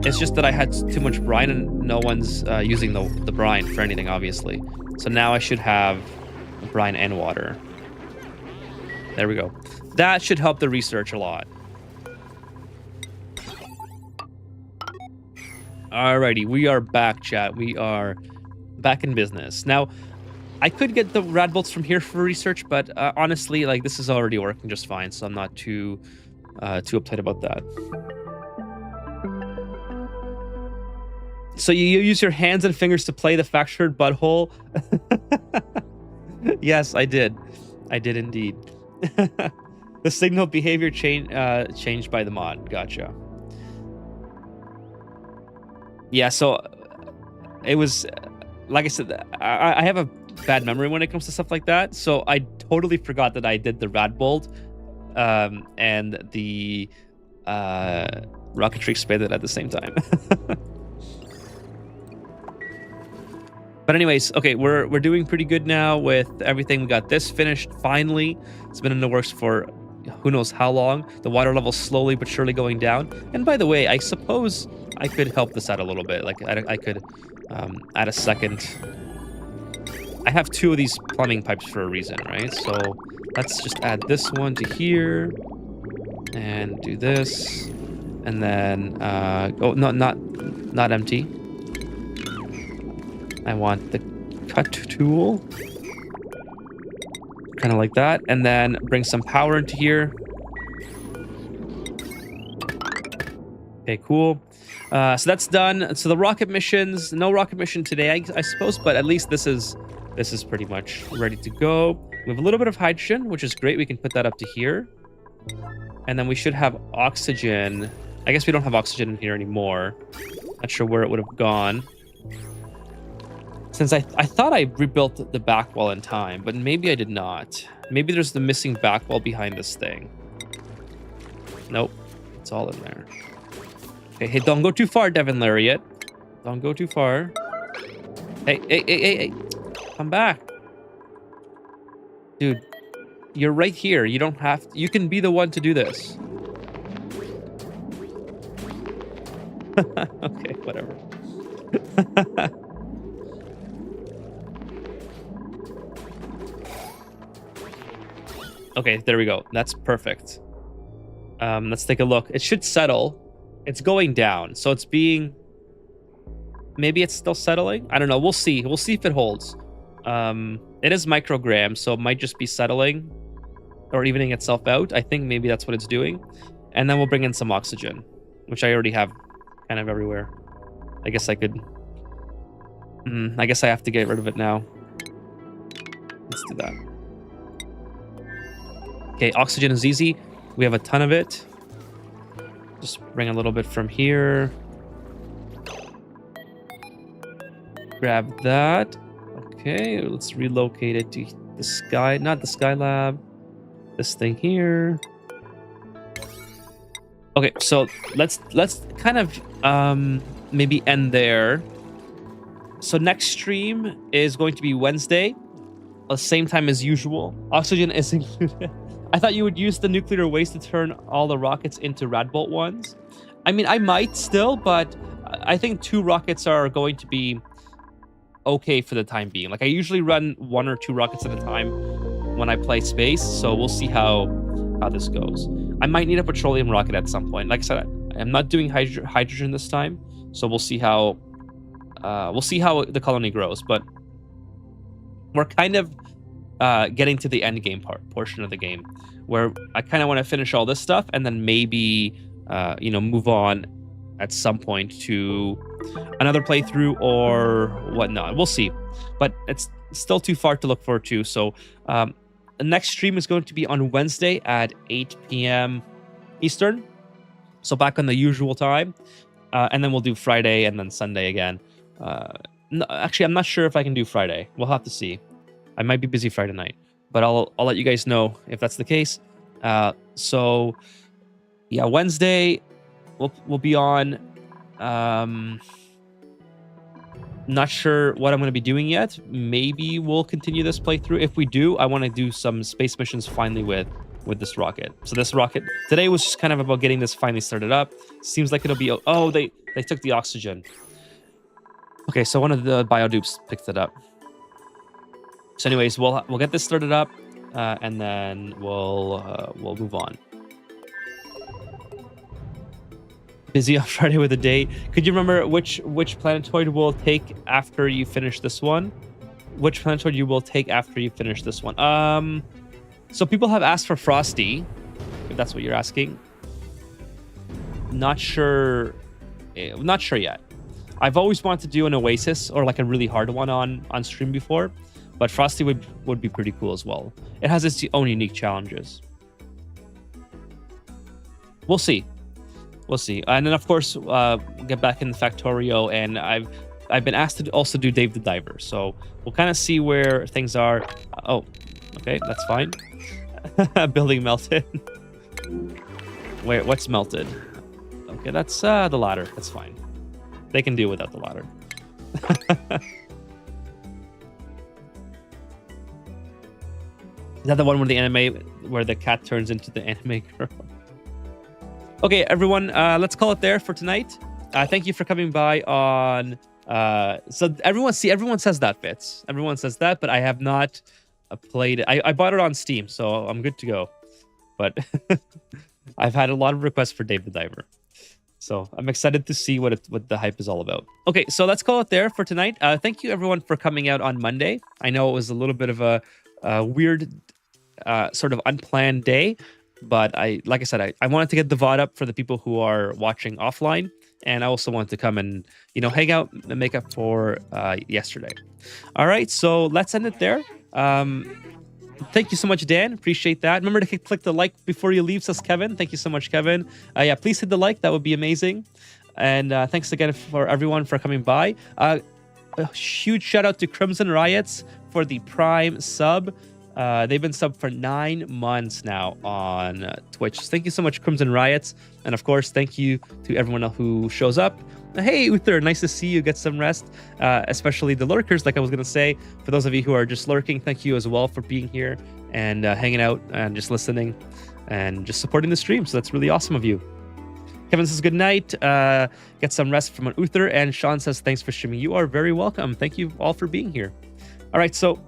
It's just that I had too much brine and no one's using the brine for anything, obviously. So now I should have brine and water. There we go. That should help the research a lot. Alrighty, we are back, chat. We are back in business. Now, I could get the rad bolts from here for research, but honestly, like, this is already working just fine, so I'm not too uptight about that. So you use your hands and fingers to play the fractured butthole? Yes, I did. I did indeed. The signal behavior changed by the mod. Gotcha. Yeah, so it was, like I said, I have a bad memory when it comes to stuff like that. So I totally forgot that I did the rad bolt and the rocketry expanded at the same time. But anyways, okay, we're doing pretty good now with everything. We got this finished finally. It's been in the works for who knows how long. The water level's slowly but surely going down. And by the way, I suppose I could help this out a little bit. Like I could add a second. I have 2 of these plumbing pipes for a reason, right? So let's just add this one to here and do this, and then oh no, not empty. I want the cut tool, kind of like that, and then bring some power into here. Okay, cool. So that's done. So the rocket missions, no rocket mission today, I suppose, but at least this is pretty much ready to go. We have a little bit of hydrogen, which is great. We can put that up to here, and then we should have oxygen. I guess we don't have oxygen in here anymore. Not sure where it would have gone. Since I thought I rebuilt the back wall in time, but maybe I did not. Maybe there's the missing back wall behind this thing. Nope. It's all in there. Okay, hey, don't go too far, Devin Lariat. Don't go too far. Hey. Come back. Dude, you're right here. You don't have to, you can be the one to do this. Okay, whatever. Okay, there we go. That's perfect. Let's take a look. It should settle. It's going down, so it's being... Maybe it's still settling? I don't know. We'll see. We'll see if it holds. It is micrograms, so it might just be settling or evening itself out. I think maybe that's what it's doing. And then we'll bring in some oxygen, which I already have kind of everywhere. I guess I could... I guess I have to get rid of it now. Let's do that. Okay, oxygen is easy. We have a ton of it. Just bring a little bit from here. Grab that. Okay, let's relocate it to the sky, not the Skylab. This thing here. Okay, so let's kind of maybe end there. So next stream is going to be Wednesday, same time as usual. Oxygen is included. I thought you would use the nuclear waste to turn all the rockets into Radbolt ones. I mean, I might still, but I think 2 rockets are going to be okay for the time being. Like, I usually run 1 or 2 rockets at a time when I play space, so we'll see how this goes. I might need a petroleum rocket at some point. Like I said, I'm not doing hydrogen this time, so we'll see how the colony grows. But we're kind of getting to the end game portion of the game, where I kind of want to finish all this stuff and then maybe move on at some point to another playthrough or whatnot. We'll see, but it's still too far to look forward to. So the next stream is going to be on Wednesday at 8 p.m. Eastern, so back on the usual time, and then we'll do Friday and then Sunday again. No, actually, I'm not sure if I can do Friday. We'll have to see. I might be busy Friday night, but I'll let you guys know if that's the case. So Yeah, Wednesday we'll be on. Not sure what I'm going to be doing yet. Maybe we'll continue this playthrough. If we do, I want to do some space missions finally with this rocket. So this rocket today was just kind of about getting this finally started up. Seems like it'll be... Oh, they took the oxygen. Okay, so one of the biodupes picked it up. So anyways, we'll get this started up, and then we'll move on. Busy on Friday with a date. Could you remember which planetoid will take after you finish this one? Which planetoid you will take after you finish this one? So people have asked for Frosty, if that's what you're asking. Not sure yet. I've always wanted to do an Oasis or like a really hard one on stream before, but Frosty would be pretty cool as well. It has its own unique challenges. We'll see. We'll see. And then, of course, get back in the Factorio, and I've been asked to also do Dave the Diver. So we'll kind of see where things are. Oh, okay, that's fine. Building melted. Wait, what's melted? Okay, that's the ladder. That's fine. They can deal without the ladder. Is that the one where the anime, where the cat turns into the anime girl? Okay, everyone, let's call it there for tonight. Thank you for coming by on... so everyone says that, Fitz. Everyone says that, but I have not played it. I bought it on Steam, so I'm good to go. But I've had a lot of requests for Dave the Diver. So I'm excited to see what the hype is all about. Okay, so let's call it there for tonight. Thank you, everyone, for coming out on Monday. I know it was a little bit of a weird, sort of unplanned day. But like I said, I wanted to get the VOD up for the people who are watching offline. And I also wanted to come and, hang out and make up for yesterday. All right, so let's end it there. Thank you so much, Dan. Appreciate that. Remember to click the like before you leave, says Kevin. Thank you so much, Kevin. Yeah, please hit the like. That would be amazing. And thanks again for everyone for coming by. A huge shout out to Crimson Riots for the Prime sub. They've been subbed for 9 months now on Twitch. Thank you so much, Crimson Riots. And of course, thank you to everyone else who shows up. Hey, Uther, nice to see you. Get some rest, especially the lurkers, like I was going to say. For those of you who are just lurking, thank you as well for being here and hanging out and just listening and just supporting the stream. So that's really awesome of you. Kevin says good night. Get some rest from an Uther. And Sean says thanks for streaming. You are very welcome. Thank you all for being here. All right, so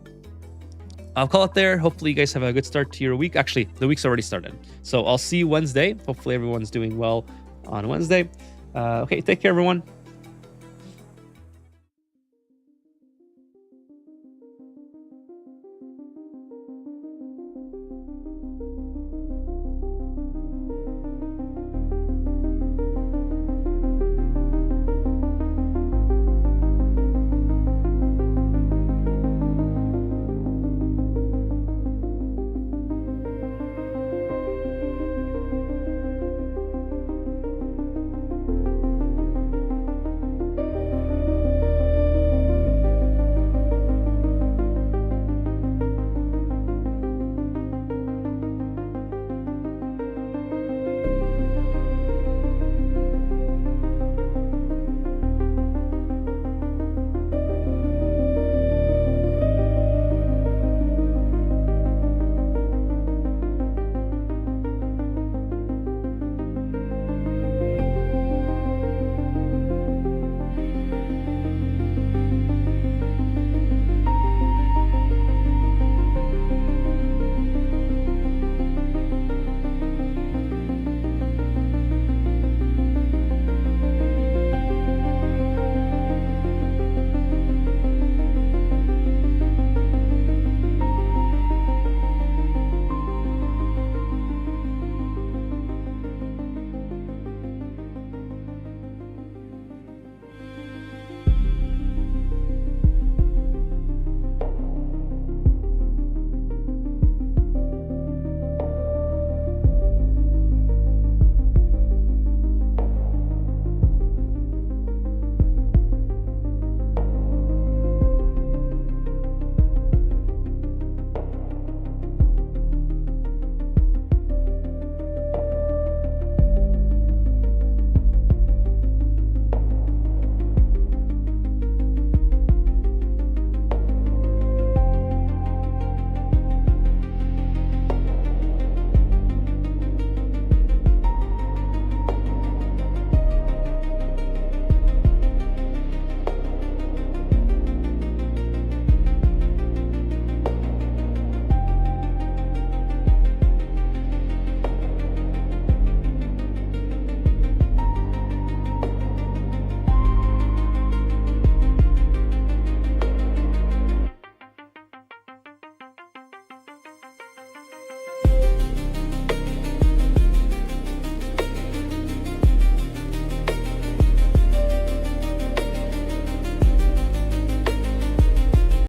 I'll call it there. Hopefully you guys have a good start to your week. Actually, the week's already started. So I'll see you Wednesday. Hopefully everyone's doing well on Wednesday. Okay, take care, everyone.